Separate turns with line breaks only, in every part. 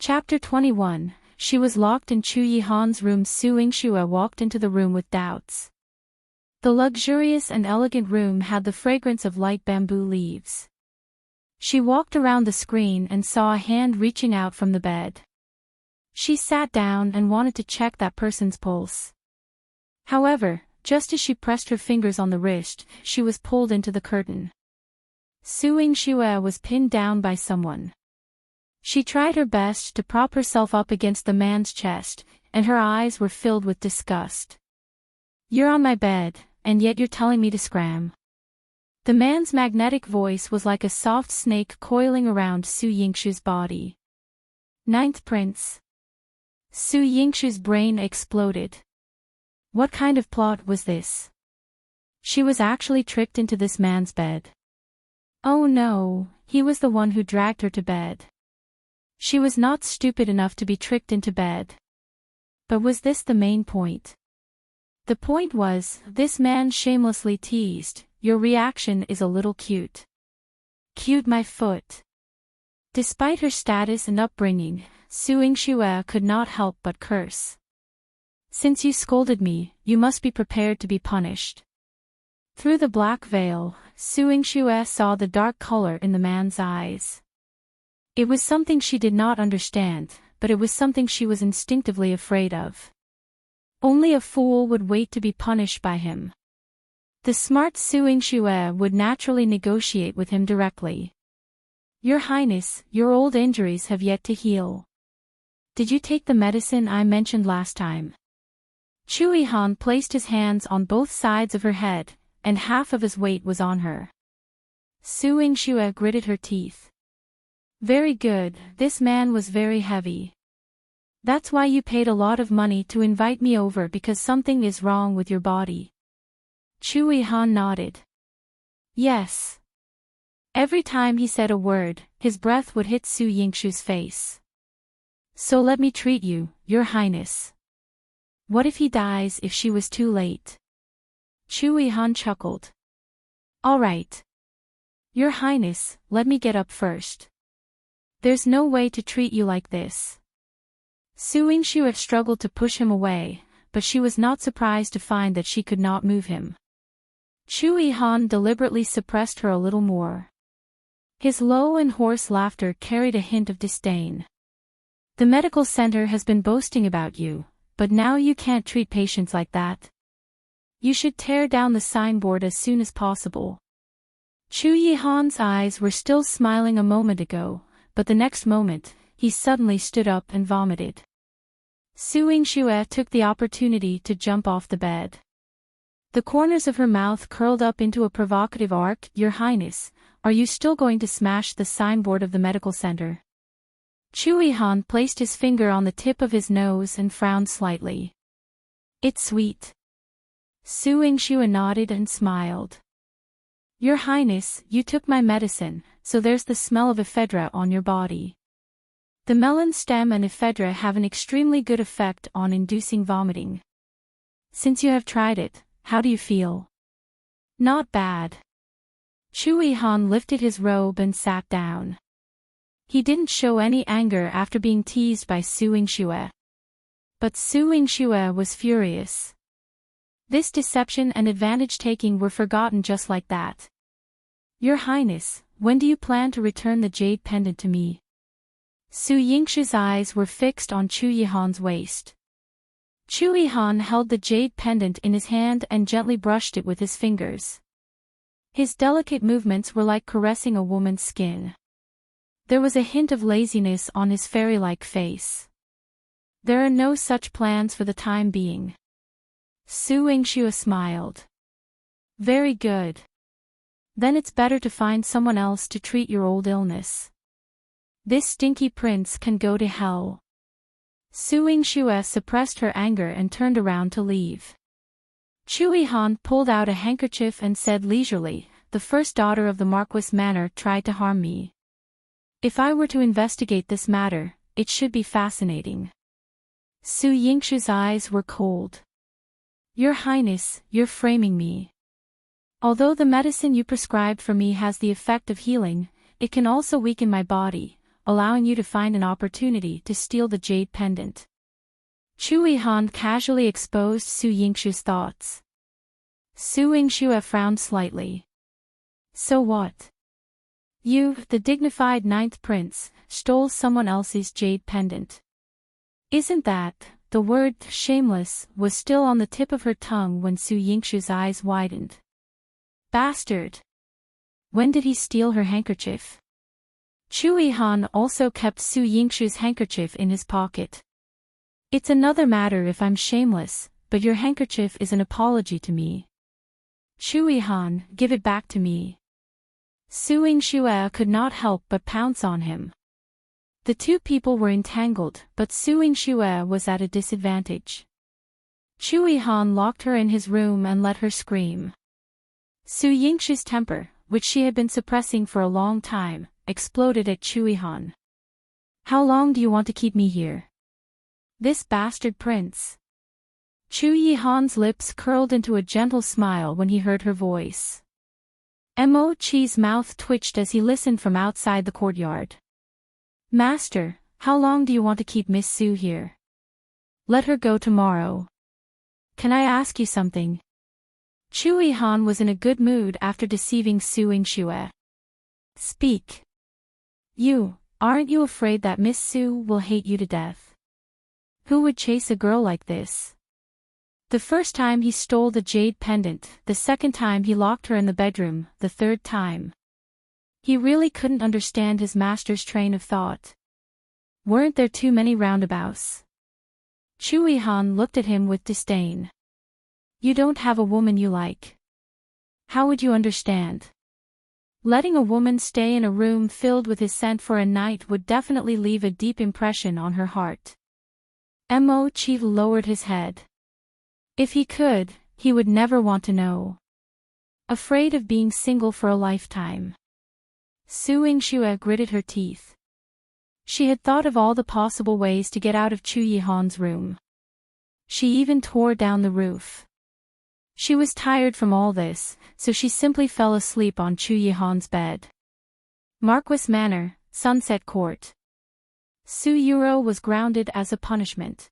Chapter 21. She was locked in Chu Yihan's room. Yingxue walked into the room with doubts. The luxurious and elegant room had the fragrance of light bamboo leaves. She walked around the screen and saw a hand reaching out from the bed. She sat down and wanted to check that person's pulse. However, just as she pressed her fingers on the wrist, she was pulled into the curtain. Yingxue was pinned down by someone. She tried her best to prop herself up against the man's chest, and her eyes were filled with disgust. "You're on my bed, and yet you're telling me to scram." The man's magnetic voice was like a soft snake coiling around Yingxue's body. Ninth Prince. Yingxue's brain exploded. What kind of plot was this? She was actually tricked into this man's bed. Oh no, he was the one who dragged her to bed. She was not stupid enough to be tricked into bed. But was this the main point? The point was, this man shamelessly teased, "Your reaction is a little cute." Cute my foot. Despite her status and upbringing, Yingxue could not help but curse. "Since you scolded me, you must be prepared to be punished." Through the black veil, Yingxue saw the dark color in the man's eyes. It was something she did not understand, but it was something she was instinctively afraid of. Only a fool would wait to be punished by him. The smart Yingxue would naturally negotiate with him directly. "Your Highness, your old injuries have yet to heal. Did you take the medicine I mentioned last time?" Yihan placed his hands on both sides of her head, and half of his weight was on her. Yingxue gritted her teeth. "Very good, this man was very heavy. That's why you paid a lot of money to invite me over, because something is wrong with your body." Yihan nodded. Yes. Every time he said a word, his breath would hit Yingxue's face. "So let me treat you, Your Highness." What if he dies if she was too late? Yihan chuckled. "All right. Your Highness, let me get up first. There's no way to treat you like this." Yingxue struggled to push him away, but she was not surprised to find that she could not move him. Yihan deliberately suppressed her a little more. His low and hoarse laughter carried a hint of disdain. "The medical center has been boasting about you, but now you can't treat patients like that. You should tear down the signboard as soon as possible." Yihan's eyes were still smiling a moment ago, but the next moment, he suddenly stood up and vomited. Yingxue took the opportunity to jump off the bed. The corners of her mouth curled up into a provocative arc. "Your Highness, are you still going to smash the signboard of the medical center?" Yihan placed his finger on the tip of his nose and frowned slightly. "It's sweet." Yingxue nodded and smiled. "Your Highness, you took my medicine, so there's the smell of ephedra on your body. The melon stem and ephedra have an extremely good effect on inducing vomiting. Since you have tried it, how do you feel?" "Not bad." Yihan lifted his robe and sat down. He didn't show any anger after being teased by Yingxue. But Yingxue was furious. This deception and advantage-taking were forgotten just like that. "Your Highness, when do you plan to return the jade pendant to me?" Yingxue's eyes were fixed on Yihan's waist. Yihan held the jade pendant in his hand and gently brushed it with his fingers. His delicate movements were like caressing a woman's skin. There was a hint of laziness on his fairy-like face. "There are no such plans for the time being." Yingxue smiled. "Very good. Then it's better to find someone else to treat your old illness. This stinky prince can go to hell." Yingxue suppressed her anger and turned around to leave. Yihan pulled out a handkerchief and said leisurely, "The first daughter of the Marquis Manor tried to harm me. If I were to investigate this matter, it should be fascinating." Yingxue's eyes were cold. "Your Highness, you're framing me. Although the medicine you prescribed for me has the effect of healing, it can also weaken my body, allowing you to find an opportunity to steal the jade pendant. Yihan casually exposed Su Yingxue's thoughts. Su Yingxue frowned slightly. So what? You, the dignified ninth prince, stole someone else's jade pendant. Isn't that? The word shameless was still on the tip of her tongue when Su Yingxue's eyes widened. Bastard! When did he steal her handkerchief? Yihan also kept Su Yingxue's handkerchief in his pocket. It's another matter if I'm shameless, but your handkerchief is an apology to me. Yihan, give it back to me. Su Yingxue could not help but pounce on him. The two people were entangled, but Su Yingxue was at a disadvantage. Yihan locked her in his room and let her scream. Su Yingxue's temper, which she had been suppressing for a long time, exploded at Yihan. How long do you want to keep me here? This bastard prince. Yihan's lips curled into a gentle smile when he heard her voice. Mo Chi's mouth twitched as he listened from outside the courtyard. Master, how long do you want to keep Miss Su here? Let her go tomorrow. Can I ask you something? Yihan was in a good mood after deceiving Su Yingxue. Speak. Aren't you afraid that Miss Su will hate you to death? Who would chase a girl like this? The first time he stole the jade pendant, the second time he locked her in the bedroom, the third time. He really couldn't understand his master's train of thought. Weren't there too many roundabouts? Yihan looked at him with disdain. You don't have a woman you like. How would you understand? Letting a woman stay in a room filled with his scent for a night would definitely leave a deep impression on her heart. Mo Chi lowered his head. If he could, he would never want to know. Afraid of being single for a lifetime. Su Yingxue gritted her teeth. She had thought of all the possible ways to get out of Yihan's room. She even tore down the roof. She was tired from all this, so she simply fell asleep on Yihan's bed. Marquis Manor, Sunset Court. Su Yurou was grounded as a punishment.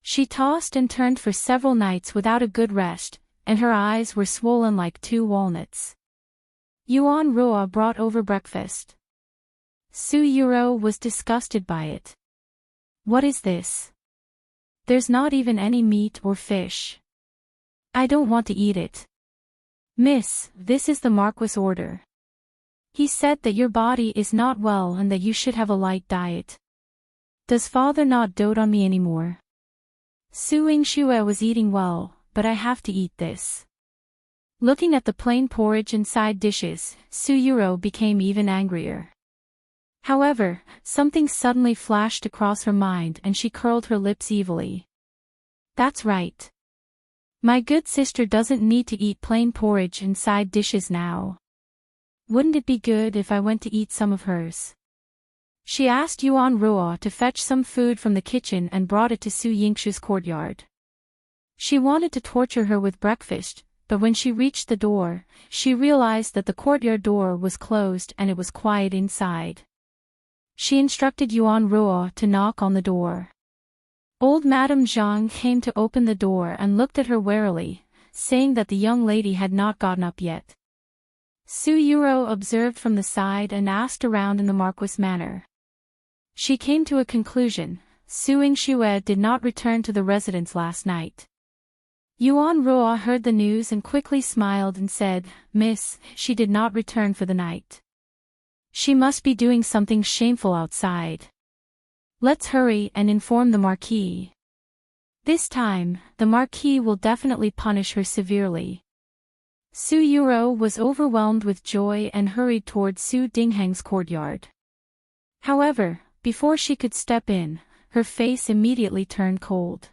She tossed and turned for several nights without a good rest, and her eyes were swollen like two walnuts. Yuan Ruo brought over breakfast. Su Yurou was disgusted by it. What is this? There's not even any meat or fish. I don't want to eat it. Miss, this is the Marquis' order. He said that your body is not well and that you should have a light diet. Does father not dote on me anymore? Su Yingxue was eating well, but I have to eat this. Looking at the plain porridge and side dishes, Su Yurou became even angrier. However, something suddenly flashed across her mind and she curled her lips evilly. That's right. My good sister doesn't need to eat plain porridge and side dishes now. Wouldn't it be good if I went to eat some of hers? She asked Yuan Ruo to fetch some food from the kitchen and brought it to Su Yingxue's courtyard. She wanted to torture her with breakfast, but when she reached the door, she realized that the courtyard door was closed and it was quiet inside. She instructed Yuan Ruo to knock on the door. Old Madame Zhang came to open the door and looked at her warily, saying that the young lady had not gotten up yet. Su Yurou observed from the side and asked around in the Marquis manner. She came to a conclusion: Su Yingxue did not return to the residence last night. Yuan Ruo heard the news and quickly smiled and said, Miss, she did not return for the night. She must be doing something shameful outside. Let's hurry and inform the Marquis. This time, the Marquis will definitely punish her severely. Su Yurou was overwhelmed with joy and hurried toward Su Dingheng's courtyard. However, before she could step in, her face immediately turned cold.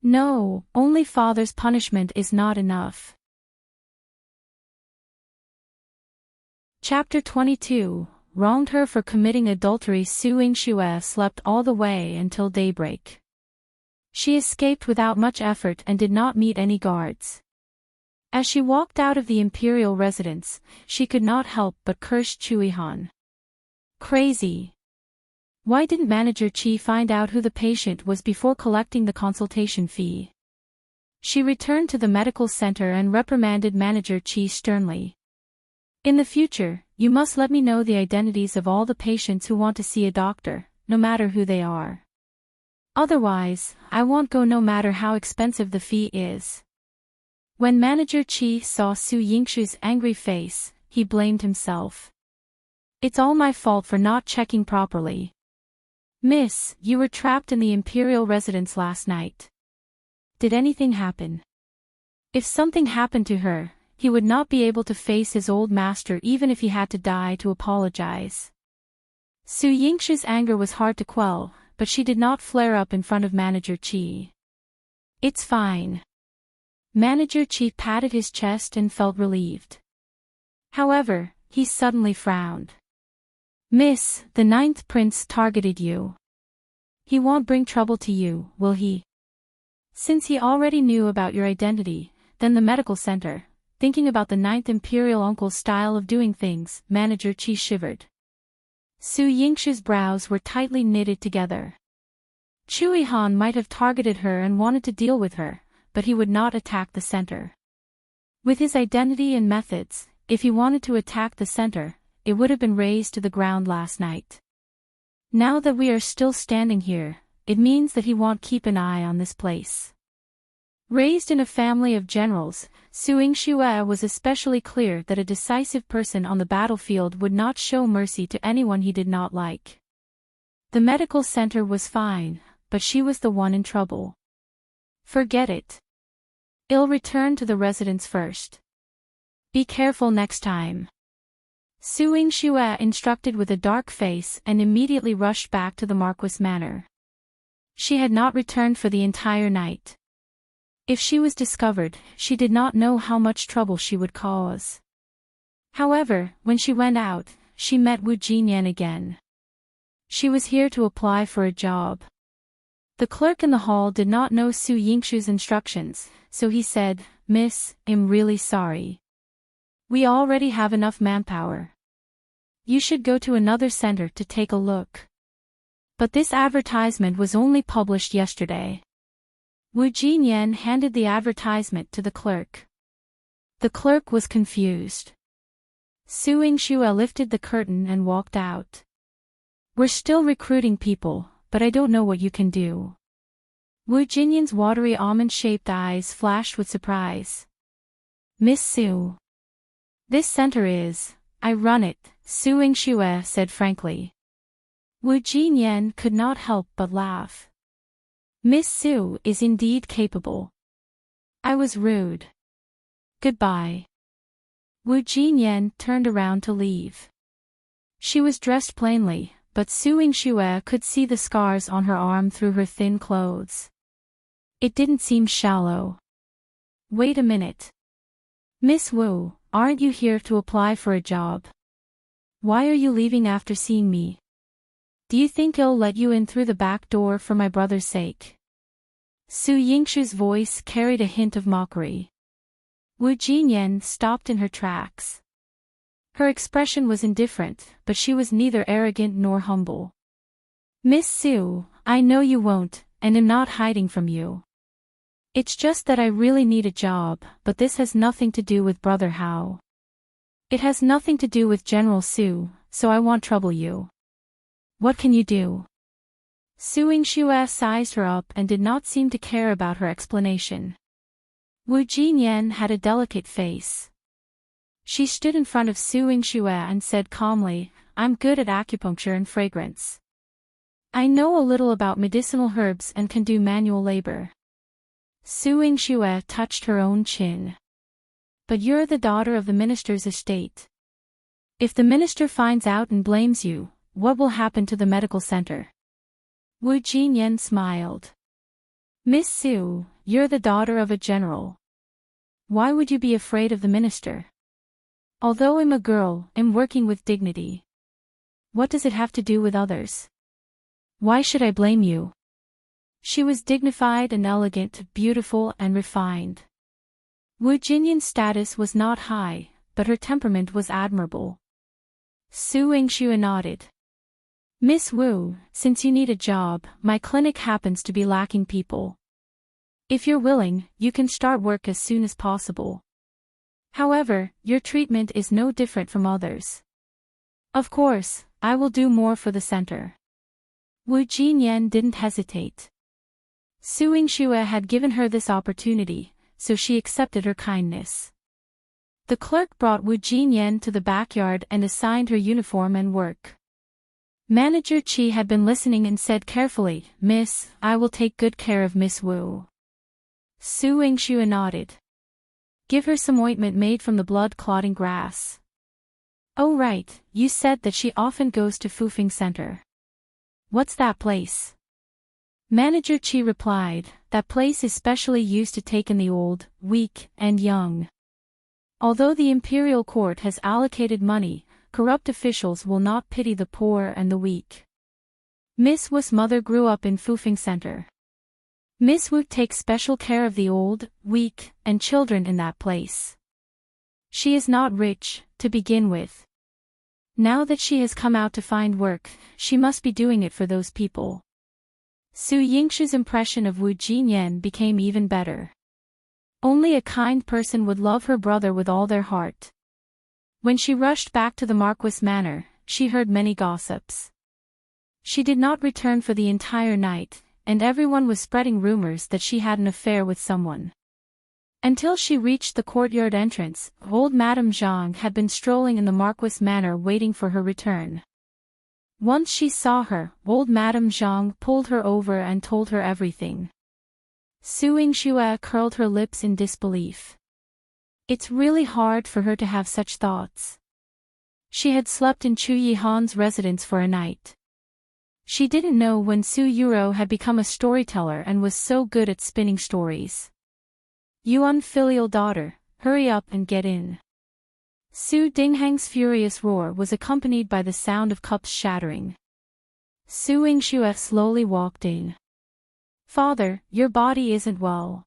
No, only father's punishment is not enough. Chapter 22. Wronged her for committing adultery. Su Yingxue slept all the way until daybreak. She escaped without much effort and did not meet any guards. As she walked out of the imperial residence, she could not help but curse Yihan. Crazy. Why didn't Manager Qi find out who the patient was before collecting the consultation fee? She returned to the medical center and reprimanded Manager Qi sternly. In the future, you must let me know the identities of all the patients who want to see a doctor, no matter who they are. Otherwise, I won't go no matter how expensive the fee is. When Manager Qi saw Su Yingxue's angry face, he blamed himself. It's all my fault for not checking properly. Miss, you were trapped in the imperial residence last night. Did anything happen? If something happened to her, he would not be able to face his old master even if he had to die to apologize. Su Yingxue's anger was hard to quell, but she did not flare up in front of Manager Qi. It's fine. Manager Qi patted his chest and felt relieved. However, he suddenly frowned. Miss, the 9th prince targeted you. He won't bring trouble to you, will he? Since he already knew about your identity, then the medical center, thinking about the 9th imperial uncle's style of doing things, Manager Qi shivered. Su Yingxue's brows were tightly knitted together. Yihan might have targeted her and wanted to deal with her, but he would not attack the center. With his identity and methods, if he wanted to attack the center, it would have been razed to the ground last night. Now that we are still standing here, it means that he won't keep an eye on this place. Raised in a family of generals, Su Yingxue was especially clear that a decisive person on the battlefield would not show mercy to anyone he did not like. The medical center was fine, but she was the one in trouble. Forget it. I'll return to the residence first. Be careful next time. Su Yingxue instructed with a dark face and immediately rushed back to the Marquis Manor. She had not returned for the entire night. If she was discovered, she did not know how much trouble she would cause. However, when she went out, she met Wu Jinyan again. She was here to apply for a job. The clerk in the hall did not know Su Yingxue's instructions, so he said, Miss, I'm really sorry. We already have enough manpower. You should go to another center to take a look. But this advertisement was only published yesterday. Wu Jinyan handed the advertisement to the clerk. The clerk was confused. Su Yingxue lifted the curtain and walked out. We're still recruiting people, but I don't know what you can do. Wu Jinyan's watery almond-shaped eyes flashed with surprise. Miss Su. This center is, I run it, Su Yingxue said frankly. Wu Jinyan could not help but laugh. Miss Su is indeed capable. I was rude. Goodbye. Wu Jinyan turned around to leave. She was dressed plainly, but Su Yingxue could see the scars on her arm through her thin clothes. It didn't seem shallow. Wait a minute. Miss Wu, aren't you here to apply for a job? Why are you leaving after seeing me? Do you think I'll let you in through the back door for my brother's sake? Su Yingxue's voice carried a hint of mockery. Wu Jinyan stopped in her tracks. Her expression was indifferent, but she was neither arrogant nor humble. Miss Su, I know you won't, and am not hiding from you. It's just that I really need a job, but this has nothing to do with Brother Hao. It has nothing to do with General Su, so I won't trouble you. What can you do? Su Yingxue sized her up and did not seem to care about her explanation. Wu Jinyan had a delicate face. She stood in front of Su Yingxue and said calmly, I'm good at acupuncture and fragrance. I know a little about medicinal herbs and can do manual labor. Su Yingxue touched her own chin. But you're the daughter of the minister's estate. If the minister finds out and blames you, what will happen to the medical center? Wu Jinyan smiled. Miss Su, you're the daughter of a general. Why would you be afraid of the minister? Although I'm a girl, I'm working with dignity. What does it have to do with others? Why should I blame you? She was dignified and elegant, beautiful and refined. Wu Jinyan's status was not high, but her temperament was admirable. Su Yingxue nodded. Miss Wu, since you need a job, my clinic happens to be lacking people. If you're willing, you can start work as soon as possible. However, your treatment is no different from others. Of course, I will do more for the center. Wu Jinyan didn't hesitate. Su Yingxue had given her this opportunity, so she accepted her kindness. The clerk brought Wu Jinyan to the backyard and assigned her uniform and work. Manager Qi had been listening and said carefully, "Miss, I will take good care of Miss Wu." Su Yingxue nodded. "Give her some ointment made from the blood-clotting grass." "Oh right, you said that she often goes to Fufeng Center. What's that place?" Manager Qi replied, "That place is specially used to take in the old, weak, and young. Although the imperial court has allocated money, corrupt officials will not pity the poor and the weak." Miss Wu's mother grew up in Fufeng Center. Miss Wu takes special care of the old, weak, and children in that place. She is not rich, to begin with. Now that she has come out to find work, she must be doing it for those people. Su Yingxue's impression of Wu Jinyan became even better. Only a kind person would love her brother with all their heart. When she rushed back to the Marquis Manor, she heard many gossips. She did not return for the entire night, and everyone was spreading rumors that she had an affair with someone. Until she reached the courtyard entrance, old Madame Zhang had been strolling in the Marquis Manor waiting for her return. Once she saw her, old Madame Zhang pulled her over and told her everything. Su Yingxue curled her lips in disbelief. It's really hard for her to have such thoughts. She had slept in Yihan's residence for a night. She didn't know when Su Yurou had become a storyteller and was so good at spinning stories. "You unfilial daughter, hurry up and get in." Su Dingheng's furious roar was accompanied by the sound of cups shattering. Su Yingxue slowly walked in. "Father, your body isn't well.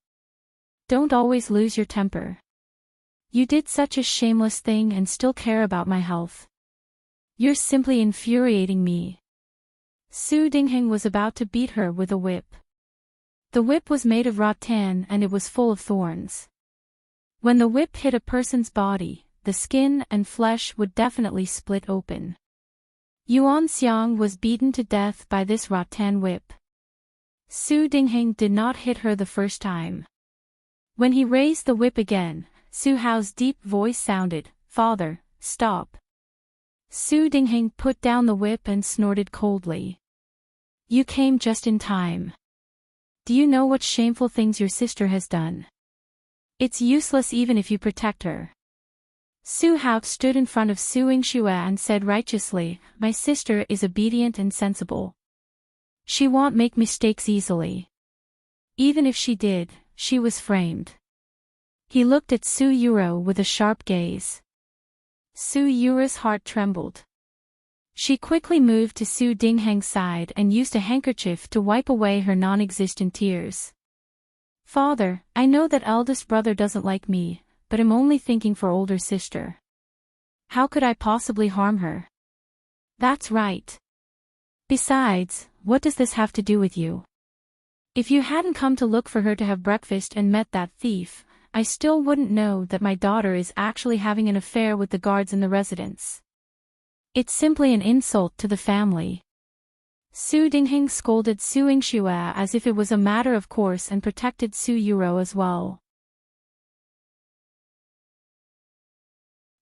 Don't always lose your temper. You did such a shameless thing and still care about my health. You're simply infuriating me." Su Dingheng was about to beat her with a whip. The whip was made of rattan and it was full of thorns. When the whip hit a person's body, the skin and flesh would definitely split open. Yuan Xiang was beaten to death by this rattan whip. Su Dingheng did not hit her the first time. When he raised the whip again, Su Hao's deep voice sounded, "Father, stop." Su Dingheng put down the whip and snorted coldly. "You came just in time. Do you know what shameful things your sister has done? It's useless even if you protect her." Su Hao stood in front of Su Yingxue and said righteously, "My sister is obedient and sensible. She won't make mistakes easily. Even if she did, she was framed." He looked at Su Yurou with a sharp gaze. Su Yurou's heart trembled. She quickly moved to Su Dingheng's side and used a handkerchief to wipe away her non-existent tears. "Father, I know that eldest brother doesn't like me, but I'm only thinking for older sister. How could I possibly harm her?" "That's right. Besides, what does this have to do with you? If you hadn't come to look for her to have breakfast and met that thief, I still wouldn't know that my daughter is actually having an affair with the guards in the residence. It's simply an insult to the family." Su Dingheng scolded Su Yingxue as if it was a matter of course and protected Su Yurou as well.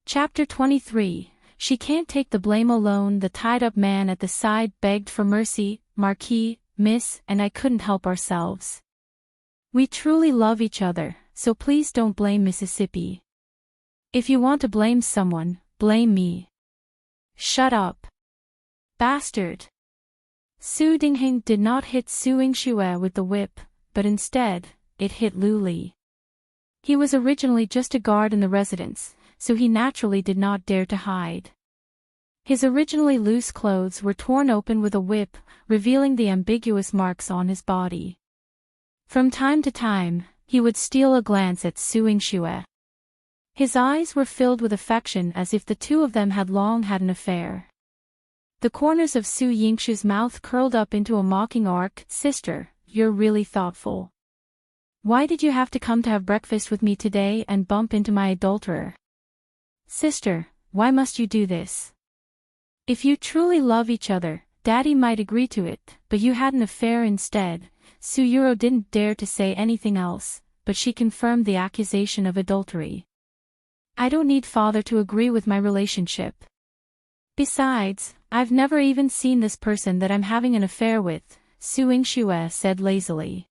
Chapter 23. She can't take the blame alone. The tied-up man at the side begged for mercy. "Marquis, Miss, and I couldn't help ourselves. We truly love each other, so please don't blame Mississippi. If you want to blame someone, blame me." "Shut up, bastard." Su Dingheng did not hit Su Yingxue with the whip, but instead, it hit Lu Li. He was originally just a guard in the residence, so he naturally did not dare to hide. His originally loose clothes were torn open with a whip, revealing the ambiguous marks on his body. From time to time, he would steal a glance at Su Yingxue. His eyes were filled with affection as if the two of them had long had an affair. The corners of Su Yingxue's mouth curled up into a mocking arc. Sister, you're really thoughtful. Why did you have to come to have breakfast with me today and bump into my adulterer? Sister, why must you do this? If you truly love each other, Daddy might agree to it, but you had an affair instead. Yurou didn't dare to say anything else, but she confirmed the accusation of adultery. I don't need Father to agree with my relationship. Besides, I've never even seen this person that I'm having an affair with, Su Yingxue said lazily.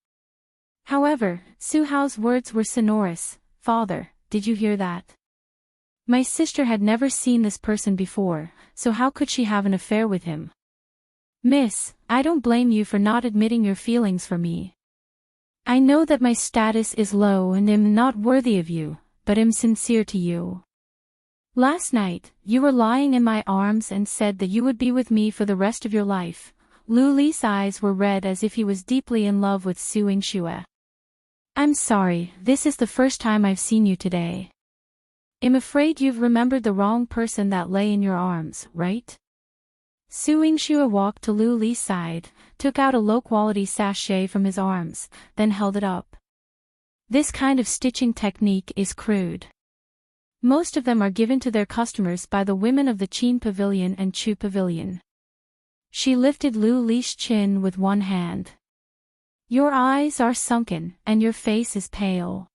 However, Su Hao's words were sonorous. Father, did you hear that? My sister had never seen this person before, so how could she have an affair with him? Miss, I don't blame you for not admitting your feelings for me. I know that my status is low and am not worthy of you, but am sincere to you. Last night, you were lying in my arms and said that you would be with me for the rest of your life. Lu Li's eyes were red as if he was deeply in love with Su Yingxue. I'm sorry, this is the first time I've seen you today. I'm afraid you've remembered the wrong person that lay in your arms, right? Su Yingxue walked to Lu Li's side, took out a low-quality sachet from his arms, then held it up. This kind of stitching technique is crude. Most of them are given to their customers by the women of the Qin Pavilion and Chu Pavilion. She lifted Lu Li's chin with one hand. Your eyes are sunken, and your face is pale.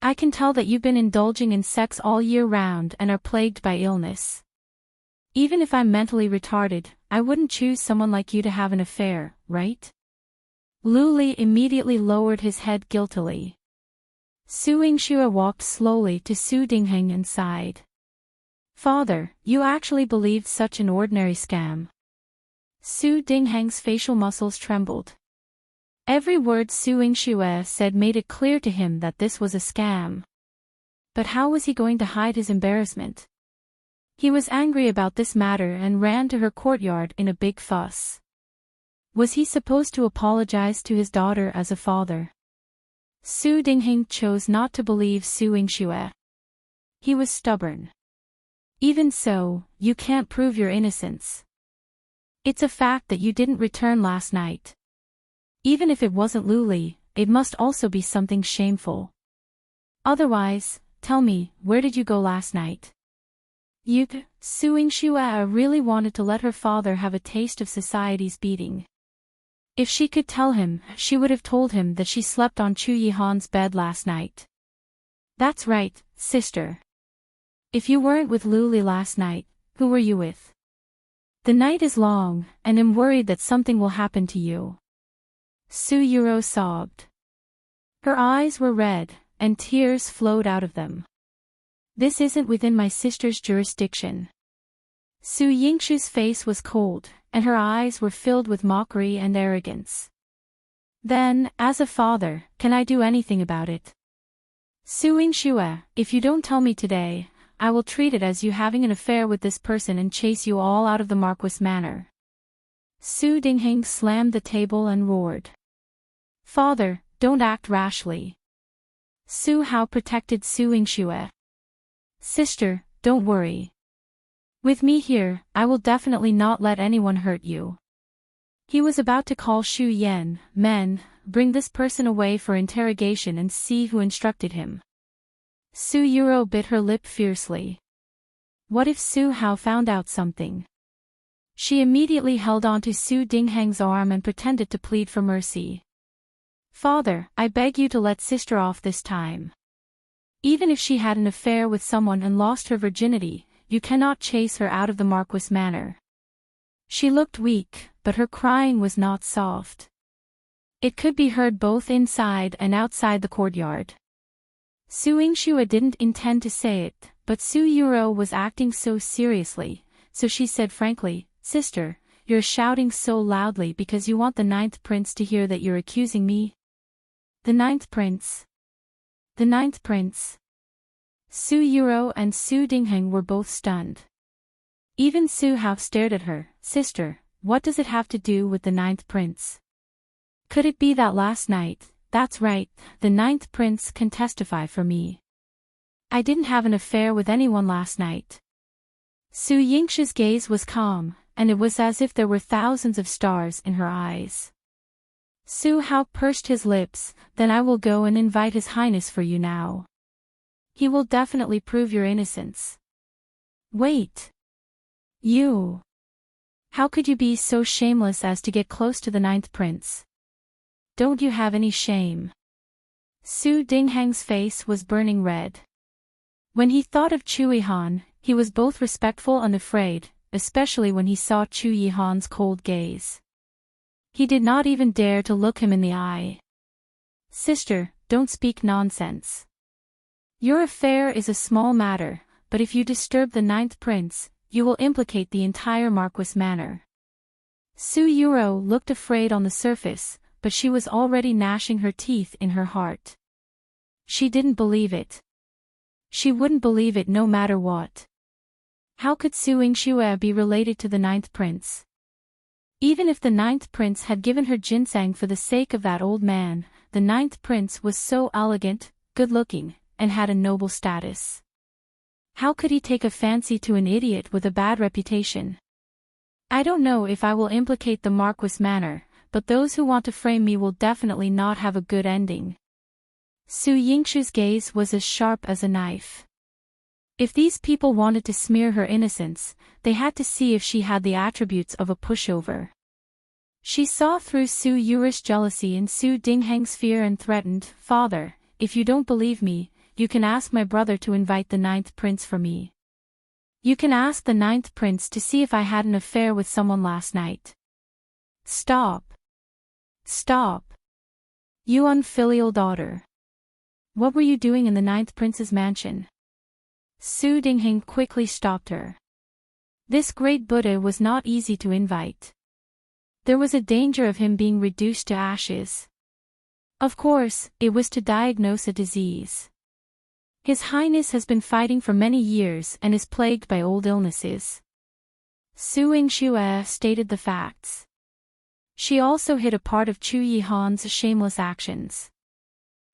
I can tell that you've been indulging in sex all year round and are plagued by illness. Even if I'm mentally retarded, I wouldn't choose someone like you to have an affair, right? Lu Li immediately lowered his head guiltily. Su Yingxue walked slowly to Su Dingheng and sighed. Father, you actually believed such an ordinary scam. Su Dingheng's facial muscles trembled. Every word Su Yingxue said made it clear to him that this was a scam. But how was he going to hide his embarrassment? He was angry about this matter and ran to her courtyard in a big fuss. Was he supposed to apologize to his daughter as a father? Su Dingheng chose not to believe Su Yingxue. He was stubborn. Even so, you can't prove your innocence. It's a fact that you didn't return last night. Even if it wasn't Lu Li, it must also be something shameful. Otherwise, tell me, where did you go last night? Su Yingxue really wanted to let her father have a taste of society's beating. If she could tell him, she would have told him that she slept on Chu Yihan's bed last night. That's right, sister. If you weren't with Lu Li last night, who were you with? The night is long, and I'm worried that something will happen to you. Su Yurou sobbed. Her eyes were red, and tears flowed out of them. This isn't within my sister's jurisdiction. Su Yingxue's face was cold, and her eyes were filled with mockery and arrogance. Then, as a father, can I do anything about it? Su Yingxue, if you don't tell me today, I will treat it as you having an affair with this person and chase you all out of the Marquis Manor. Su Dingheng slammed the table and roared. Father, don't act rashly. Su Hao protected Su Yingxue. Sister, don't worry. With me here, I will definitely not let anyone hurt you. He was about to call Shu Yan, men, bring this person away for interrogation and see who instructed him. Su Yurou bit her lip fiercely. What if Su Hao found out something? She immediately held onto Su Dingheng's arm and pretended to plead for mercy. Father, I beg you to let sister off this time. Even if she had an affair with someone and lost her virginity, you cannot chase her out of the Marquis Manor. She looked weak, but her crying was not soft. It could be heard both inside and outside the courtyard. Su Yingxue didn't intend to say it, but Su Yurou was acting so seriously, so she said frankly, Sister, you're shouting so loudly because you want the 9th prince to hear that you're accusing me? The 9th prince? The 9th prince? Su Yurou and Su Dingheng were both stunned. Even Su Hao stared at her. Sister, what does it have to do with the 9th prince? Could it be that last night? That's right, the 9th prince can testify for me. I didn't have an affair with anyone last night. Su Yingxue's gaze was calm, and it was as if there were thousands of stars in her eyes. Su Hao pursed his lips, then I will go and invite His Highness for you now. He will definitely prove your innocence. Wait. You. How could you be so shameless as to get close to the ninth prince? Don't you have any shame? Su Dingheng's face was burning red. When he thought of Chu Yihan, he was both respectful and afraid, especially when he saw Chu Yihan's cold gaze. He did not even dare to look him in the eye. Sister, don't speak nonsense. Your affair is a small matter, but if you disturb the ninth prince, you will implicate the entire Marquis manor. Su Yurou looked afraid on the surface, but she was already gnashing her teeth in her heart. She didn't believe it. She wouldn't believe it no matter what. How could Su Yingxue be related to the ninth prince? Even if the ninth prince had given her ginseng for the sake of that old man, the ninth prince was so elegant, good-looking, and had a noble status. How could he take a fancy to an idiot with a bad reputation? I don't know if I will implicate the Marquis manor, but those who want to frame me will definitely not have a good ending. Su Yingxue's gaze was as sharp as a knife. If these people wanted to smear her innocence, they had to see if she had the attributes of a pushover. She saw through Su Yuru's jealousy and Su Dingheng's fear and threatened, "Father, if you don't believe me, you can ask my brother to invite the ninth prince for me. You can ask the ninth prince to see if I had an affair with someone last night." Stop. Stop. You unfilial daughter. What were you doing in the ninth prince's mansion? Su Dingheng quickly stopped her. This great Buddha was not easy to invite. There was a danger of him being reduced to ashes. Of course, it was to diagnose a disease. His Highness has been fighting for many years and is plagued by old illnesses. Su Yingxue stated the facts. She also hid a part of Chu Yihan's shameless actions.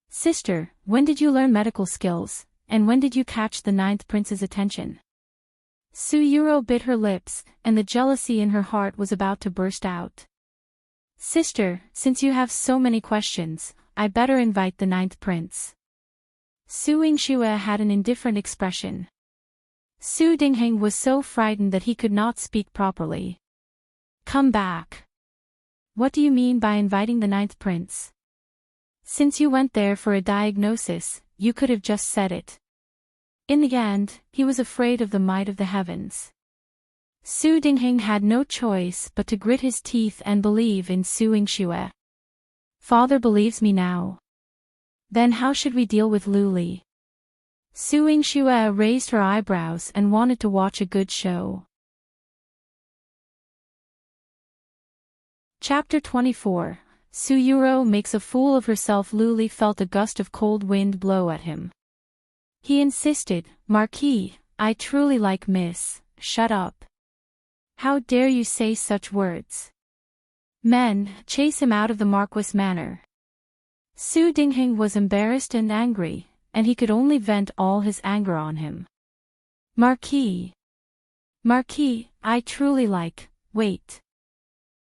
Sister, when did you learn medical skills, and when did you catch the ninth prince's attention? Su Yurou bit her lips, and the jealousy in her heart was about to burst out. Sister, since you have so many questions, I better invite the ninth prince. Su Yingxue had an indifferent expression. Su Dingheng was so frightened that he could not speak properly. Come back. What do you mean by inviting the ninth prince? Since you went there for a diagnosis, you could have just said it. In the end, he was afraid of the might of the heavens. Su Dingheng had no choice but to grit his teeth and believe in Su Yingxue. Father believes me now. Then how should we deal with Lu Li? Su Yingxue raised her eyebrows and wanted to watch a good show. Chapter 24. Su Yurou makes a fool of herself. Lu Li felt a gust of cold wind blow at him. He insisted, Marquis, I truly like Miss, shut up. How dare you say such words? Men, chase him out of the Marquis manor. Su Dingheng was embarrassed and angry, and he could only vent all his anger on him. Marquis. Marquis, I truly like, wait.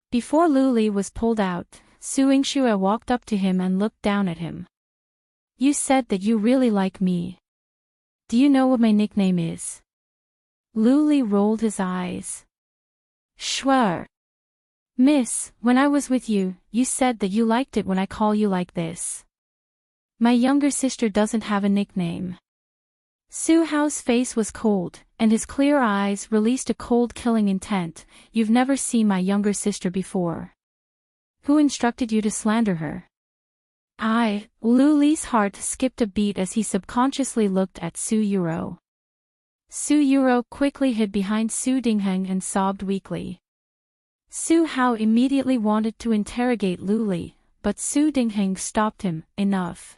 Before Lu Li was pulled out, Su Yingxue walked up to him and looked down at him. You said that you really like me. Do you know what my nickname is? Lu Li rolled his eyes. Sure. Miss, when I was with you, you said that you liked it when I call you like this. My younger sister doesn't have a nickname. Su Hao's face was cold, and his clear eyes released a cold killing intent. You've never seen my younger sister before. Who instructed you to slander her? Lu Li's heart skipped a beat as he subconsciously looked at Su Yurou. Su Yurou quickly hid behind Su Dingheng and sobbed weakly. Su Hao immediately wanted to interrogate Lu Li, but Su Dingheng stopped him. Enough.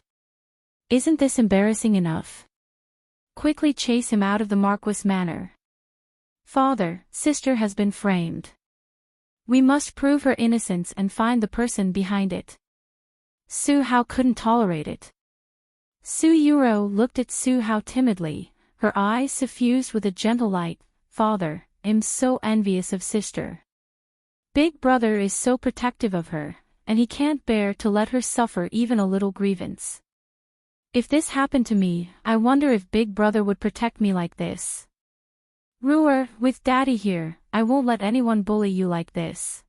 Isn't this embarrassing enough? Quickly chase him out of the Marquis manor. Father, sister has been framed. We must prove her innocence and find the person behind it. Su Hao couldn't tolerate it. Su Yurou looked at Su Hao timidly, her eyes suffused with a gentle light. Father, am so envious of sister. Big brother is so protective of her, and he can't bear to let her suffer even a little grievance. If this happened to me, I wonder if big brother would protect me like this. Ruer, with daddy here, I won't let anyone bully you like this.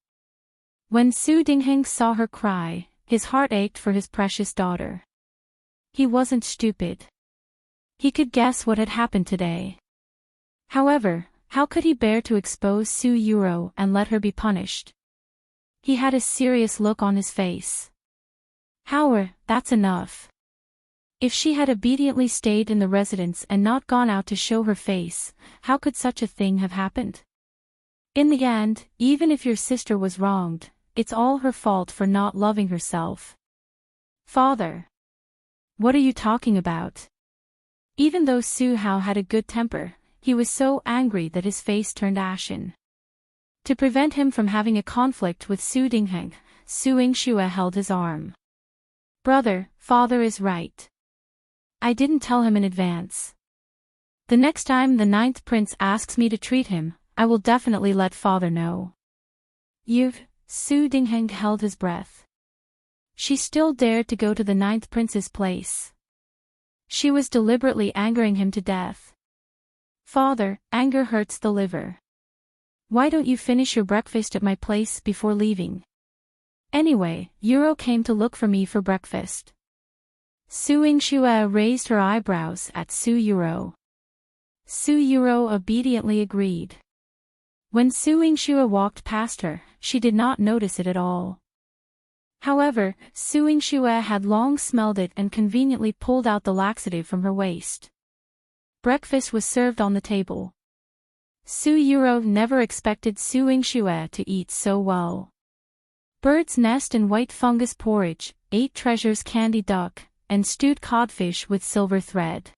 When Su Dingheng saw her cry, his heart ached for his precious daughter. He wasn't stupid. He could guess what had happened today. However, how could he bear to expose Su Yurou and let her be punished? He had a serious look on his face. However, that's enough. If she had obediently stayed in the residence and not gone out to show her face, how could such a thing have happened? In the end, even if your sister was wronged, it's all her fault for not loving herself. Father. What are you talking about? Even though Su Hao had a good temper, he was so angry that his face turned ashen. To prevent him from having a conflict with Su Dingheng, Su Yingxue held his arm. Brother, father is right. I didn't tell him in advance. The next time the 9th prince asks me to treat him, I will definitely let father know. Su Dingheng held his breath. She still dared to go to the 9th prince's place. She was deliberately angering him to death. Father, anger hurts the liver. Why don't you finish your breakfast at my place before leaving? Anyway, Yurou came to look for me for breakfast. Su Yingxue raised her eyebrows at Su Yurou. Su Yurou obediently agreed. When Su Yingxue walked past her, she did not notice it at all. However, Su Yingxue had long smelled it and conveniently pulled out the laxative from her waist. Breakfast was served on the table. Su Yurou never expected Su Yingxue to eat so well. Bird's nest and white fungus porridge, 8 treasures candy duck, and stewed codfish with silver thread.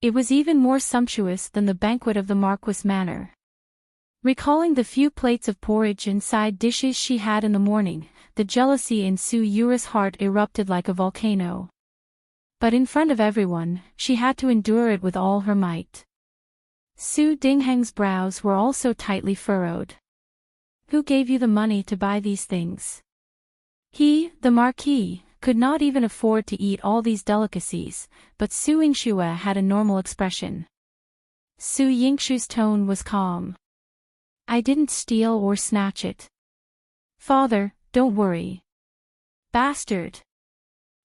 It was even more sumptuous than the banquet of the Marquis Manor. Recalling the few plates of porridge and side dishes she had in the morning, the jealousy in Su Yurou's heart erupted like a volcano. But in front of everyone, she had to endure it with all her might. Su Dingheng's brows were also tightly furrowed. Who gave you the money to buy these things? He, the Marquis, could not even afford to eat all these delicacies, but Su Yingxue had a normal expression. Su Yingxue's tone was calm. I didn't steal or snatch it. Father, don't worry. Bastard.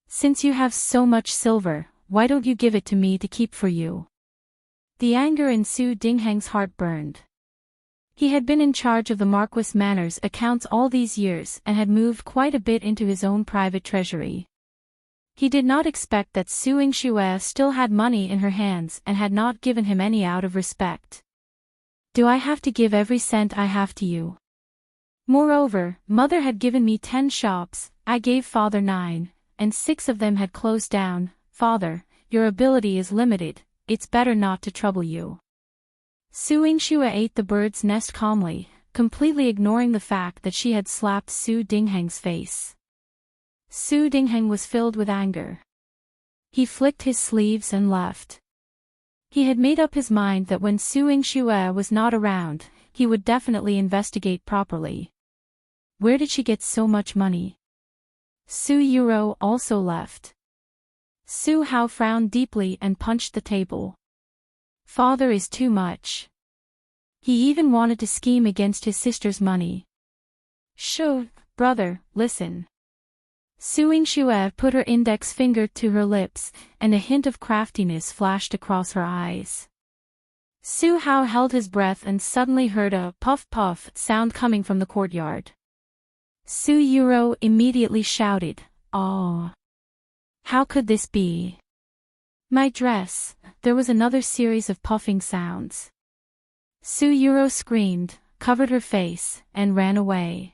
Since you have so much silver, why don't you give it to me to keep for you? The anger in Su Dingheng's heart burned. He had been in charge of the Marquis Manor's accounts all these years and had moved quite a bit into his own private treasury. He did not expect that Su Yingxue still had money in her hands and had not given him any out of respect. Do I have to give every cent I have to you? Moreover, mother had given me 10 shops, I gave father 9, and 6 of them had closed down. Father, your ability is limited, it's better not to trouble you. Su Yingxue ate the bird's nest calmly, completely ignoring the fact that she had slapped Su Dingheng's face. Su Dingheng was filled with anger. He flicked his sleeves and left. He had made up his mind that when Su Yingxue was not around, he would definitely investigate properly. Where did she get so much money? Su Yurou also left. Su Hao frowned deeply and punched the table. Father is too much. He even wanted to scheme against his sister's money. Shoo, brother, listen. Su Yingxue put her index finger to her lips, and a hint of craftiness flashed across her eyes. Su Hao held his breath and suddenly heard a puff-puff sound coming from the courtyard. Su Yurou immediately shouted, "Oh! How could this be? My dress!" There was another series of puffing sounds. Su Yurou screamed, covered her face, and ran away.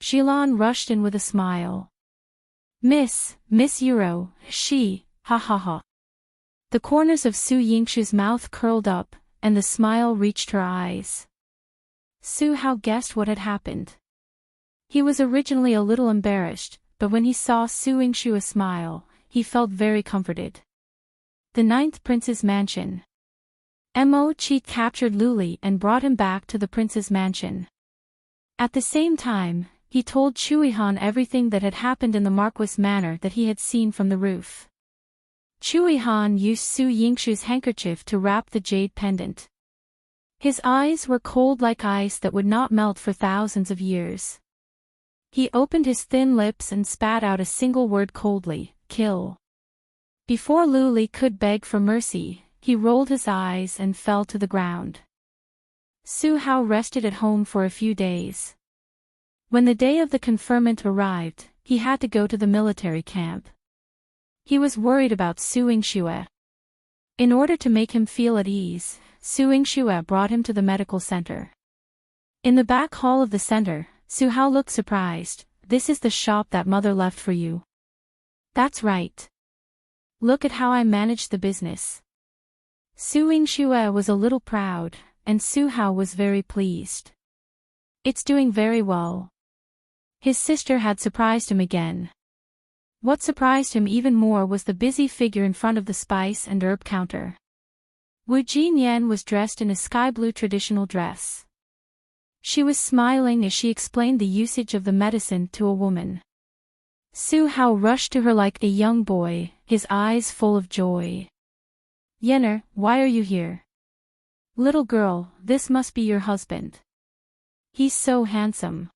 Yihan rushed in with a smile. Miss Yurou, ha ha ha. The corners of Su Yingxue's mouth curled up, and the smile reached her eyes. Su Hao guessed what had happened. He was originally a little embarrassed, but when he saw Su Yingxue smile, he felt very comforted. The 9th prince's mansion. Mo Chi captured Luli and brought him back to the prince's mansion. At the same time, he told Yihan everything that had happened in the Marquis manor that he had seen from the roof. Yihan used Su Yingxue's handkerchief to wrap the jade pendant. His eyes were cold like ice that would not melt for thousands of years. He opened his thin lips and spat out a single word coldly, "Kill." Before Luli could beg for mercy, he rolled his eyes and fell to the ground. Su Hao rested at home for a few days. When the day of the conferment arrived, he had to go to the military camp. He was worried about Su Yingxue. In order to make him feel at ease, Su Yingxue brought him to the medical center. In the back hall of the center, Su Hao looked surprised. "This is the shop that mother left for you." "That's right. Look at how I managed the business." Su Yingxue was a little proud, and Su Hao was very pleased. "It's doing very well." His sister had surprised him again. What surprised him even more was the busy figure in front of the spice and herb counter. Wu Jinyan was dressed in a sky-blue traditional dress. She was smiling as she explained the usage of the medicine to a woman. Su Hao rushed to her like a young boy, his eyes full of joy. "Yener, why are you here?" "Little girl, this must be your husband. He's so handsome.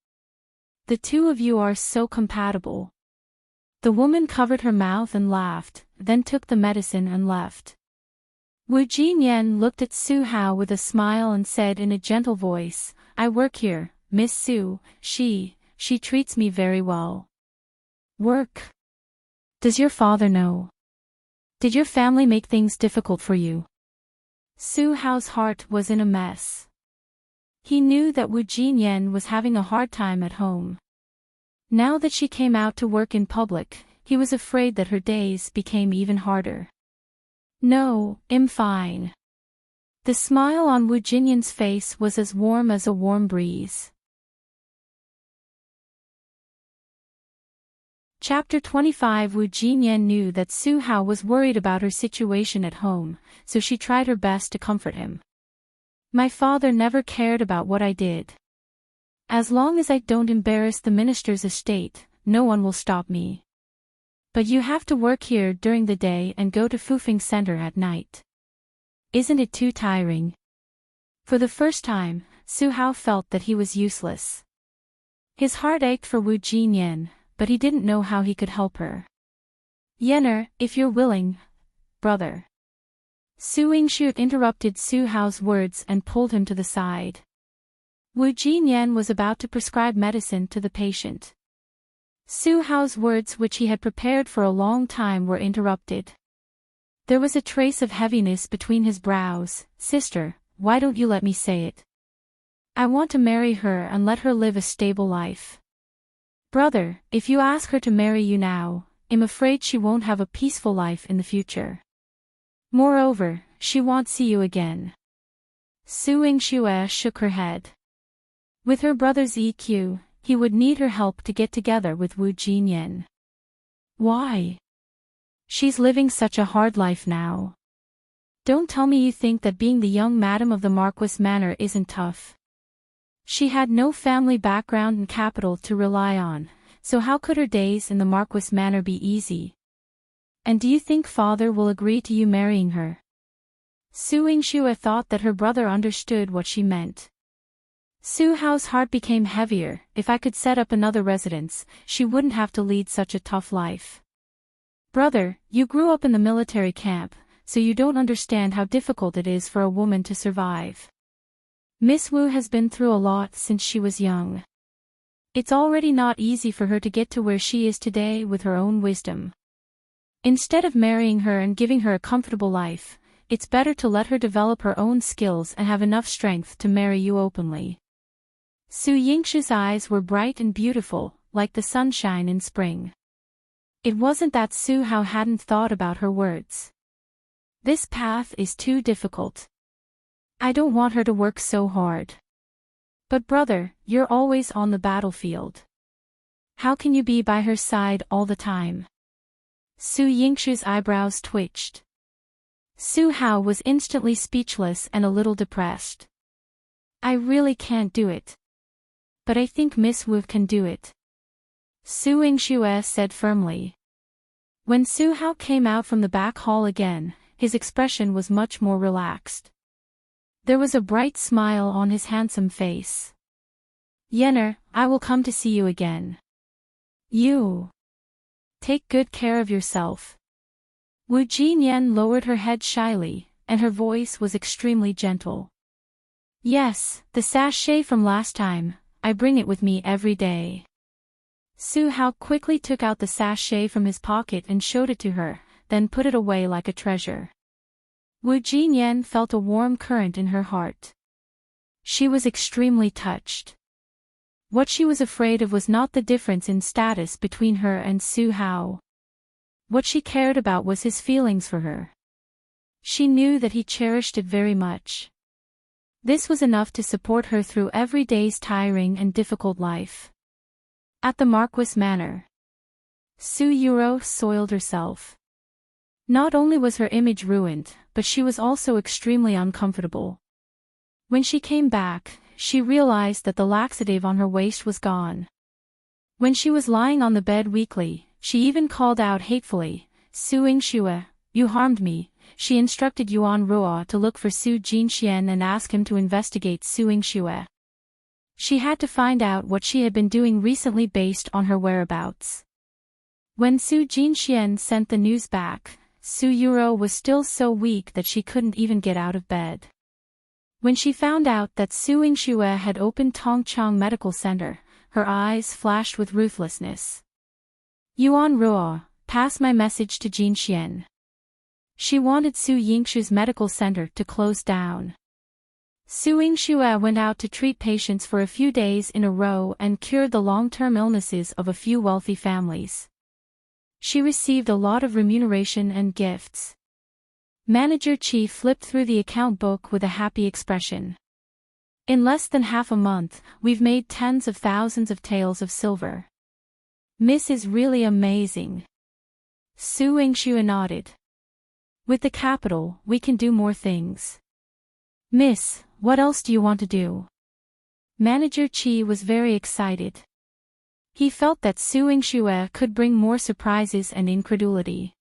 The two of you are so compatible." The woman covered her mouth and laughed, then took the medicine and left. Wu Jinyan looked at Su Hao with a smile and said in a gentle voice, "I work here, Miss Su, she treats me very well." "Work? Does your father know? Did your family make things difficult for you?" Su Hao's heart was in a mess. He knew that Wu Jinyan was having a hard time at home. Now that she came out to work in public, he was afraid that her days became even harder. "No, I'm fine." The smile on Wu Jinyan's face was as warm as a warm breeze. Chapter 25. Wu Jinyan knew that Su Hao was worried about her situation at home, so she tried her best to comfort him. "My father never cared about what I did. As long as I don't embarrass the minister's estate, no one will stop me. But you have to work here during the day and go to Fufeng Center at night. Isn't it too tiring?" For the first time, Su Hao felt that he was useless. His heart ached for Wu Jinyan, but he didn't know how he could help her. "Yener, if you're willing, brother." Su Yingxue interrupted Su Hao's words and pulled him to the side. Wu Jinyan was about to prescribe medicine to the patient. Su Hao's words, which he had prepared for a long time, were interrupted. There was a trace of heaviness between his brows. "Sister, why don't you let me say it? I want to marry her and let her live a stable life." "Brother, if you ask her to marry you now, I'm afraid she won't have a peaceful life in the future. Moreover, she won't see you again." Su Yingxue shook her head. With her brother's EQ, he would need her help to get together with Wu Jinyan. "Why? She's living such a hard life now. Don't tell me you think that being the young madam of the Marquis manor isn't tough." She had no family background and capital to rely on, so how could her days in the Marquis manor be easy? "And do you think father will agree to you marrying her?" Su Yingxue thought that her brother understood what she meant. Su Hao's heart became heavier. "If I could set up another residence, she wouldn't have to lead such a tough life." "Brother, you grew up in the military camp, so you don't understand how difficult it is for a woman to survive. Miss Wu has been through a lot since she was young. It's already not easy for her to get to where she is today with her own wisdom. Instead of marrying her and giving her a comfortable life, it's better to let her develop her own skills and have enough strength to marry you openly." Su Yingxue's eyes were bright and beautiful, like the sunshine in spring. It wasn't that Su Hao hadn't thought about her words. "This path is too difficult. I don't want her to work so hard." "But brother, you're always on the battlefield. How can you be by her side all the time?" Su Yingxue's eyebrows twitched. Su Hao was instantly speechless and a little depressed. I really can't do it. But I think Miss Wu can do it. Su Yingxue said firmly. When Su Hao came out from the back hall again, his expression was much more relaxed. There was a bright smile on his handsome face. Yenner, I will come to see you again. You. Take good care of yourself. Wu Jinyan lowered her head shyly, and her voice was extremely gentle. Yes, the sachet from last time, I bring it with me every day. Su Hao quickly took out the sachet from his pocket and showed it to her, then put it away like a treasure. Wu Jinyan felt a warm current in her heart. She was extremely touched. What she was afraid of was not the difference in status between her and Su Hao. What she cared about was his feelings for her. She knew that he cherished it very much. This was enough to support her through every day's tiring and difficult life. At the Marquis Manor, Su Yurou soiled herself. Not only was her image ruined, but she was also extremely uncomfortable. When she came back, she realized that the laxative on her waist was gone. When she was lying on the bed weakly, she even called out hatefully, Su Yingxue, you harmed me. She instructed Yuan Ruo to look for Su Jinxian and ask him to investigate Su Yingxue. She had to find out what she had been doing recently based on her whereabouts. When Su Jinxian sent the news back, Su Yurou was still so weak that she couldn't even get out of bed. When she found out that Su Yingxue had opened Tongchang Medical Center, her eyes flashed with ruthlessness. Yuan Ruo, pass my message to Jinxian. She wanted Su Yingxue's medical center to close down. Su Yingxue went out to treat patients for a few days in a row and cured the long-term illnesses of a few wealthy families. She received a lot of remuneration and gifts. Manager Qi flipped through the account book with a happy expression. In less than half a month, we've made tens of thousands of taels of silver. Miss is really amazing. Su Yingxue nodded. With the capital, we can do more things. Miss, what else do you want to do? Manager Qi was very excited. He felt that Su Yingxue could bring more surprises and incredulity.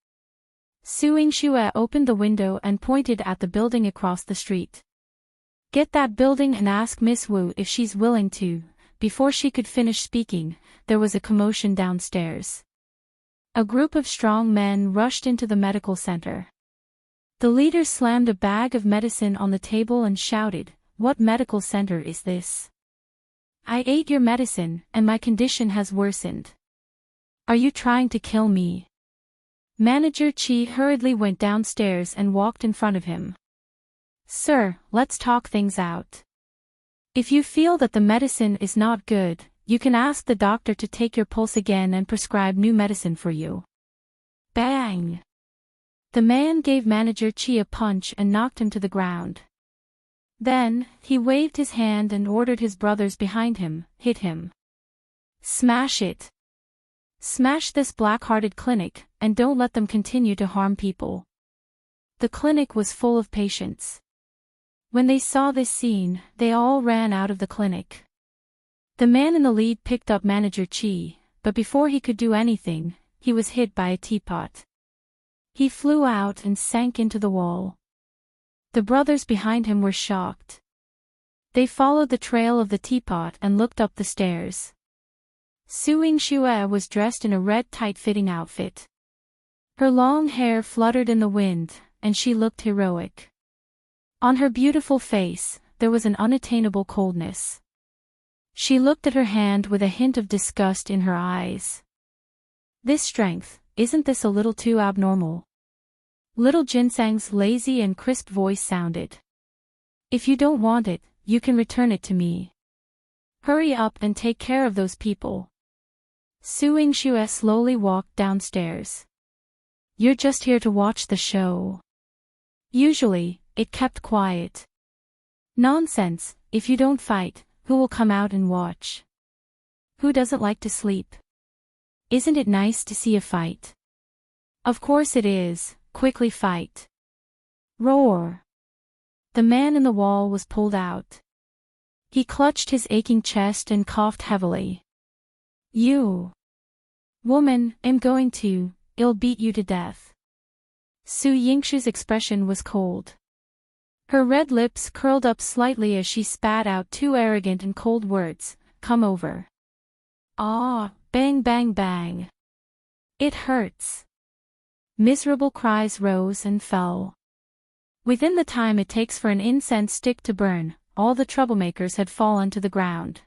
Su Yingxue opened the window and pointed at the building across the street. Get that building and ask Miss Wu if she's willing to. Before she could finish speaking, there was a commotion downstairs. A group of strong men rushed into the medical center. The leader slammed a bag of medicine on the table and shouted, "What medical center is this? I ate your medicine, and my condition has worsened. Are you trying to kill me?" Manager Qi hurriedly went downstairs and walked in front of him. "Sir, let's talk things out. If you feel that the medicine is not good, you can ask the doctor to take your pulse again and prescribe new medicine for you." Bang! The man gave Manager Qi a punch and knocked him to the ground. Then, he waved his hand and ordered his brothers behind him, "Hit him. Smash it. Smash this black-hearted clinic, and don't let them continue to harm people." The clinic was full of patients. When they saw this scene, they all ran out of the clinic. The man in the lead picked up Manager Qi, but before he could do anything, he was hit by a teapot. He flew out and sank into the wall. The brothers behind him were shocked. They followed the trail of the teapot and looked up the stairs. Su Yingxue was dressed in a red tight-fitting outfit. Her long hair fluttered in the wind, and she looked heroic. On her beautiful face, there was an unattainable coldness. She looked at her hand with a hint of disgust in her eyes. "This strength, isn't this a little too abnormal?" Little Ginseng's lazy and crisp voice sounded. "If you don't want it, you can return it to me. Hurry up and take care of those people." Su Yingxue slowly walked downstairs. "You're just here to watch the show." Usually, it kept quiet. "Nonsense, if you don't fight, who will come out and watch? Who doesn't like to sleep? Isn't it nice to see a fight?" "Of course it is, quickly fight." Roar! The man in the wall was pulled out. He clutched his aching chest and coughed heavily. You! Woman, I'm going to, I'll beat you to death. Su Yingxue's expression was cold. Her red lips curled up slightly as she spat out two arrogant and cold words, come over. Ah, bang bang bang. It hurts. Miserable cries rose and fell. Within the time it takes for an incense stick to burn, all the troublemakers had fallen to the ground.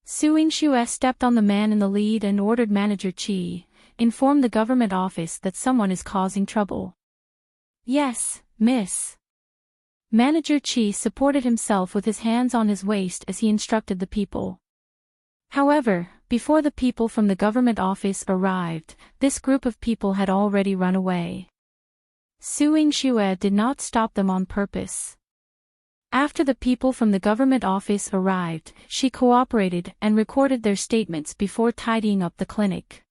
Su Yingxue stepped on the man in the lead and ordered Manager Qi, inform the government office that someone is causing trouble. Yes, miss. Manager Qi supported himself with his hands on his waist as he instructed the people. However, before the people from the government office arrived, this group of people had already run away. Su Yingxue did not stop them on purpose. After the people from the government office arrived, she cooperated and recorded their statements before tidying up the clinic.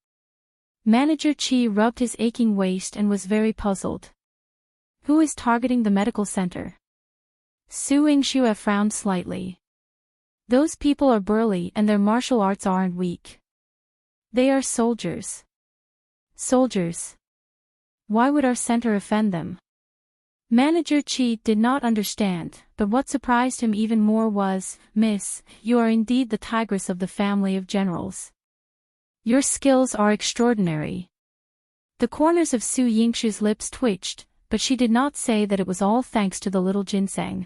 Manager Qi rubbed his aching waist and was very puzzled. Who is targeting the medical center? Su Yingxue frowned slightly. Those people are burly and their martial arts aren't weak. They are soldiers. Soldiers. Why would our center offend them? Manager Qi did not understand, but what surprised him even more was, Miss, you are indeed the tigress of the family of generals. Your skills are extraordinary. The corners of Su Yingxue's lips twitched, but she did not say that it was all thanks to the little ginseng.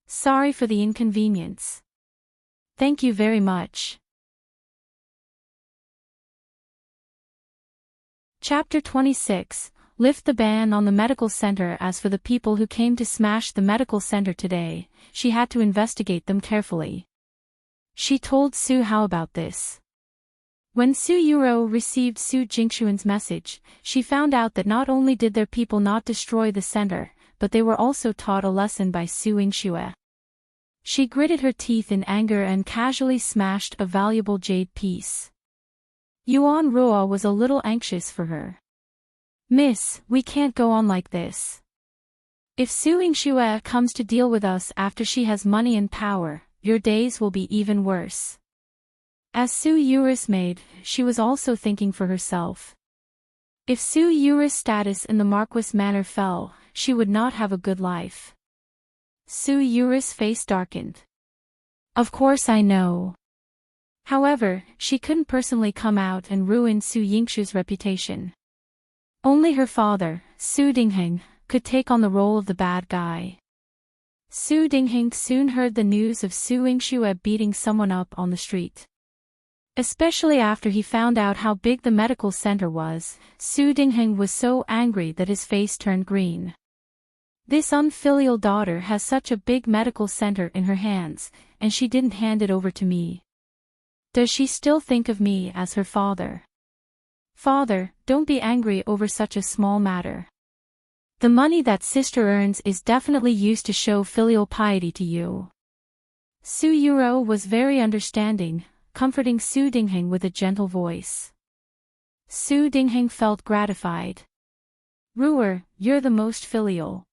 Sorry for the inconvenience. Thank you very much. Chapter 26. Lift the ban on the medical center. As for the people who came to smash the medical center today, she had to investigate them carefully. She told Su how about this. When Su Yurou received Su Jingxuan's message, she found out that not only did their people not destroy the center, but they were also taught a lesson by Su Yingxue. She gritted her teeth in anger and casually smashed a valuable jade piece. Yuan Ruo was a little anxious for her. Miss, we can't go on like this. If Su Yingxue comes to deal with us after she has money and power, your days will be even worse. As Su Yuru's maid, she was also thinking for herself. If Su Yuru's status in the Marquis manor fell, she would not have a good life. Su Yuru's face darkened. Of course I know. However, she couldn't personally come out and ruin Su Yingxue's reputation. Only her father, Su Dingheng, could take on the role of the bad guy. Su Dingheng soon heard the news of Su Yingxue beating someone up on the street. Especially after he found out how big the medical center was, Su Dingheng was so angry that his face turned green. This unfilial daughter has such a big medical center in her hands, and she didn't hand it over to me. Does she still think of me as her father? Father, don't be angry over such a small matter. The money that sister earns is definitely used to show filial piety to you. Su Yurou was very understanding, comforting Su Dingheng with a gentle voice. Su Dingheng felt gratified. Ruer, you're the most filial.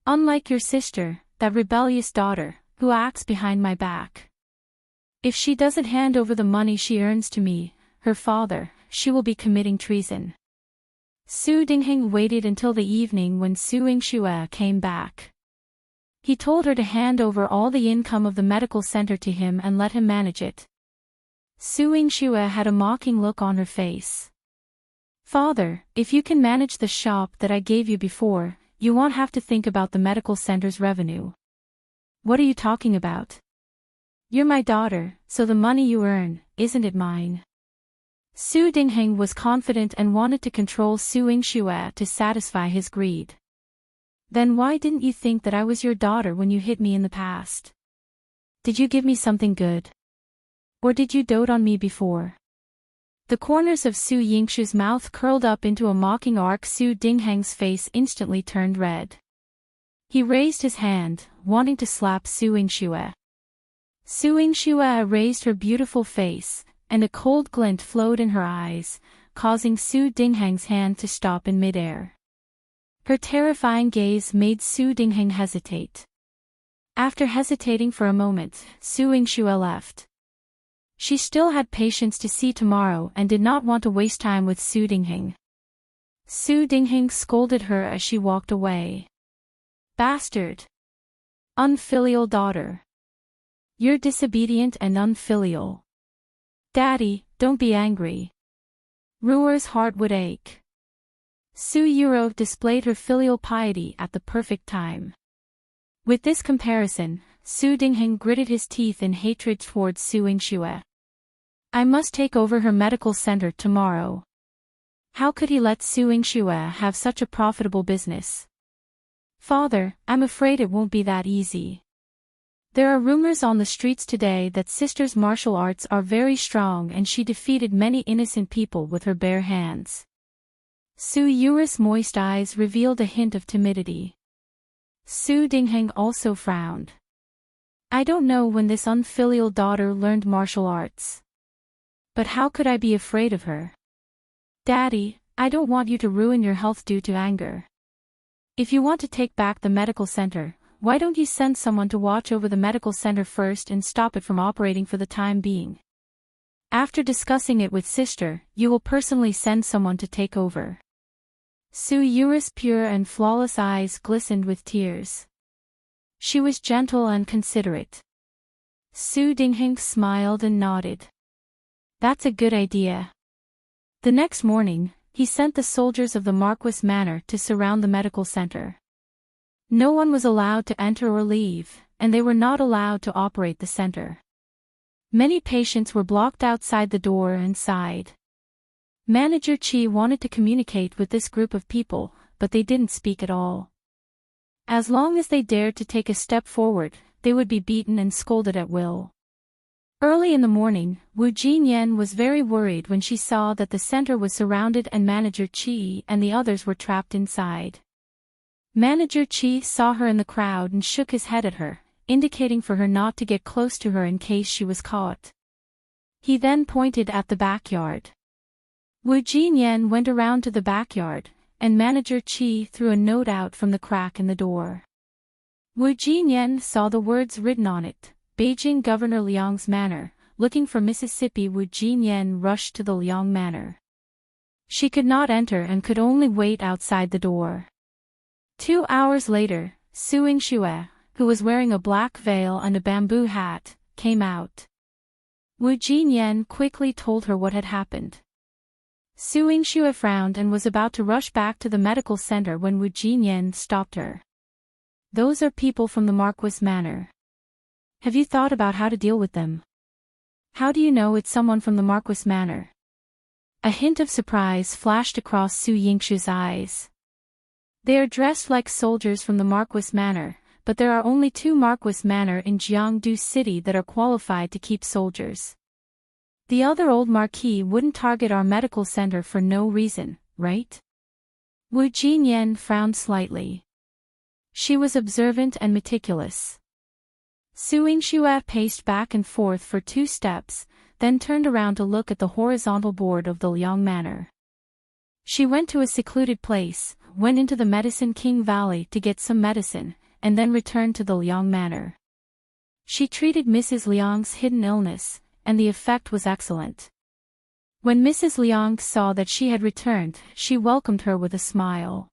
Unlike your sister, that rebellious daughter, who acts behind my back. If she doesn't hand over the money she earns to me, her father, she will be committing treason. Su Dingheng waited until the evening when Su Yingxue came back. He told her to hand over all the income of the medical center to him and let him manage it. Su Yingxue had a mocking look on her face. Father, if you can manage the shop that I gave you before, you won't have to think about the medical center's revenue. What are you talking about? You're my daughter, so the money you earn, isn't it mine? Su Dingheng was confident and wanted to control Su Yingxue to satisfy his greed. Then why didn't you think that I was your daughter when you hit me in the past? Did you give me something good? Or did you dote on me before? The corners of Su Yingxue's mouth curled up into a mocking arc. Su Dingheng's face instantly turned red. He raised his hand, wanting to slap Su Yingxue. Su Yingxue raised her beautiful face, and a cold glint flowed in her eyes, causing Su Dingheng's hand to stop in midair. Her terrifying gaze made Su Dingheng hesitate. After hesitating for a moment, Su Yingxue left. She still had patience to see tomorrow and did not want to waste time with Su Dingheng. Su Dingheng scolded her as she walked away. Bastard! Unfilial daughter! You're disobedient and unfilial. Daddy, don't be angry. Ruer's heart would ache. Su Yurou displayed her filial piety at the perfect time. With this comparison, Su Dingheng gritted his teeth in hatred towards Su Yingxue. I must take over her medical center tomorrow. How could he let Su Yingxue have such a profitable business? Father, I'm afraid it won't be that easy. There are rumors on the streets today that sister's martial arts are very strong and she defeated many innocent people with her bare hands. Su Yurou's moist eyes revealed a hint of timidity. Su Dingheng also frowned. I don't know when this unfilial daughter learned martial arts. But how could I be afraid of her? Daddy, I don't want you to ruin your health due to anger. If you want to take back the medical center, why don't you send someone to watch over the medical center first and stop it from operating for the time being? After discussing it with sister, you will personally send someone to take over. Su Yurou's pure and flawless eyes glistened with tears. She was gentle and considerate. Su Dingheng smiled and nodded. That's a good idea. The next morning, he sent the soldiers of the Marquis Manor to surround the medical center. No one was allowed to enter or leave, and they were not allowed to operate the center. Many patients were blocked outside the door and sighed. Manager Qi wanted to communicate with this group of people, but they didn't speak at all. As long as they dared to take a step forward, they would be beaten and scolded at will. Early in the morning, Wu Jinyan was very worried when she saw that the center was surrounded and Manager Qi and the others were trapped inside. Manager Qi saw her in the crowd and shook his head at her, indicating for her not to get close to her in case she was caught. He then pointed at the backyard. Wu Jinyan went around to the backyard, and Manager Qi threw a note out from the crack in the door. Wu Jinyan saw the words written on it, Beijing Governor Liang's Manor. Looking for Mississippi. Wu Jinyan rushed to the Liang Manor. She could not enter and could only wait outside the door. 2 hours later, Su Yingxue, who was wearing a black veil and a bamboo hat, came out. Wu Jinyan quickly told her what had happened. Su Yingxue frowned and was about to rush back to the medical center when Wu Jinyan stopped her. Those are people from the Marquis Manor. Have you thought about how to deal with them? How do you know it's someone from the Marquis Manor? A hint of surprise flashed across Su Yingxue's eyes. They are dressed like soldiers from the Marquis Manor, but there are only 2 Marquis Manor in Jiangdu City that are qualified to keep soldiers. The other old marquis wouldn't target our medical center for no reason, right? Wu Jinyan frowned slightly. She was observant and meticulous. Su Yingxue paced back and forth for 2 steps, then turned around to look at the horizontal board of the Liang Manor. She went to a secluded place, went into the Medicine King Valley to get some medicine, and then returned to the Liang Manor. She treated Mrs. Liang's hidden illness, and the effect was excellent. When Mrs. Liang saw that she had returned, she welcomed her with a smile.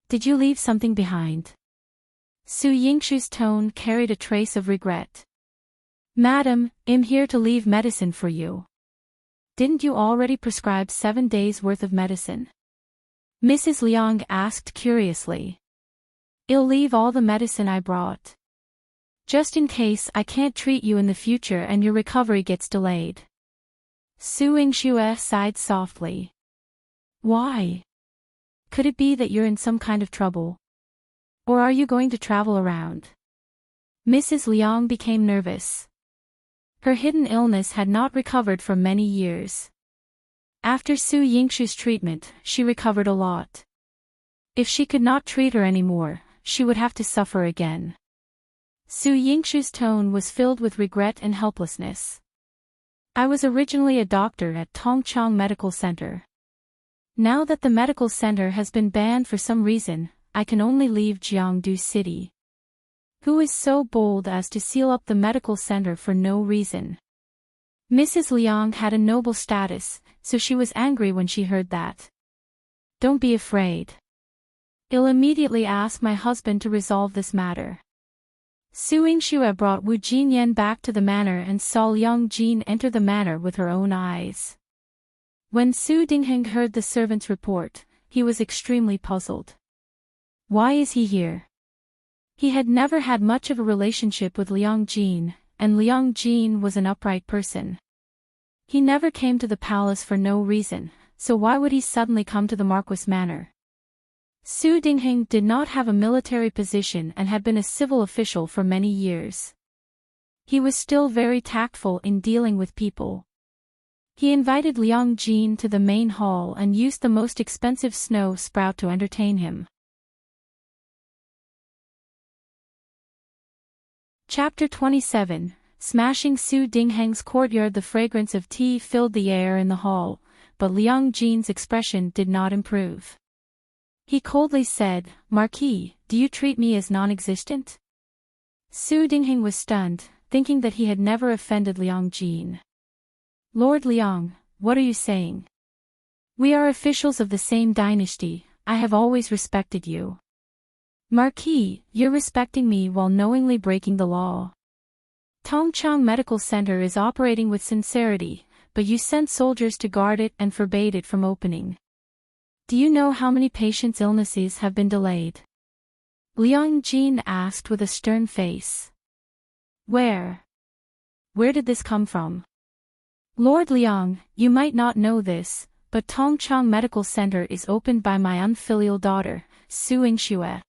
Did you leave something behind? Su Yingxue's tone carried a trace of regret. Madam, I'm here to leave medicine for you. Didn't you already prescribe 7 days' worth of medicine? Mrs. Liang asked curiously. I'll leave all the medicine I brought. Just in case I can't treat you in the future and your recovery gets delayed. Su Yingxue sighed softly. Why? Could it be that you're in some kind of trouble? Or are you going to travel around? Mrs. Liang became nervous. Her hidden illness had not recovered for many years. After Su Yingxue's treatment, she recovered a lot. If she could not treat her anymore, she would have to suffer again. Su Yingxue's tone was filled with regret and helplessness. I was originally a doctor at Tongchang Medical Center. Now that the medical center has been banned for some reason, I can only leave Jiangdu City. Who is so bold as to seal up the medical center for no reason? Mrs. Liang had a noble status, so she was angry when she heard that. Don't be afraid. I'll immediately ask my husband to resolve this matter. Su Yingxue brought Wu Jinyan back to the manor and saw Liang Jin enter the manor with her own eyes. When Su Dingheng heard the servant's report, he was extremely puzzled. Why is he here? He had never had much of a relationship with Liang Jin, and Liang Jin was an upright person. He never came to the palace for no reason, so why would he suddenly come to the Marquis Manor? Su Dingheng did not have a military position and had been a civil official for many years. He was still very tactful in dealing with people. He invited Liang Jin to the main hall and used the most expensive snow sprout to entertain him. Chapter 27, Smashing Su Dingheng's courtyard. The fragrance of tea filled the air in the hall, but Liang Jin's expression did not improve. He coldly said, "Marquis, do you treat me as non-existent?" Su Dingheng was stunned, thinking that he had never offended Liang Jin. "Lord Liang, what are you saying? We are officials of the same dynasty, I have always respected you." "Marquis, you're respecting me while knowingly breaking the law. Tongchang Medical Center is operating with sincerity, but you sent soldiers to guard it and forbade it from opening. Do you know how many patients' illnesses have been delayed?" Liang Jin asked with a stern face. Where did this come from?" "Lord Liang, you might not know this, but Tongchang Medical Center is opened by my unfilial daughter, Su Yingxue.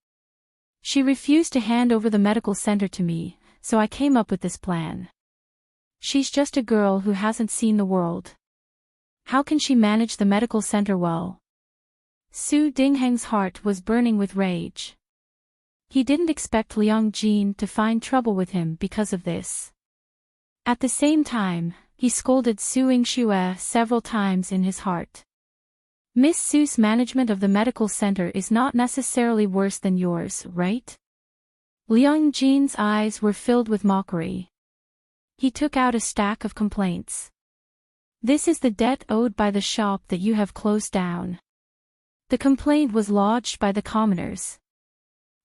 She refused to hand over the medical center to me, so I came up with this plan. She's just a girl who hasn't seen the world. How can she manage the medical center well?" Su Dingheng's heart was burning with rage. He didn't expect Liang Jin to find trouble with him because of this. At the same time, he scolded Su Yingxue several times in his heart. "Miss Su's management of the medical center is not necessarily worse than yours, right?" Liang Jin's eyes were filled with mockery. He took out a stack of complaints. "This is the debt owed by the shop that you have closed down." The complaint was lodged by the commoners.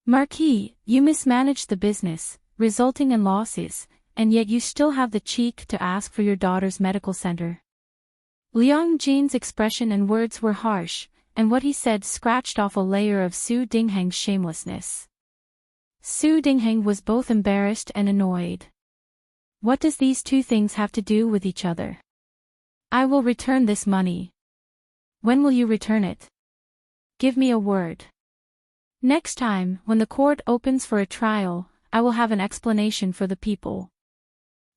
"Marquis, you mismanaged the business, resulting in losses, and yet you still have the cheek to ask for your daughter's medical center." Liang Jin's expression and words were harsh, and what he said scratched off a layer of Su Dingheng's shamelessness. Su Dingheng was both embarrassed and annoyed. What does these two things have to do with each other? "I will return this money." "When will you return it?" "Give me a word. Next time, when the court opens for a trial, I will have an explanation for the people."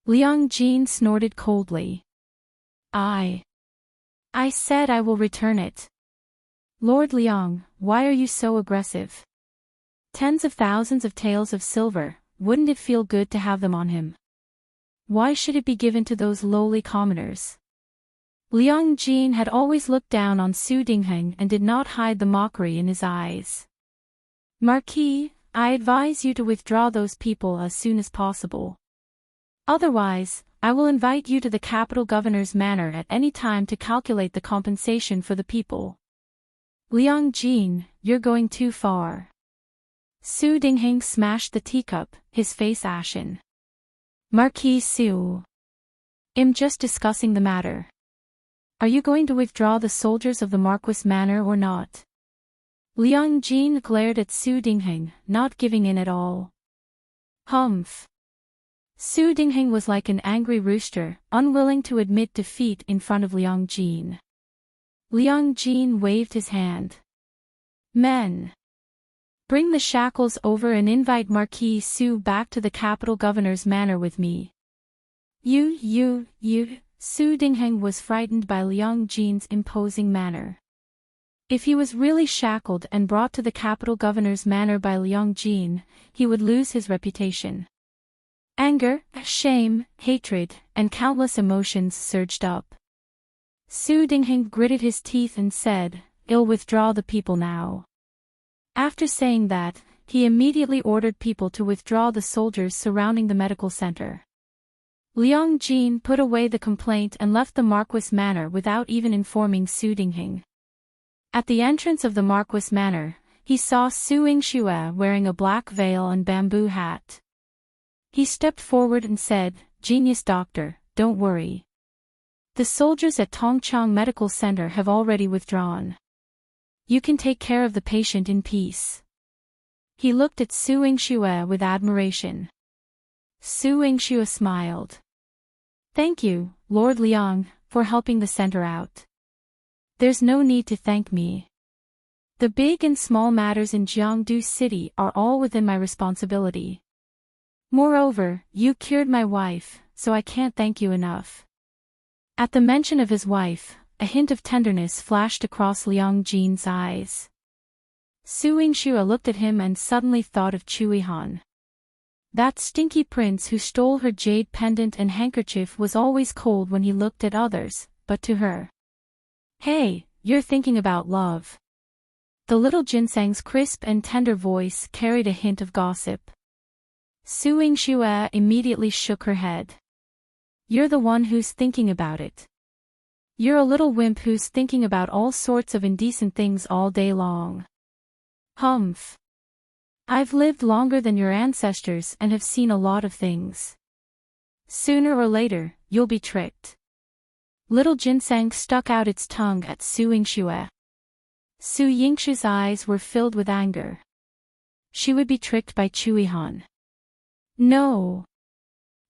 Liang Jin snorted coldly. I said I will return it." "Lord Liang, why are you so aggressive? Tens of thousands of taels of silver, wouldn't it feel good to have them on him? Why should it be given to those lowly commoners?" Liang Jin had always looked down on Su Dingheng and did not hide the mockery in his eyes. "Marquis, I advise you to withdraw those people as soon as possible. Otherwise, I will invite you to the capital governor's manor at any time to calculate the compensation for the people." "Liang Jin, you're going too far." Su Dingheng smashed the teacup, his face ashen. "Marquis Su, I'm just discussing the matter. Are you going to withdraw the soldiers of the Marquis Manor or not?" Liang Jin glared at Su Dingheng, not giving in at all. "Humph." Su Dingheng was like an angry rooster, unwilling to admit defeat in front of Liang Jin. Liang Jin waved his hand. "Men, bring the shackles over and invite Marquis Su back to the capital governor's manor with me." You. Su Dingheng was frightened by Liang Jin's imposing manner. If he was really shackled and brought to the capital governor's manor by Liang Jin, he would lose his reputation. Anger, shame, hatred, and countless emotions surged up. Su Dingheng gritted his teeth and said, I'll withdraw the people now." After saying that, he immediately ordered people to withdraw the soldiers surrounding the medical center. Liang Jin put away the complaint and left the Marquis Manor without even informing Su Dingheng. At the entrance of the Marquis Manor, he saw Su Yingxue wearing a black veil and bamboo hat. He stepped forward and said, "Genius doctor, don't worry. The soldiers at Tongchang Medical Center have already withdrawn. You can take care of the patient in peace." He looked at Su Yingxue with admiration. Su Yingxue smiled. "Thank you, Lord Liang, for helping the center out. There's no need to thank me. The big and small matters in Jiangdu City are all within my responsibility. Moreover, you cured my wife, so I can't thank you enough." At the mention of his wife, a hint of tenderness flashed across Liang Jin's eyes. Su Yingxue looked at him and suddenly thought of Yihan. That stinky prince who stole her jade pendant and handkerchief was always cold when he looked at others, but to her. "Hey, you're thinking about love." The little ginseng's crisp and tender voice carried a hint of gossip. Su Yingxue immediately shook her head. "You're the one who's thinking about it. You're a little wimp who's thinking about all sorts of indecent things all day long." "Humph. I've lived longer than your ancestors and have seen a lot of things. Sooner or later, you'll be tricked." Little ginseng stuck out its tongue at Su Yingxue. Su Yingxue's eyes were filled with anger. She would be tricked by Yihan. No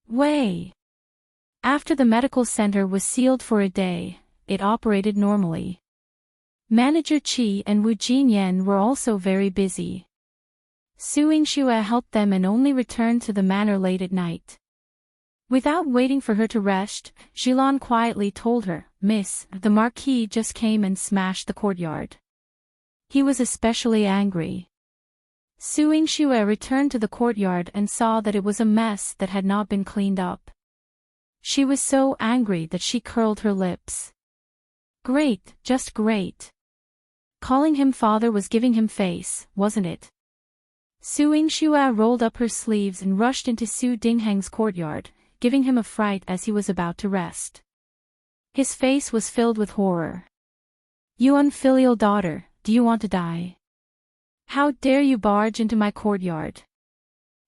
way. After the medical center was sealed for a day, it operated normally. Manager Qi and Wu Jinyan were also very busy. Su Yingxue helped them and only returned to the manor late at night. Without waiting for her to rest, Jilan quietly told her, "Miss, the Marquis just came and smashed the courtyard." He was especially angry. Su Yingxue returned to the courtyard and saw that it was a mess that had not been cleaned up. She was so angry that she curled her lips. Great, just great. Calling him father was giving him face, wasn't it? Su Yingxue rolled up her sleeves and rushed into Su Dingheng's courtyard, giving him a fright as he was about to rest. His face was filled with horror. "You unfilial daughter, do you want to die? How dare you barge into my courtyard?"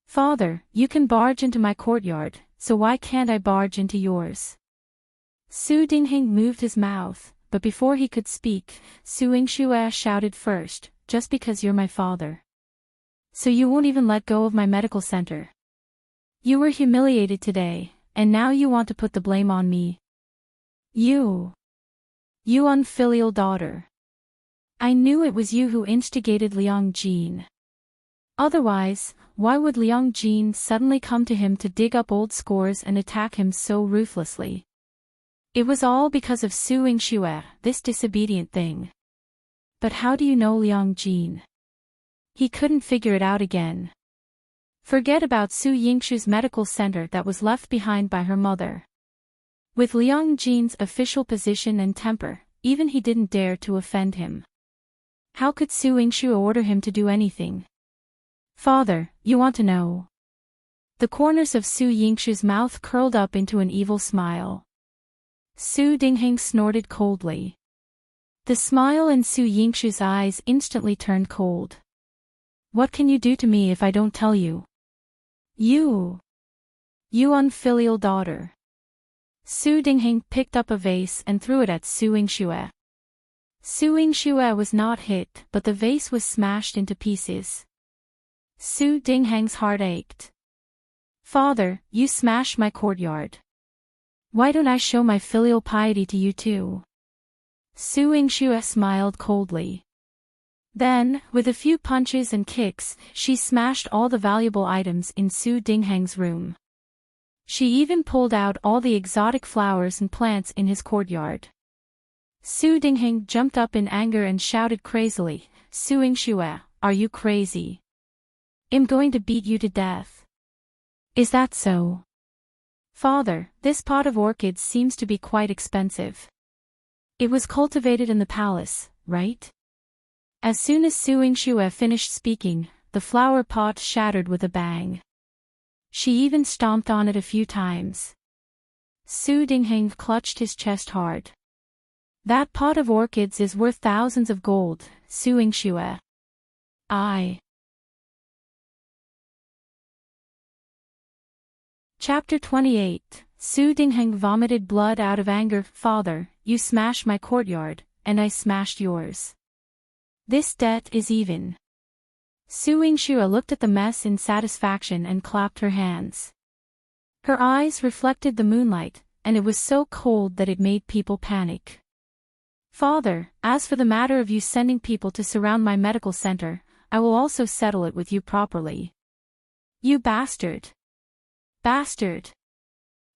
"Father, you can barge into my courtyard, so why can't I barge into yours?" Su Dingheng moved his mouth, but before he could speak, Su Yingxue shouted first, "Just because you're my father. So you won't even let go of my medical center. You were humiliated today, and now you want to put the blame on me. You unfilial daughter. I knew it was you who instigated Liang Jin. Otherwise, why would Liang Jin suddenly come to him to dig up old scores and attack him so ruthlessly? It was all because of Su Yingxue, this disobedient thing. But how do you know Liang Jin?" He couldn't figure it out again. Forget about Su Yingxue's medical center that was left behind by her mother. With Liang Jin's official position and temper, even he didn't dare to offend him. How could Su Yingxue order him to do anything? "Father, you want to know?" The corners of Su Yingxue's mouth curled up into an evil smile. Su Dingheng snorted coldly. The smile in Su Yingxue's eyes instantly turned cold. "What can you do to me if I don't tell you? You unfilial daughter." Su Dingheng picked up a vase and threw it at Su Yingxue. Su Yingxue was not hit, but the vase was smashed into pieces. Su Dingheng's heart ached. "Father, you smashed my courtyard. Why don't I show my filial piety to you too?" Su Yingxue smiled coldly. Then, with a few punches and kicks, she smashed all the valuable items in Su Dingheng's room. She even pulled out all the exotic flowers and plants in his courtyard. Su Dingheng jumped up in anger and shouted crazily, "Su Yingxue, are you crazy? I'm going to beat you to death." "Is that so?" "Father, this pot of orchids seems to be quite expensive. It was cultivated in the palace, right?" As soon as Su Yingxue finished speaking, the flower pot shattered with a bang. She even stomped on it a few times. Su Dingheng clutched his chest hard. That pot of orchids is worth thousands of gold, Su Yingxue. Chapter 28. Su Dingheng vomited blood out of anger. Father, you smashed my courtyard, and I smashed yours. This debt is even. Su Yingxue looked at the mess in satisfaction and clapped her hands. Her eyes reflected the moonlight, and it was so cold that it made people panic. Father, as for the matter of you sending people to surround my medical center, I will also settle it with you properly. You bastard! Bastard!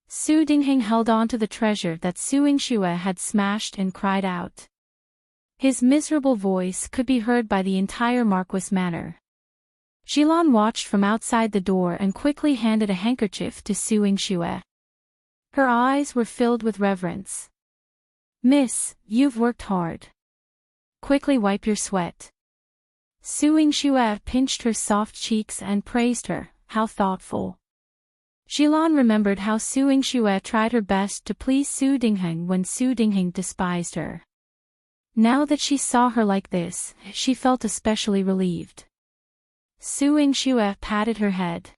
Su Dingheng held on to the treasure that Su Yingxue had smashed and cried out. His miserable voice could be heard by the entire Marquis Manor. Yihan watched from outside the door and quickly handed a handkerchief to Su Yingxue. Her eyes were filled with reverence. Miss, you've worked hard. Quickly wipe your sweat. Su Yingxue pinched her soft cheeks and praised her. How thoughtful. Yihan remembered how Su Yingxue tried her best to please Su Dingheng when Su Dingheng despised her. Now that she saw her like this, she felt especially relieved. Su Yingxue patted her head.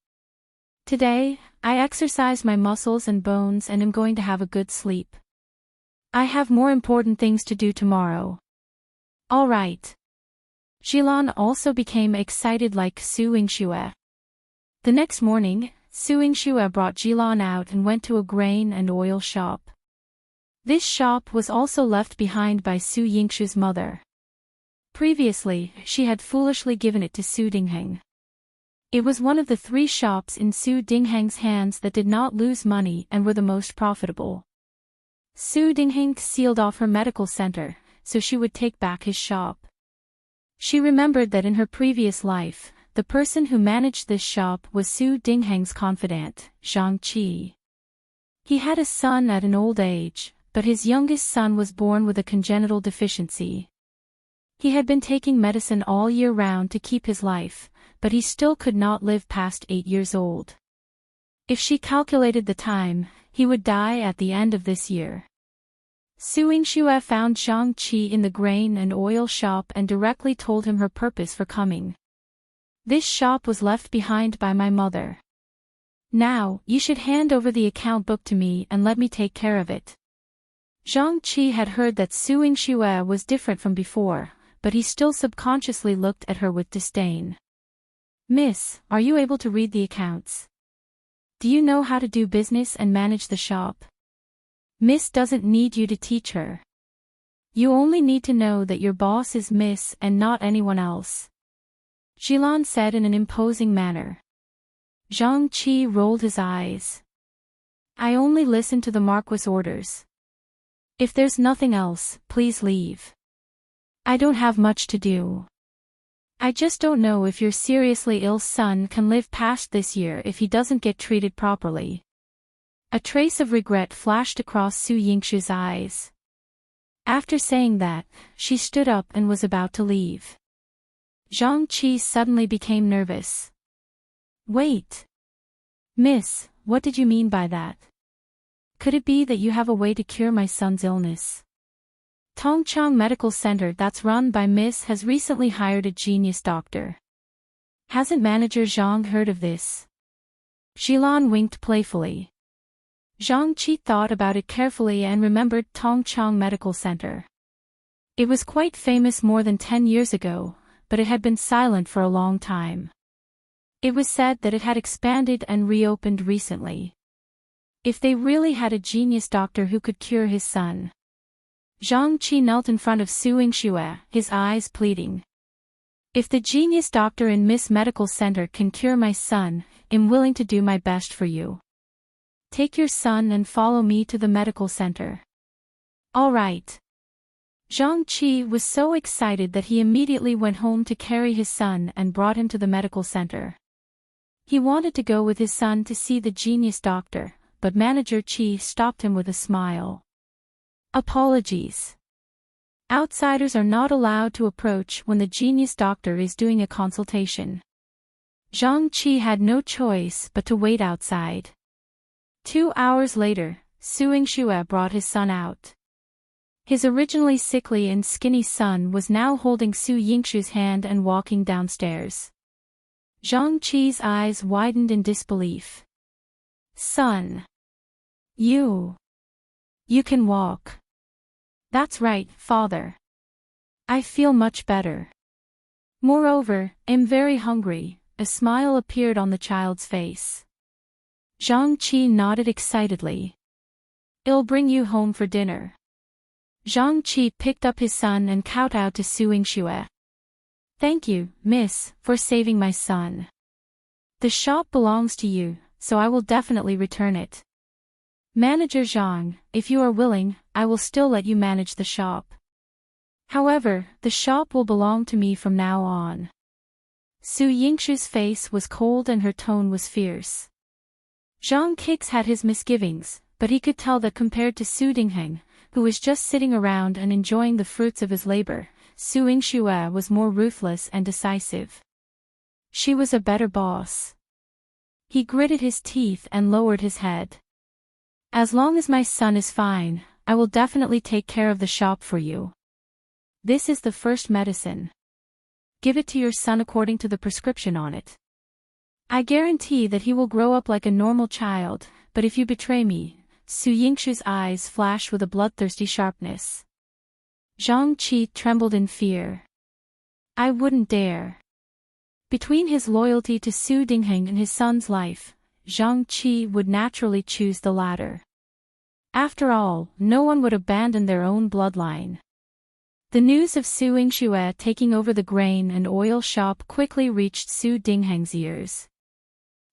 Today, I exercised my muscles and bones and am going to have a good sleep. I have more important things to do tomorrow. All right. Yihan also became excited like Su Yingxue. The next morning, Su Yingxue brought Yihan out and went to a grain and oil shop. This shop was also left behind by Su Yingxue's mother. Previously, she had foolishly given it to Su Dingheng. It was one of the 3 shops in Su Dingheng's hands that did not lose money and were the most profitable. Su Dingheng sealed off her medical center, so she would take back his shop. She remembered that in her previous life, the person who managed this shop was Su Dingheng's confidant, Zhang Qi. He had a son at an old age, but his youngest son was born with a congenital deficiency. He had been taking medicine all year round to keep his life, but he still could not live past 8 years old. If she calculated the time, he would die at the end of this year. Su Yingxue found Zhang Qi in the grain and oil shop and directly told him her purpose for coming. This shop was left behind by my mother. Now, you should hand over the account book to me and let me take care of it. Zhang Qi had heard that Su Yingxue was different from before, but he still subconsciously looked at her with disdain. Miss, are you able to read the accounts? Do you know how to do business and manage the shop? Miss doesn't need you to teach her. You only need to know that your boss is Miss and not anyone else. Yihan said in an imposing manner. Zhang Qi rolled his eyes. I only listen to the Marquis' orders. If there's nothing else, please leave. I don't have much to do. I just don't know if your seriously ill son can live past this year if he doesn't get treated properly. A trace of regret flashed across Su Yingxue's eyes. After saying that, she stood up and was about to leave. Zhang Qi suddenly became nervous. Wait. Miss, what did you mean by that? Could it be that you have a way to cure my son's illness? Tongchang Medical Center that's run by Miss has recently hired a genius doctor. Hasn't manager Zhang heard of this? Yihan winked playfully. Zhang Qi thought about it carefully and remembered Tongchang Medical Center. It was quite famous more than 10 years ago, but it had been silent for a long time. It was said that it had expanded and reopened recently. If they really had a genius doctor who could cure his son. Zhang Qi knelt in front of Su Yingxue, his eyes pleading. If the genius doctor in Miss Medical Center can cure my son, I'm willing to do my best for you. Take your son and follow me to the medical center. All right. Zhang Qi was so excited that he immediately went home to carry his son and brought him to the medical center. He wanted to go with his son to see the genius doctor, but Manager Qi stopped him with a smile. Apologies. Outsiders are not allowed to approach when the genius doctor is doing a consultation. Zhang Qi had no choice but to wait outside. 2 hours later, Su Yingxue brought his son out. His originally sickly and skinny son was now holding Su Yingxue's hand and walking downstairs. Zhang Qi's eyes widened in disbelief. Son. You can walk. That's right, father. I feel much better. Moreover, I'm very hungry. A smile appeared on the child's face. Zhang Qi nodded excitedly. I'll bring you home for dinner. Zhang Qi picked up his son and kowtowed to Su Yingxue. Thank you, miss, for saving my son. The shop belongs to you, so I will definitely return it. Manager Zhang, if you are willing, I will still let you manage the shop. However, the shop will belong to me from now on. Su Yingxue's face was cold and her tone was fierce. Zhang Kix had his misgivings, but he could tell that compared to Su Dingheng, who was just sitting around and enjoying the fruits of his labor, Su Yingxue was more ruthless and decisive. She was a better boss. He gritted his teeth and lowered his head. As long as my son is fine, I will definitely take care of the shop for you. This is the first medicine. Give it to your son according to the prescription on it. I guarantee that he will grow up like a normal child, but if you betray me, Su Yingxue's eyes flashed with a bloodthirsty sharpness. Zhang Qi trembled in fear. I wouldn't dare. Between his loyalty to Su Dingheng and his son's life, Zhang Qi would naturally choose the latter. After all, no one would abandon their own bloodline. The news of Su Yingxue taking over the grain and oil shop quickly reached Su Dingheng's ears.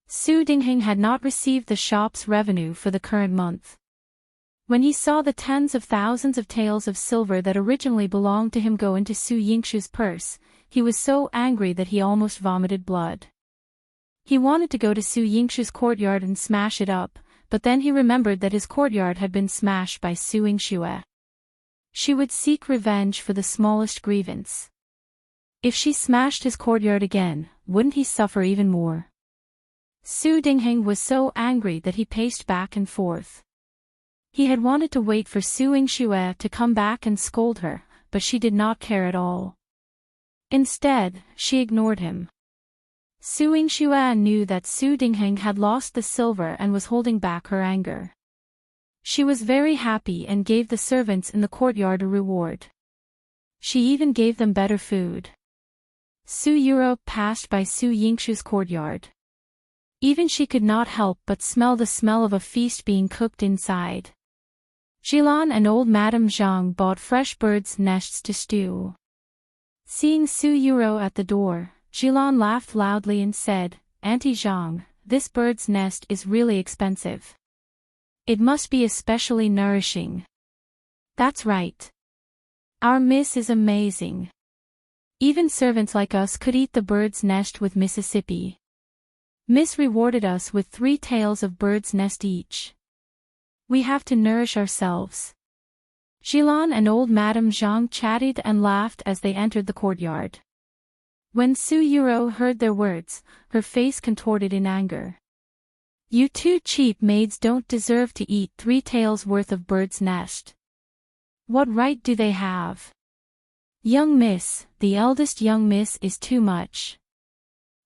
Su Dingheng had not received the shop's revenue for the current month. When he saw the tens of thousands of taels of silver that originally belonged to him go into Su Yingxue's purse, he was so angry that he almost vomited blood. He wanted to go to Su Yingxue's courtyard and smash it up, but then he remembered that his courtyard had been smashed by Su Yingxue. She would seek revenge for the smallest grievance. If she smashed his courtyard again, wouldn't he suffer even more? Su Dingheng was so angry that he paced back and forth. He had wanted to wait for Su Yingxue to come back and scold her, but she did not care at all. Instead, she ignored him. Su Yingxue knew that Su Dingheng had lost the silver and was holding back her anger. She was very happy and gave the servants in the courtyard a reward. She even gave them better food. Su Yurou passed by Su Yingxue's courtyard. Even she could not help but smell the smell of a feast being cooked inside. Yihan and old Madame Zhang bought fresh birds' nests to stew. Seeing Su Yurou at the door, Yihan laughed loudly and said, Auntie Zhang, this bird's nest is really expensive. It must be especially nourishing. That's right. Our miss is amazing. Even servants like us could eat the bird's nest with Mississippi. Miss rewarded us with 3 taels of bird's nest each. We have to nourish ourselves. Yihan and old Madame Zhang chatted and laughed as they entered the courtyard. When Su Yurou heard their words, her face contorted in anger. You 2 cheap maids don't deserve to eat 3 taels worth of bird's nest. What right do they have? Young miss, the eldest young miss is too much.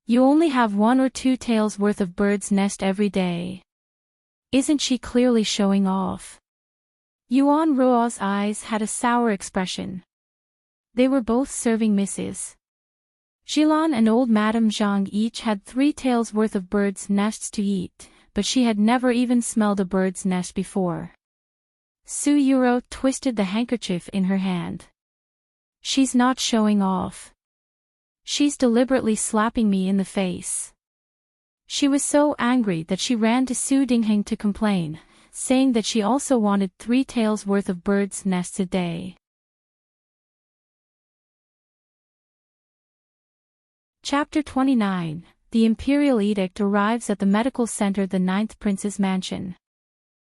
You only have 1 or 2 taels worth of bird's nest every day. Isn't she clearly showing off? Yuan Ruo's eyes had a sour expression. They were both serving misses. Yihan and old Madame Zhang each had 3 taels worth of bird's nests to eat, but she had never even smelled a bird's nest before. Su Yurou twisted the handkerchief in her hand. She's not showing off. She's deliberately slapping me in the face. She was so angry that she ran to Su Dingheng to complain, saying that she also wanted 3 taels worth of bird's nests a day. Chapter 29. The Imperial Edict arrives at the medical center, the 9th Prince's mansion.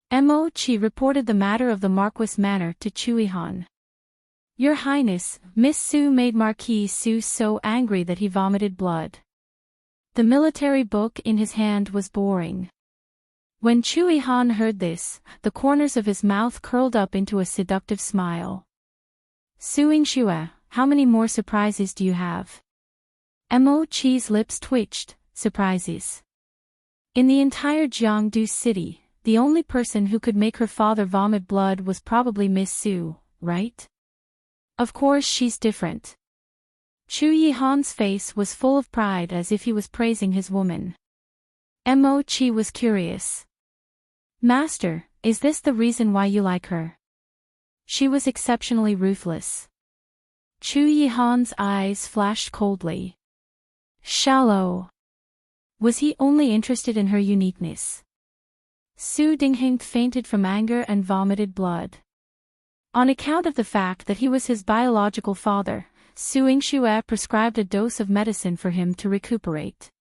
Mo Qi reported the matter of the Marquis Manor to Yihan. Your Highness, Miss Su made Marquis Su so angry that he vomited blood. The military book in his hand was boring. When Yihan heard this, the corners of his mouth curled up into a seductive smile. Su Yingxue, how many more surprises do you have? Mo Chi's lips twitched. Surprises. In the entire Jiangdu city, the only person who could make her father vomit blood was probably Miss Su, right? Of course she's different. Yihan's face was full of pride as if he was praising his woman. Mo Chi was curious. Master, is this the reason why you like her? She was exceptionally ruthless. Yihan's eyes flashed coldly. Shallow. Was he only interested in her uniqueness? Su Dingheng fainted from anger and vomited blood. On account of the fact that he was his biological father, Su Yingxue prescribed a dose of medicine for him to recuperate.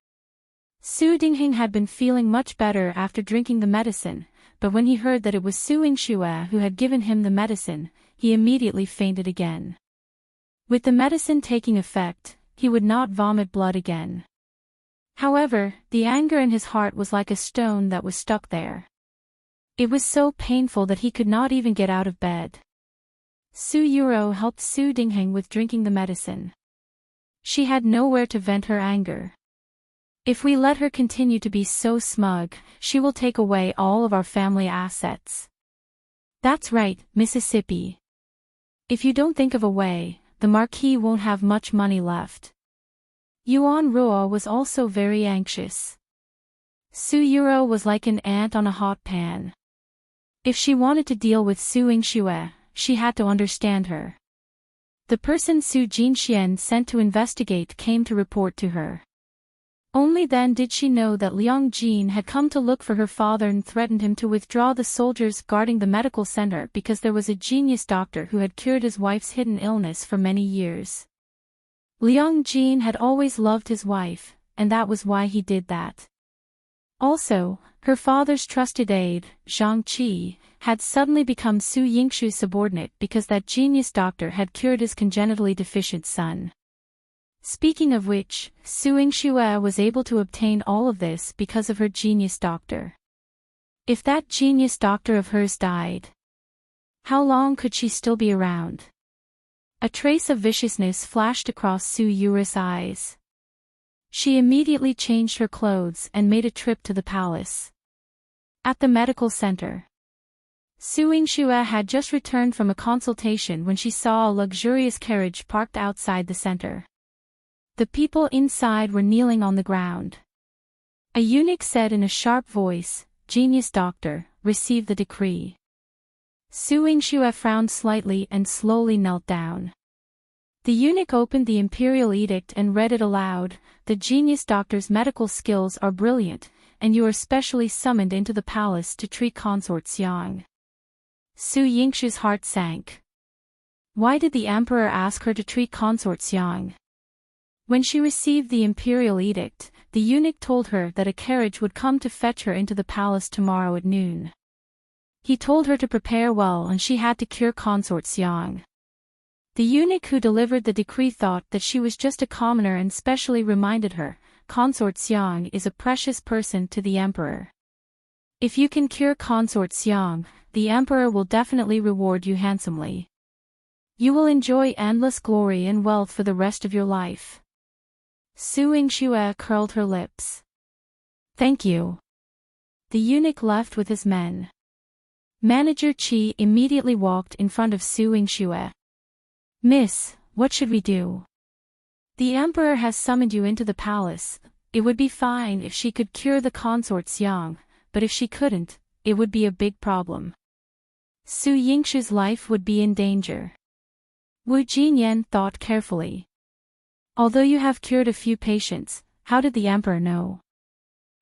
Su Dingheng had been feeling much better after drinking the medicine, but when he heard that it was Su Yingxue who had given him the medicine, he immediately fainted again. With the medicine taking effect, he would not vomit blood again. However, the anger in his heart was like a stone that was stuck there. It was so painful that he could not even get out of bed. Su Yurou helped Su Dingheng with drinking the medicine. She had nowhere to vent her anger. If we let her continue to be so smug, she will take away all of our family assets. That's right, Mississippi. If you don't think of a way, the Marquis won't have much money left. Yuan Ruo was also very anxious. Su Yurou was like an ant on a hot pan. If she wanted to deal with Su Yingxue, she had to understand her. The person Su Jinxian sent to investigate came to report to her. Only then did she know that Liang Jin had come to look for her father and threatened him to withdraw the soldiers guarding the medical center because there was a genius doctor who had cured his wife's hidden illness for many years. Liang Jin had always loved his wife, and that was why he did that. Also, her father's trusted aide, Zhang Qi, had suddenly become Su Yingxue's subordinate because that genius doctor had cured his congenitally deficient son. Speaking of which, Su Yingxue was able to obtain all of this because of her genius doctor. If that genius doctor of hers died, how long could she still be around? A trace of viciousness flashed across Su Yurou's eyes. She immediately changed her clothes and made a trip to the palace. At the medical center, Su Yingxue had just returned from a consultation when she saw a luxurious carriage parked outside the center. The people inside were kneeling on the ground. A eunuch said in a sharp voice, "Genius doctor, receive the decree." Su Yingxue frowned slightly and slowly knelt down. The eunuch opened the imperial edict and read it aloud. "The genius doctor's medical skills are brilliant, and you are specially summoned into the palace to treat Consort Xiang." Su Yingxue's heart sank. Why did the emperor ask her to treat Consort Xiang? When she received the imperial edict, the eunuch told her that a carriage would come to fetch her into the palace tomorrow at noon. He told her to prepare well and she had to cure Consort Xiang. The eunuch who delivered the decree thought that she was just a commoner and specially reminded her, "Consort Xiang is a precious person to the emperor. If you can cure Consort Xiang, the emperor will definitely reward you handsomely. You will enjoy endless glory and wealth for the rest of your life." Su Yingxue curled her lips. "Thank you." The eunuch left with his men. Manager Qi immediately walked in front of Su Yingxue. "Miss, what should we do? The emperor has summoned you into the palace. It would be fine if she could cure the Consort Xiang, but if she couldn't, it would be a big problem. Su Yingxue's life would be in danger." Wu Jinyan thought carefully. Although you have cured a few patients, how did the emperor know?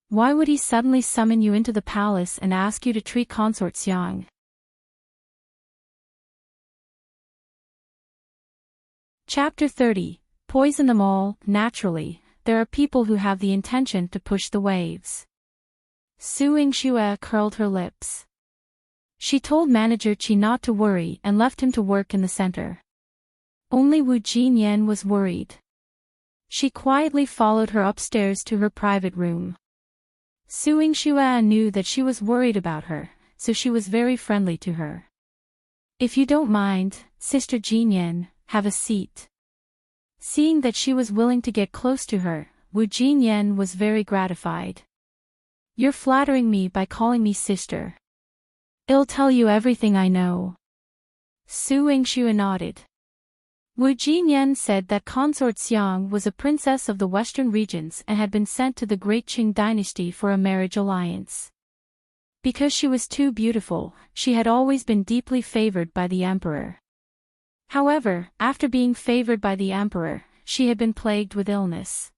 Why would he suddenly summon you into the palace and ask you to treat Consort Xiang? Chapter 30. Poison them all. Naturally, there are people who have the intention to push the waves. Su Yingxue curled her lips. She told Manager Qi not to worry and left him to work in the center. Only Wu Jinyan was worried. She quietly followed her upstairs to her private room. Su Yingxue knew that she was worried about her, so she was very friendly to her. "If you don't mind, Sister Jinyan, have a seat." Seeing that she was willing to get close to her, Wu Jinyan was very gratified. "You're flattering me by calling me sister. I'll tell you everything I know." Su Yingxue nodded. Wu Jinyan said that Consort Xiang was a princess of the western regions and had been sent to the great Qing dynasty for a marriage alliance. Because she was too beautiful, she had always been deeply favored by the emperor. However, after being favored by the emperor, she had been plagued with illness.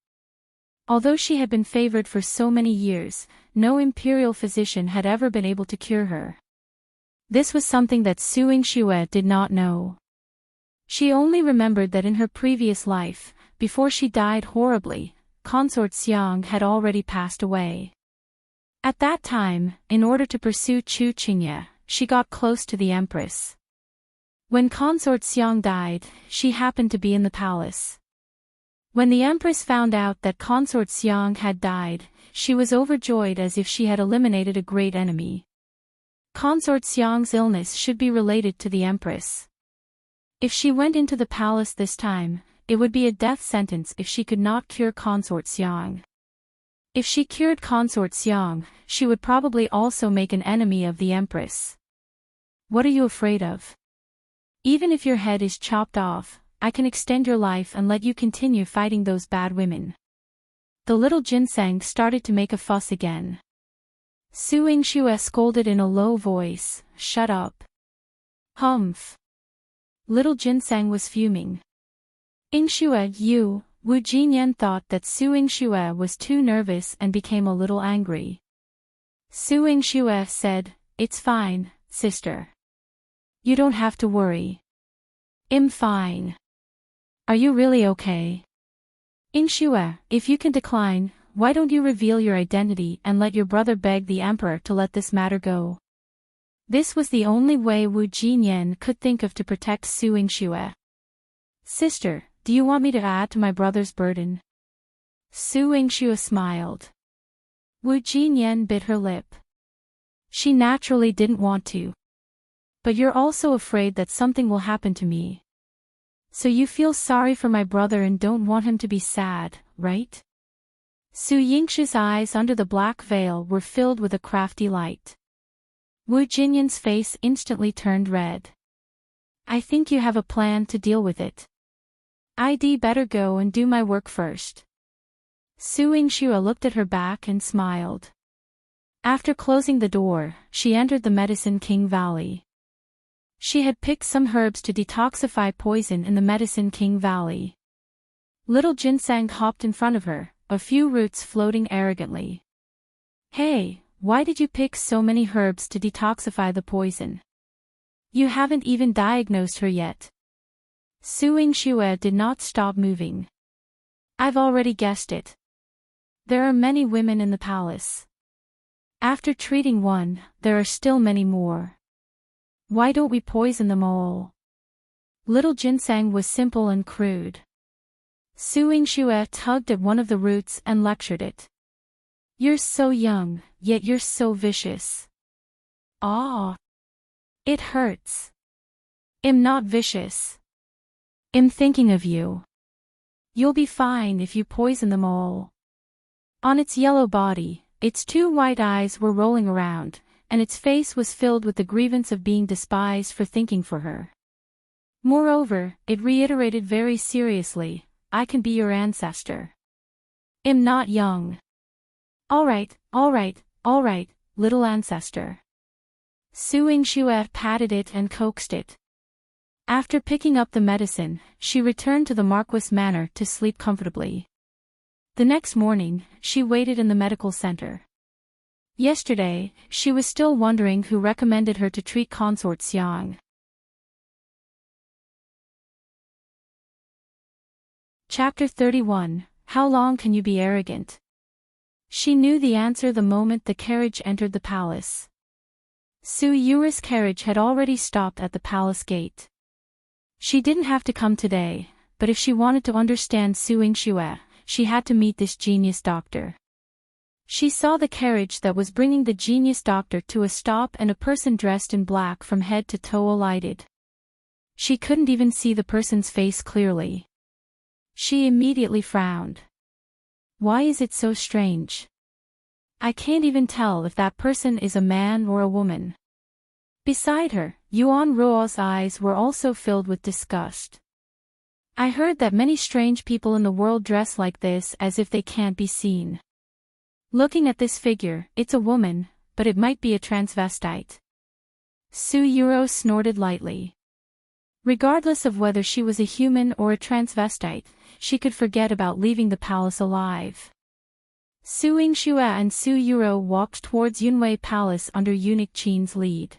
Although she had been favored for so many years, no imperial physician had ever been able to cure her. This was something that Su Yingxue did not know. She only remembered that in her previous life, before she died horribly, Consort Xiang had already passed away. At that time, in order to pursue Chengye, she got close to the empress. When Consort Xiang died, she happened to be in the palace. When the empress found out that Consort Xiang had died, she was overjoyed as if she had eliminated a great enemy. Consort Xiang's illness should be related to the empress. If she went into the palace this time, it would be a death sentence if she could not cure Consort Xiang. If she cured Consort Xiang, she would probably also make an enemy of the empress. "What are you afraid of? Even if your head is chopped off, I can extend your life and let you continue fighting those bad women." The little ginseng started to make a fuss again. Su Yingxue scolded in a low voice, "Shut up." "Humph." Little ginseng was fuming. "Yingxue, Wu Jinyan thought that Su Yingxue was too nervous and became a little angry. Su Yingxue said, "It's fine, sister. You don't have to worry. I'm fine." "Are you really okay?" "Yingxue, if you can decline, why don't you reveal your identity and let your brother beg the emperor to let this matter go?" This was the only way Wu Jinyan could think of to protect Su Yingxue. "Sister, do you want me to add to my brother's burden?" Su Yingxue smiled. Wu Jinyan bit her lip. She naturally didn't want to. "But you're also afraid that something will happen to me. So you feel sorry for my brother and don't want him to be sad, right?" Su Yingxue's eyes under the black veil were filled with a crafty light. Wu Jinyan's face instantly turned red. "I think you have a plan to deal with it. I'd better go and do my work first." Su Yingxue looked at her back and smiled. After closing the door, she entered the Medicine King Valley. She had picked some herbs to detoxify poison in the Medicine King Valley. Little ginseng hopped in front of her, a few roots floating arrogantly. "Hey, why did you pick so many herbs to detoxify the poison? You haven't even diagnosed her yet." Su Yingxue did not stop moving. "I've already guessed it. There are many women in the palace. After treating one, there are still many more. Why don't we poison them all?" Little ginseng was simple and crude. Su Yingxue tugged at one of the roots and lectured it. "You're so young, yet you're so vicious." "Ah! It hurts. I'm not vicious. I'm thinking of you. You'll be fine if you poison them all." On its yellow body, its two white eyes were rolling around, and its face was filled with the grievance of being despised for thinking for her. Moreover, it reiterated very seriously, "I can be your ancestor. I'm not young." All right, little ancestor." Su Yingxue patted it and coaxed it. After picking up the medicine, she returned to the Marquis Manor to sleep comfortably. The next morning, she waited in the medical center. Yesterday, she was still wondering who recommended her to treat Consort Xiang. Chapter 31, How long can you be arrogant? She knew the answer the moment the carriage entered the palace. Su Yuru's carriage had already stopped at the palace gate. She didn't have to come today, but if she wanted to understand Su Yingxue, she had to meet this genius doctor. She saw the carriage that was bringing the genius doctor to a stop and a person dressed in black from head to toe alighted. She couldn't even see the person's face clearly. She immediately frowned. Why is it so strange? I can't even tell if that person is a man or a woman. Beside her, Yuan Ruo's eyes were also filled with disgust. I heard that many strange people in the world dress like this as if they can't be seen. Looking at this figure, it's a woman, but it might be a transvestite. Su Yurou snorted lightly. Regardless of whether she was a human or a transvestite, she could forget about leaving the palace alive. Su Yingxue and Su Yurou walked towards Yunwei Palace under Eunuch Qin's lead.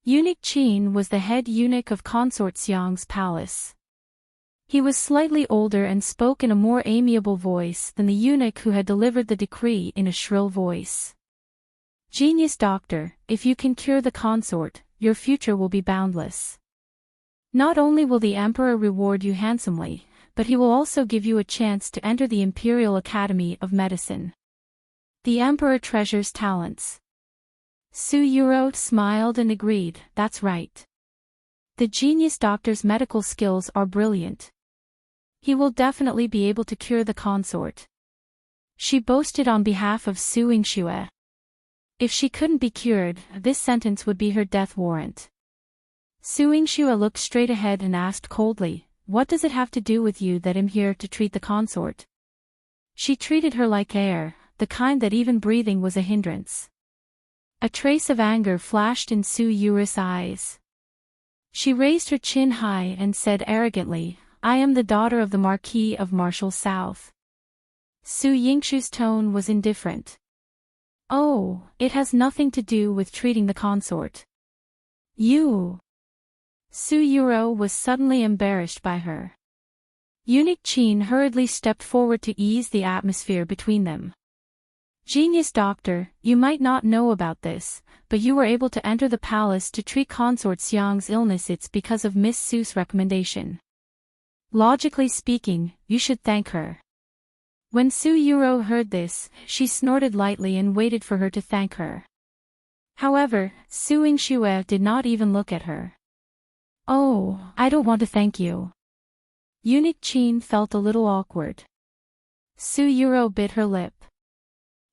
Eunuch Qin was the head eunuch of Consort Xiang's palace. He was slightly older and spoke in a more amiable voice than the eunuch who had delivered the decree in a shrill voice. Genius doctor, if you can cure the consort, your future will be boundless. Not only will the emperor reward you handsomely, but he will also give you a chance to enter the Imperial Academy of Medicine. The emperor treasures talents. Su Yurou smiled and agreed, that's right. The genius doctor's medical skills are brilliant. He will definitely be able to cure the consort. She boasted on behalf of Su Yingxue. If she couldn't be cured, this sentence would be her death warrant. Su Yingxue looked straight ahead and asked coldly, what does it have to do with you that I'm here to treat the consort? She treated her like air, the kind that even breathing was a hindrance. A trace of anger flashed in Su Yurou's eyes. She raised her chin high and said arrogantly, I am the daughter of the Marquis of Marshall South. Su Yingxue's tone was indifferent. Oh, it has nothing to do with treating the consort. You. Su Yurou was suddenly embarrassed by her. Eunuch Qin hurriedly stepped forward to ease the atmosphere between them. Genius doctor, you might not know about this, but you were able to enter the palace to treat Consort Xiang's illness. It's because of Miss Su's recommendation. Logically speaking, you should thank her. When Su Yurou heard this, she snorted lightly and waited for her to thank her. However, Su Yingxue did not even look at her. Oh, I don't want to thank you. Eunuch Qin felt a little awkward. Su Yurou bit her lip.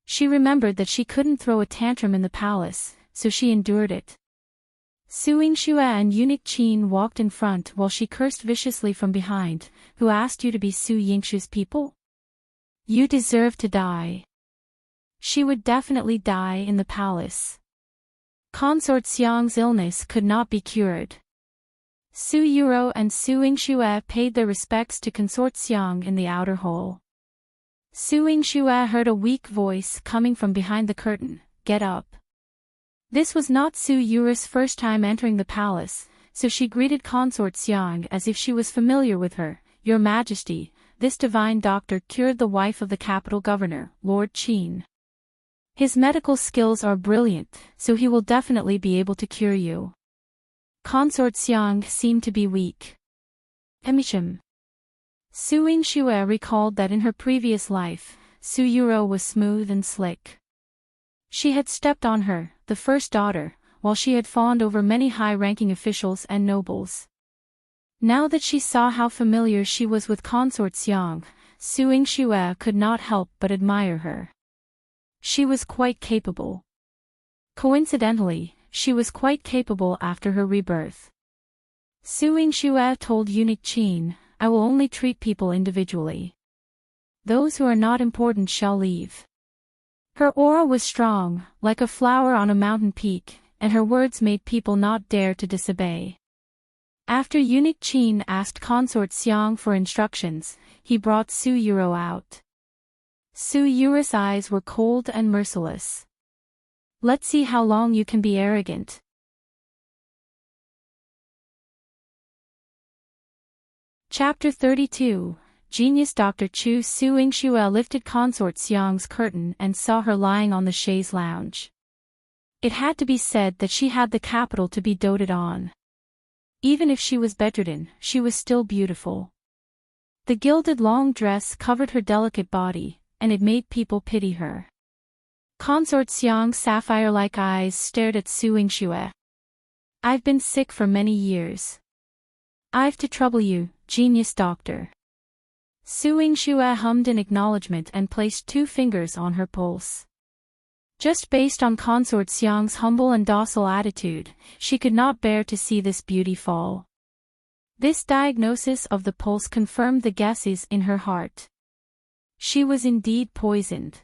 She remembered that she couldn't throw a tantrum in the palace, so she endured it. Su Yingxue and Eunuch Qin walked in front while she cursed viciously from behind. Who asked you to be Su Yingxue's people? You deserve to die. She would definitely die in the palace. Consort Xiang's illness could not be cured. Su Yurou and Su Yingxue paid their respects to Consort Xiang in the outer hall. Su Yingxue heard a weak voice coming from behind the curtain, get up. This was not Su Yurou's first time entering the palace, so she greeted Consort Xiang as if she was familiar with her. Your Majesty, this divine doctor cured the wife of the capital governor, Lord Qin. His medical skills are brilliant, so he will definitely be able to cure you. Consort Xiang seemed to be weak. Emisham. Su Yingxue recalled that in her previous life, Su Yurou was smooth and slick. She had stepped on her, the first daughter, while she had fawned over many high-ranking officials and nobles. Now that she saw how familiar she was with Consort Xiang, Su Yingxue could not help but admire her. She was quite capable. Coincidentally, she was quite capable after her rebirth. Su Yingxue told Eunuch Qin, I will only treat people individually. Those who are not important shall leave. Her aura was strong, like a flower on a mountain peak, and her words made people not dare to disobey. After Eunuch Qin asked Consort Xiang for instructions, he brought Su Yurou out. Su Yurou's eyes were cold and merciless. Let's see how long you can be arrogant. Chapter 32. Genius Dr. Chu. Su Yingxue lifted Consort Xiang's curtain and saw her lying on the chaise lounge. It had to be said that she had the capital to be doted on. Even if she was bedridden, she was still beautiful. The gilded long dress covered her delicate body, and it made people pity her. Consort Xiang's sapphire-like eyes stared at Su Yingxue. I've been sick for many years. I've to trouble you, genius doctor. Su Yingxue hummed in acknowledgement and placed 2 fingers on her pulse. Just based on Consort Xiang's humble and docile attitude, she could not bear to see this beauty fall. This diagnosis of the pulse confirmed the guesses in her heart. She was indeed poisoned.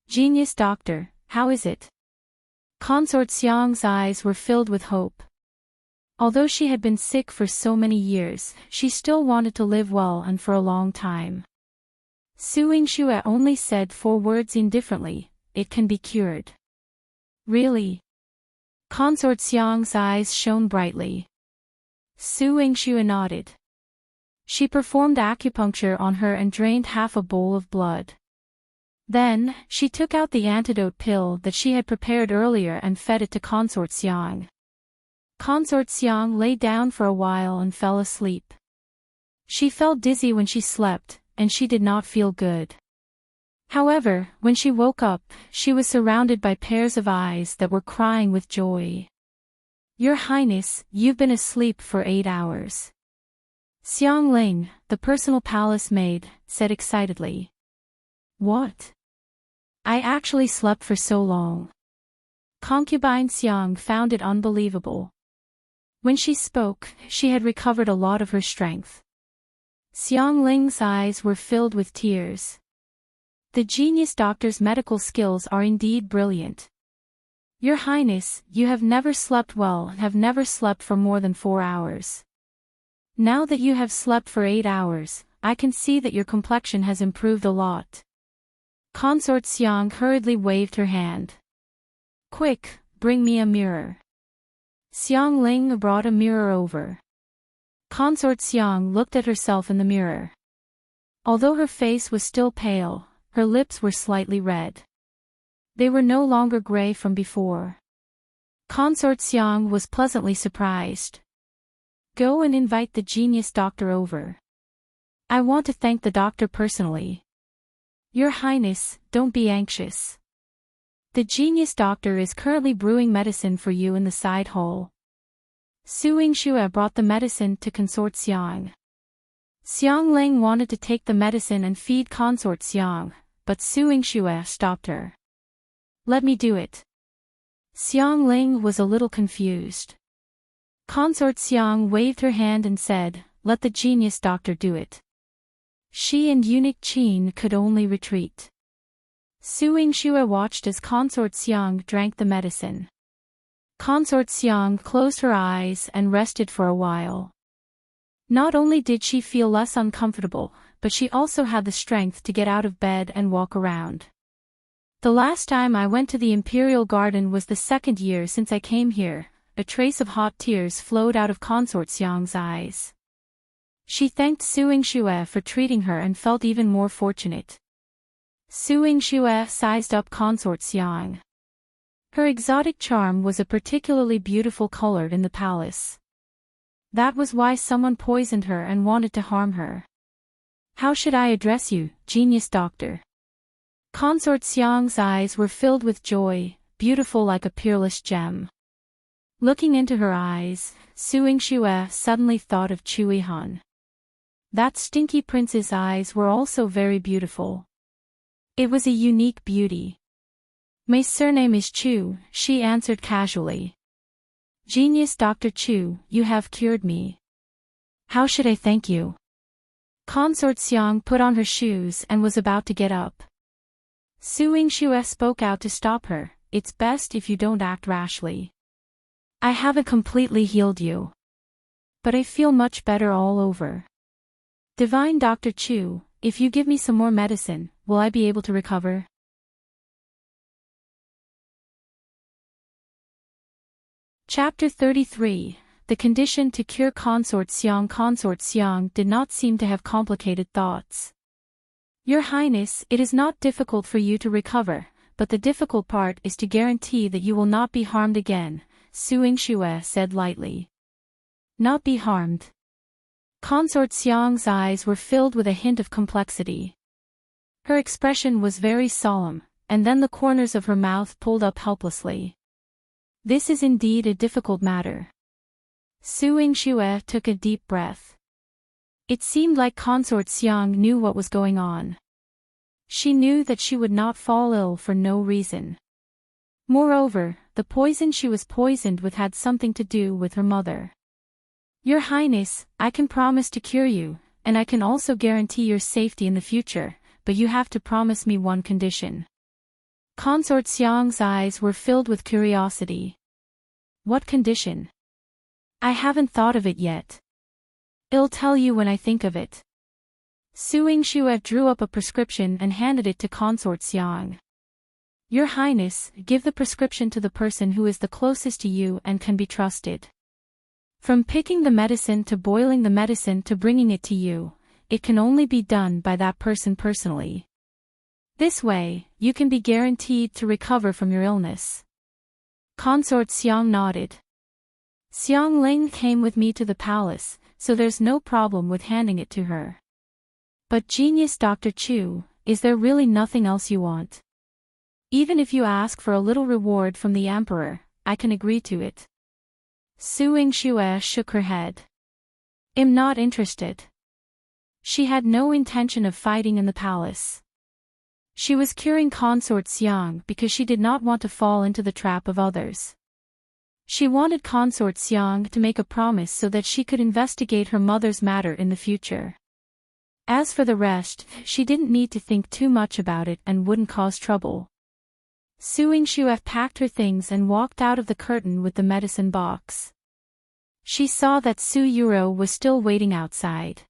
Genius doctor, how is it? Consort Xiang's eyes were filled with hope. Although she had been sick for so many years, she still wanted to live well and for a long time. Su Yingxue only said 4 words indifferently, it can be cured. Really? Consort Xiang's eyes shone brightly. Su Yingxue nodded. She performed acupuncture on her and drained half a bowl of blood. Then, she took out the antidote pill that she had prepared earlier and fed it to Consort Xiang. Consort Xiang lay down for a while and fell asleep. She felt dizzy when she slept, and she did not feel good. However, when she woke up, she was surrounded by pairs of eyes that were crying with joy. Your Highness, you've been asleep for 8 hours. Xiang Ling, the personal palace maid, said excitedly. What? I actually slept for so long. Concubine Xiang found it unbelievable. When she spoke, she had recovered a lot of her strength. Xiang Ling's eyes were filled with tears. The genius doctor's medical skills are indeed brilliant. Your Highness, you have never slept well and have never slept for more than 4 hours. Now that you have slept for 8 hours, I can see that your complexion has improved a lot. Consort Xiang hurriedly waved her hand. Quick, bring me a mirror. Xiang Ling brought a mirror over. Consort Xiang looked at herself in the mirror. Although her face was still pale, her lips were slightly red. They were no longer gray from before. Consort Xiang was pleasantly surprised. Go and invite the genius doctor over. I want to thank the doctor personally. Your Highness, don't be anxious. The genius doctor is currently brewing medicine for you in the side hall. Su Yingxue brought the medicine to Consort Xiang. Xiang Ling wanted to take the medicine and feed Consort Xiang, but Su Yingxue stopped her. Let me do it. Xiang Ling was a little confused. Consort Xiang waved her hand and said, let the genius doctor do it. She and eunuch Qin could only retreat. Su Yingxue watched as Consort Xiang drank the medicine. Consort Xiang closed her eyes and rested for a while. Not only did she feel less uncomfortable, but she also had the strength to get out of bed and walk around. The last time I went to the Imperial Garden was the 2nd year since I came here. A trace of hot tears flowed out of Consort Xiang's eyes. She thanked Su Yingxue for treating her and felt even more fortunate. Su Yingxue sized up Consort Xiang. Her exotic charm was a particularly beautiful color in the palace. That was why someone poisoned her and wanted to harm her. How should I address you, genius doctor? Consort Xiang's eyes were filled with joy, beautiful like a peerless gem. Looking into her eyes, Su Yingxue suddenly thought of Yihan. That stinky prince's eyes were also very beautiful. It was a unique beauty. My surname is Chu, she answered casually. Genius Dr. Chu, you have cured me. How should I thank you? Consort Xiang put on her shoes and was about to get up. Su Yingxue spoke out to stop her, it's best if you don't act rashly. I haven't completely healed you. But I feel much better all over. Divine Dr. Chu, if you give me some more medicine, will I be able to recover? Chapter 33, The Condition to Cure Consort Xiang. Consort Xiang did not seem to have complicated thoughts. Your Highness, it is not difficult for you to recover, but the difficult part is to guarantee that you will not be harmed again, Su Yingxue said lightly. not be harmed. Consort Xiang's eyes were filled with a hint of complexity. Her expression was very solemn, and then the corners of her mouth pulled up helplessly. This is indeed a difficult matter. Yingxue took a deep breath. It seemed like Consort Xiang knew what was going on. She knew that she would not fall ill for no reason. Moreover, the poison she was poisoned with had something to do with her mother. Your Highness, I can promise to cure you, and I can also guarantee your safety in the future, but you have to promise me one condition. Consort Xiang's eyes were filled with curiosity. What condition? I haven't thought of it yet. I'll tell you when I think of it. Yingxue drew up a prescription and handed it to Consort Xiang. Your Highness, give the prescription to the person who is the closest to you and can be trusted. From picking the medicine to boiling the medicine to bringing it to you, it can only be done by that person personally. This way, you can be guaranteed to recover from your illness. Consort Xiang nodded. Xiangling came with me to the palace, so there's no problem with handing it to her. But genius Dr. Chu, is there really nothing else you want? Even if you ask for a little reward from the emperor, I can agree to it. Yingxue shook her head. I'm not interested. She had no intention of fighting in the palace. She was curing Consort Xiang because she did not want to fall into the trap of others. She wanted Consort Xiang to make a promise so that she could investigate her mother's matter in the future. As for the rest, she didn't need to think too much about it and wouldn't cause trouble. Yingxue packed her things and walked out of the curtain with the medicine box. She saw that Yurou was still waiting outside.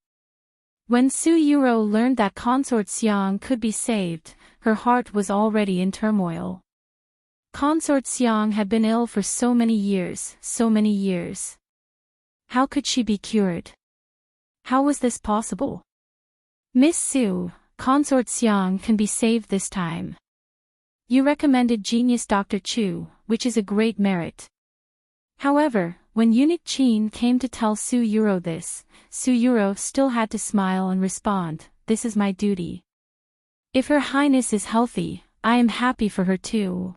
When Yurou learned that Consort Xiang could be saved, her heart was already in turmoil. Consort Xiang had been ill for so many years, so many years. How could she be cured? How was this possible? Miss Su, Consort Xiang can be saved this time. You recommended genius Dr. Chu, which is a great merit. However, when eunuch Qin came to tell Yurou this, Yurou still had to smile and respond, this is my duty. If Her Highness is healthy, I am happy for her too.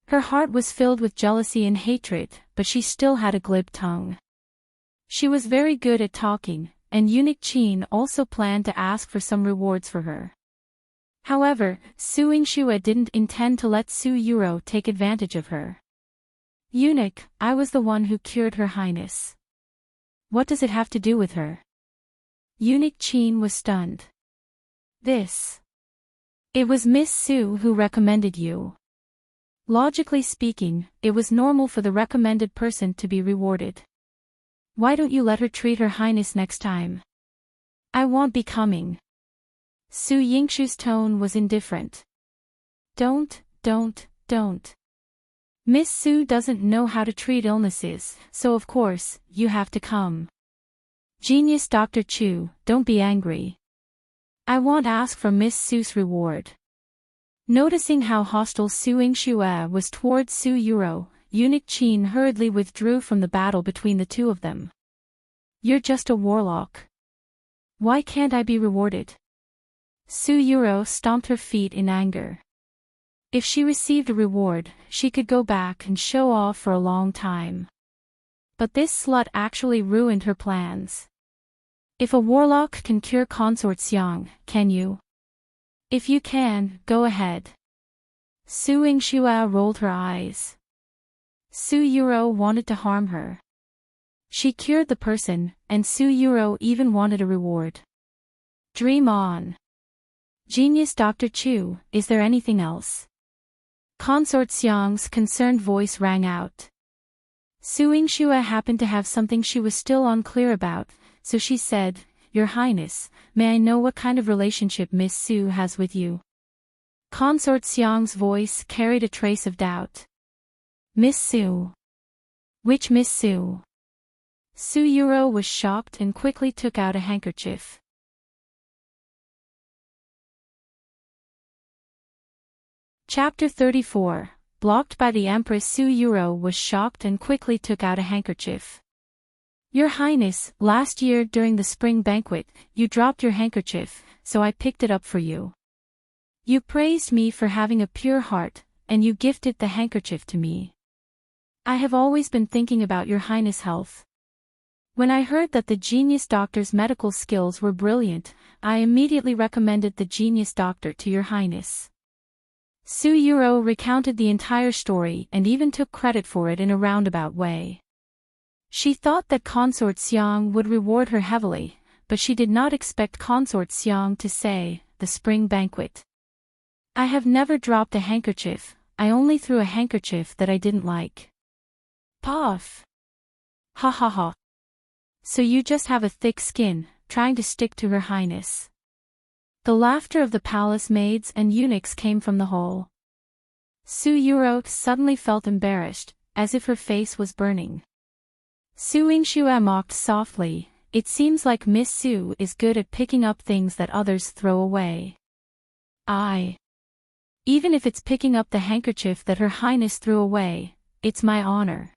Her heart was filled with jealousy and hatred, but she still had a glib tongue. She was very good at talking, and eunuch Qin also planned to ask for some rewards for her. However, Yingxue didn't intend to let Yurou take advantage of her. Eunuch, I was the one who cured Her Highness. What does it have to do with her? Eunuch Qin was stunned. It was Miss Su who recommended you. Logically speaking, it was normal for the recommended person to be rewarded. Why don't you let her treat Her Highness next time? I won't be coming. Yingxue's tone was indifferent. Don't. Miss Su doesn't know how to treat illnesses, so of course, you have to come. Genius Dr. Chu, don't be angry. I won't ask for Miss Su's reward. Noticing how hostile Yingxue was towards Yurou, eunuch Qin hurriedly withdrew from the battle between the two of them. You're just a warlock. Why can't I be rewarded? Yurou stomped her feet in anger. If she received a reward, she could go back and show off for a long time. But this slut actually ruined her plans. If a warlock can cure Consort Xiang, can you? If you can, go ahead. Yingxue rolled her eyes. Yurou wanted to harm her. She cured the person, and Yurou even wanted a reward. Dream on. Genius Dr. Chu, is there anything else? Consort Xiang's concerned voice rang out. Yingxue happened to have something she was still unclear about, so she said, Your Highness, may I know what kind of relationship Miss Su has with you? Consort Xiang's voice carried a trace of doubt. Miss Su? Which Miss Su? Yurou was shocked and quickly took out a handkerchief. Chapter 34. Blocked by the Empress. Yurou was shocked and quickly took out a handkerchief. Your Highness, last year during the spring banquet, you dropped your handkerchief, so I picked it up for you. You praised me for having a pure heart, and you gifted the handkerchief to me. I have always been thinking about your Highness' health. When I heard that the genius doctor's medical skills were brilliant, I immediately recommended the genius doctor to your Highness. Su Yurou recounted the entire story and even took credit for it in a roundabout way. She thought that Consort Xiang would reward her heavily, but she did not expect Consort Xiang to say, the spring banquet. I have never dropped a handkerchief, I only threw a handkerchief that I didn't like. Puff. Ha ha ha. So you just have a thick skin, trying to stick to her Highness. The laughter of the palace maids and eunuchs came from the hall. Su Yurou suddenly felt embarrassed, as if her face was burning. Su Yingxue mocked softly, it seems like Miss Su is good at picking up things that others throw away. Even if it's picking up the handkerchief that her Highness threw away, it's my honor.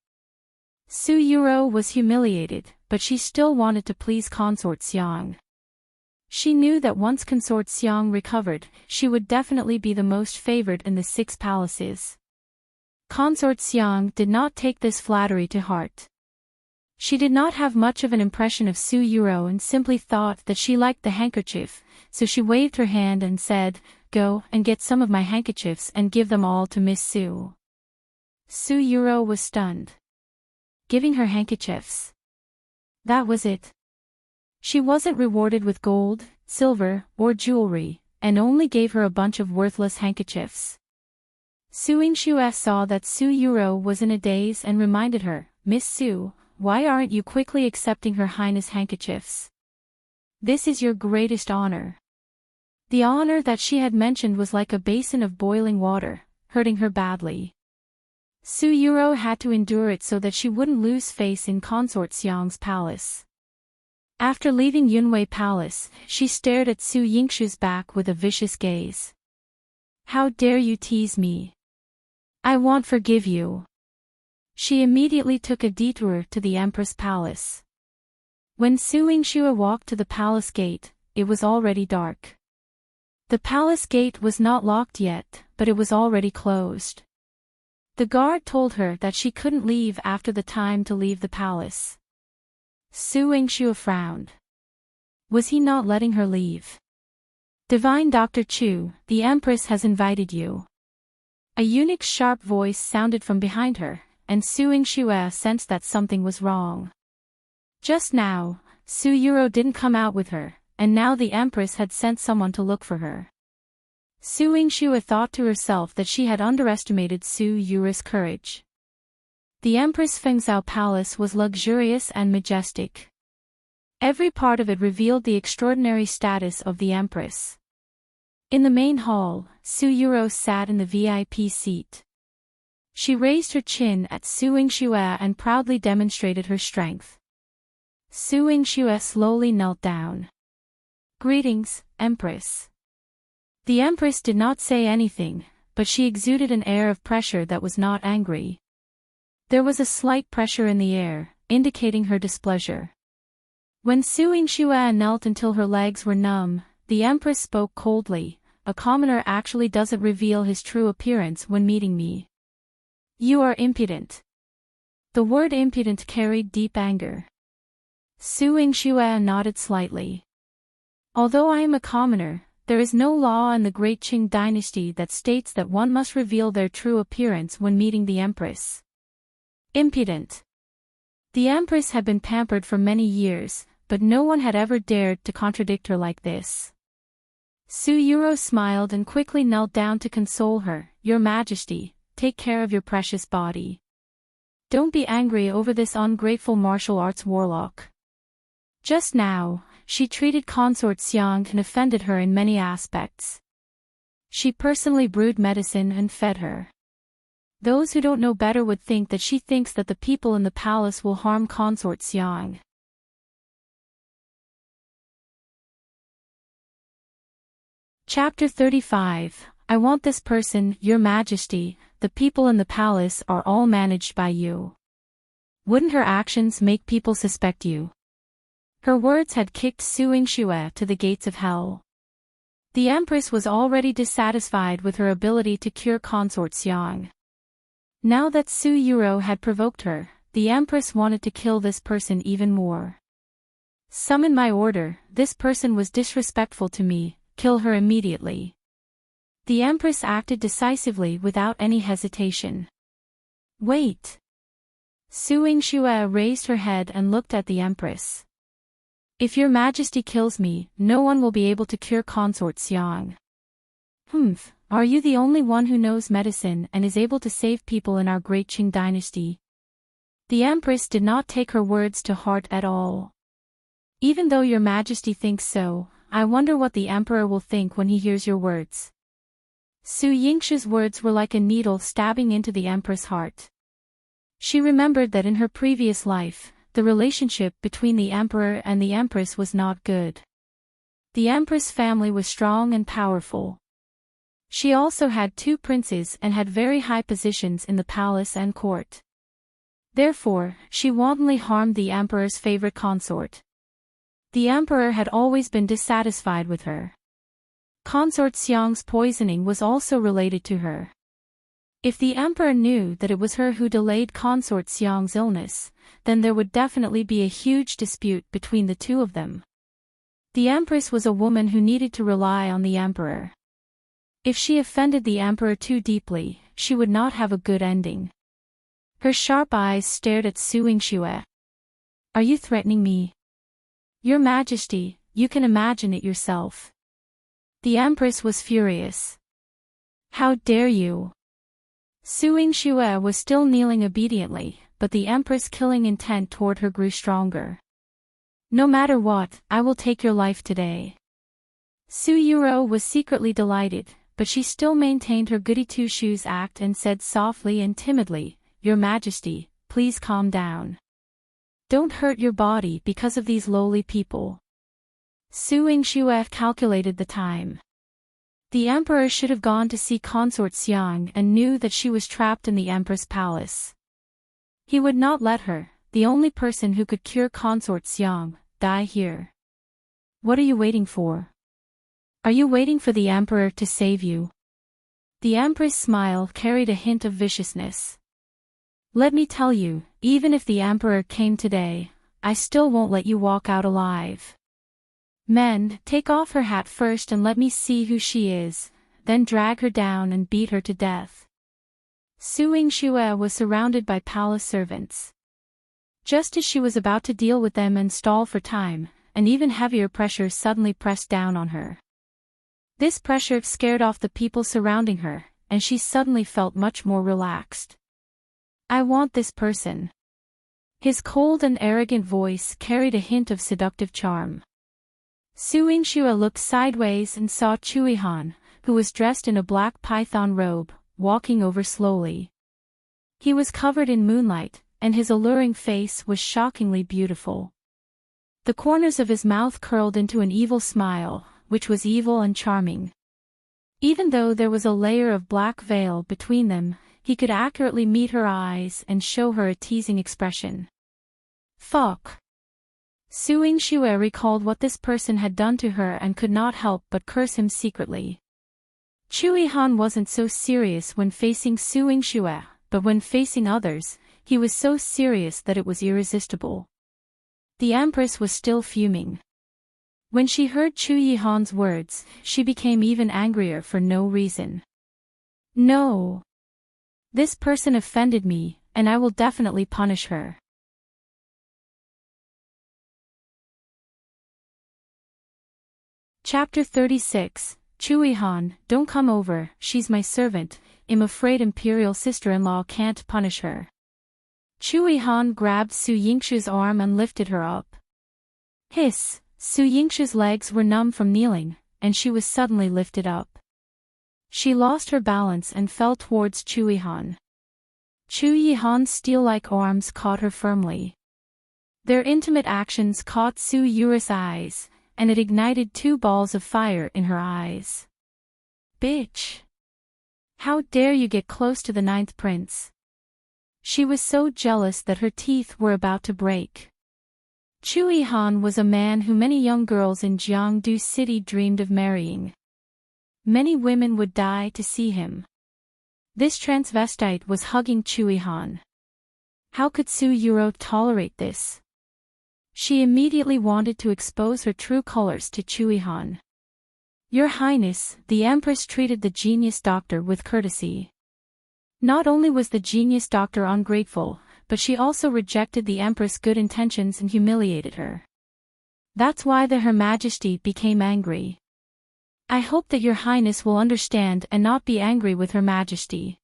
Su Yurou was humiliated, but she still wanted to please Consort Xiang. She knew that once Consort Xiang recovered, she would definitely be the most favored in the 6 palaces. Consort Xiang did not take this flattery to heart. She did not have much of an impression of Su Yurou and simply thought that she liked the handkerchief, so she waved her hand and said, "Go and get some of my handkerchiefs and give them all to Miss Su." Su Yurou was stunned. Giving her handkerchiefs. That was it. She wasn't rewarded with gold, silver, or jewelry, and only gave her a bunch of worthless handkerchiefs. Su Yingxue saw that Su Yurou was in a daze and reminded her, "Miss Su, why aren't you quickly accepting her Highness' handkerchiefs? This is your greatest honor." The honor that she had mentioned was like a basin of boiling water, hurting her badly. Su Yurou had to endure it so that she wouldn't lose face in Consort Xiang's palace. After leaving Yunwei Palace, she stared at Su Yingxue's back with a vicious gaze. "How dare you tease me? I won't forgive you." She immediately took a detour to the Empress Palace. When Su Yingxue walked to the palace gate, it was already dark. The palace gate was not locked yet, but it was already closed. The guard told her that she couldn't leave after the time to leave the palace. Su Yingxue frowned. Was he not letting her leave? "Divine Dr. Chu, the Empress has invited you." A eunuch's sharp voice sounded from behind her, and Su Yingxue sensed that something was wrong. Just now, Su Yurou didn't come out with her, and now the Empress had sent someone to look for her. Su Yingxue thought to herself that she had underestimated Su Yurou's courage. The Empress Fengzhou Palace was luxurious and majestic. Every part of it revealed the extraordinary status of the Empress. In the main hall, Su Yurou sat in the VIP seat. She raised her chin at Su Yingxue and proudly demonstrated her strength. Su Yingxue slowly knelt down. "Greetings, Empress." The Empress did not say anything, but she exuded an air of pressure that was not angry. There was a slight pressure in the air, indicating her displeasure. When Su Yingxue knelt until her legs were numb, the Empress spoke coldly, "A commoner actually doesn't reveal his true appearance when meeting me. You are impudent." The word impudent carried deep anger. Su Yingxue nodded slightly. "Although I am a commoner, there is no law in the Great Qing dynasty that states that one must reveal their true appearance when meeting the Empress." Impudent. The Empress had been pampered for many years, but no one had ever dared to contradict her like this. Su Yurou smiled and quickly knelt down to console her. "Your Majesty, take care of your precious body. Don't be angry over this ungrateful martial arts warlock." Just now, she treated Consort Xiang and offended her in many aspects. She personally brewed medicine and fed her. Those who don't know better would think that she thinks that the people in the palace will harm Consort Xiang. Chapter 35. I want this person, Your Majesty, the people in the palace are all managed by you. Wouldn't her actions make people suspect you? Her words had kicked Su Yingxue to the gates of hell. The Empress was already dissatisfied with her ability to cure Consort Xiang. Now that Su Yurou had provoked her, the Empress wanted to kill this person even more. Summon my order, this person was disrespectful to me, kill her immediately. The Empress acted decisively without any hesitation. Wait. Su Yingxue raised her head and looked at the Empress. If your Majesty kills me, no one will be able to cure Consort Xiang. Are you the only one who knows medicine and is able to save people in our great Qing dynasty? The Empress did not take her words to heart at all. Even though your Majesty thinks so, I wonder what the Emperor will think when he hears your words. Su Yingxue's words were like a needle stabbing into the Empress' heart. She remembered that in her previous life, the relationship between the Emperor and the Empress was not good. The Empress family was strong and powerful. She also had 2 princes and had very high positions in the palace and court. Therefore, she wantonly harmed the Emperor's favorite consort. The Emperor had always been dissatisfied with her. Consort Xiang's poisoning was also related to her. If the Emperor knew that it was her who delayed Consort Xiang's illness, then there would definitely be a huge dispute between the 2 of them. The Empress was a woman who needed to rely on the Emperor. If she offended the Emperor too deeply, she would not have a good ending. Her sharp eyes stared at Su Yingxue. Are you threatening me? Your Majesty, you can imagine it yourself. The Empress was furious. How dare you? Su Yingxue was still kneeling obediently, but the Empress' killing intent toward her grew stronger. No matter what, I will take your life today. Su Yurou was secretly delighted, but she still maintained her goody two-shoes act and said softly and timidly, Your Majesty, please calm down. Don't hurt your body because of these lowly people. Su Yingxue calculated the time. The Emperor should have gone to see Consort Xiang and knew that she was trapped in the Empress palace. He would not let her, the only person who could cure Consort Xiang, die here. What are you waiting for? Are you waiting for the Emperor to save you? The Empress' smile carried a hint of viciousness. Let me tell you, even if the Emperor came today, I still won't let you walk out alive. Men, take off her hat first and let me see who she is, then drag her down and beat her to death. Su Yingxue was surrounded by palace servants. Just as she was about to deal with them and stall for time, an even heavier pressure suddenly pressed down on her. This pressure scared off the people surrounding her, and she suddenly felt much more relaxed. I want this person. His cold and arrogant voice carried a hint of seductive charm. Su Yingxue looked sideways and saw Yihan, who was dressed in a black python robe, walking over slowly. He was covered in moonlight, and his alluring face was shockingly beautiful. The corners of his mouth curled into an evil smile, which was evil and charming. Even though there was a layer of black veil between them, he could accurately meet her eyes and show her a teasing expression. Fuck. Su Yingxue recalled what this person had done to her and could not help but curse him secretly. Yihan wasn't so serious when facing Su Yingxue, but when facing others, he was so serious that it was irresistible. The Empress was still fuming. When she heard Yihan's words, she became even angrier for no reason. No. This person offended me, and I will definitely punish her. Chapter 36, Yihan, don't come over, she's my servant, I'm afraid Imperial sister-in-law can't punish her. Yihan grabbed Su Yingxue's arm and lifted her up. Hiss, Su Yingxue's legs were numb from kneeling, and she was suddenly lifted up. She lost her balance and fell towards Yihan. Yihan's steel-like arms caught her firmly. Their intimate actions caught Su Yurou's eyes, and it ignited 2 balls of fire in her eyes. Bitch! How dare you get close to the 9th prince? She was so jealous that her teeth were about to break. Yihan was a man who many young girls in Jiangdu City dreamed of marrying. Many women would die to see him. This transvestite was hugging Yihan. How could Yurou tolerate this? She immediately wanted to expose her true colors to Yihan. Your Highness, the Empress treated the genius doctor with courtesy. Not only was the genius doctor ungrateful, but she also rejected the Empress' good intentions and humiliated her. That's why Her Majesty became angry. I hope that Your Highness will understand and not be angry with Her Majesty.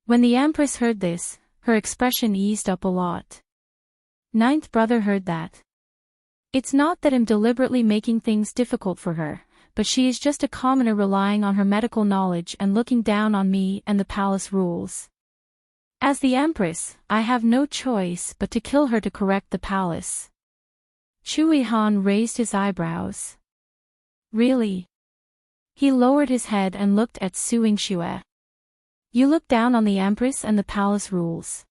When the Empress heard this, her expression eased up a lot. Ninth brother heard that. It's not that I'm deliberately making things difficult for her, but she is just a commoner relying on her medical knowledge and looking down on me and the palace rules. As the Empress, I have no choice but to kill her to correct the palace. Yihan raised his eyebrows. Really? He lowered his head and looked at Yingxue. You look down on the Empress and the palace rules.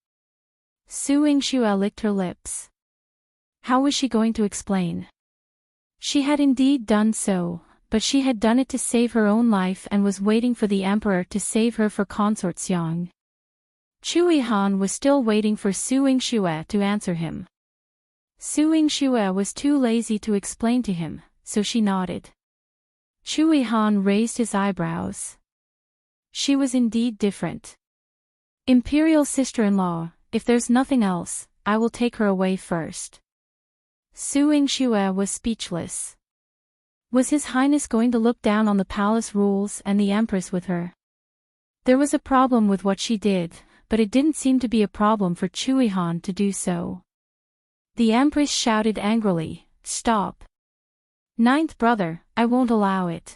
Yingxue licked her lips. How was she going to explain? She had indeed done so, but she had done it to save her own life and was waiting for the Emperor to save her for Consort Xiang. Yihan was still waiting for Yingxue to answer him. Yingxue was too lazy to explain to him, so she nodded. Yihan raised his eyebrows. She was indeed different. Imperial sister-in-law, if there's nothing else, I will take her away first. Yingxue was speechless. Was His Highness going to look down on the palace rules and the Empress with her? There was a problem with what she did, but it didn't seem to be a problem for Yihan to do so. The Empress shouted angrily, "Stop! Ninth brother, I won't allow it."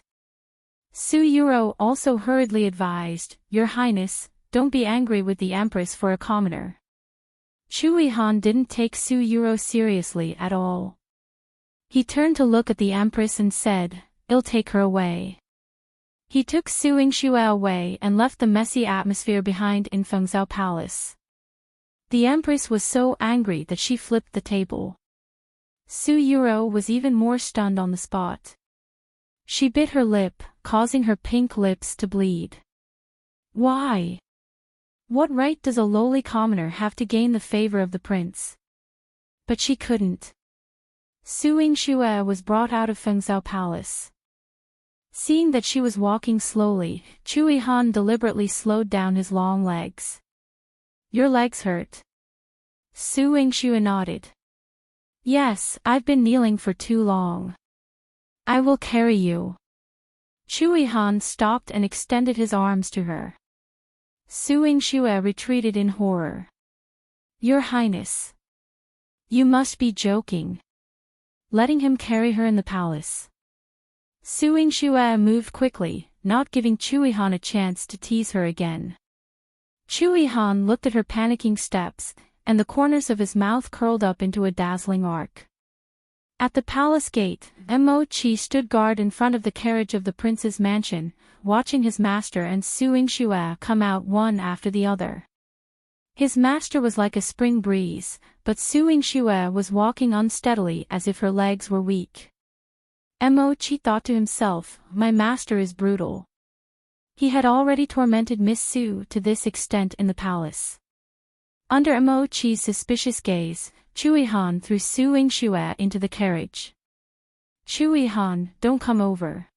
Yurou also hurriedly advised, Your Highness, don't be angry with the Empress for a commoner. Yihan didn't take Yurou seriously at all. He turned to look at the Empress and said, I'll take her away. He took Yingxue away and left the messy atmosphere behind in Fengzhou Palace. The Empress was so angry that she flipped the table. Yurou was even more stunned on the spot. She bit her lip, causing her pink lips to bleed. Why? What right does a lowly commoner have to gain the favor of the prince? But she couldn't. Yingxue was brought out of Fengzhou Palace. Seeing that she was walking slowly, Yihan deliberately slowed down his long legs. Your legs hurt? Yingxue nodded. Yes, I've been kneeling for too long. I will carry you. Yihan stopped and extended his arms to her. Yingxue retreated in horror. Your Highness. You must be joking. Letting him carry her in the palace. Yingxue moved quickly, not giving Yihan a chance to tease her again. Yihan looked at her panicking steps, and the corners of his mouth curled up into a dazzling arc. At the palace gate, Mochi stood guard in front of the carriage of the prince's mansion, watching his master and Yingxue come out one after the other. His master was like a spring breeze, but Yingxue was walking unsteadily as if her legs were weak. Mochi thought to himself, my master is brutal. He had already tormented Miss Su to this extent in the palace. Under Mochi's suspicious gaze, Yihan threw Yingxue into the carriage. Yihan, don't come over.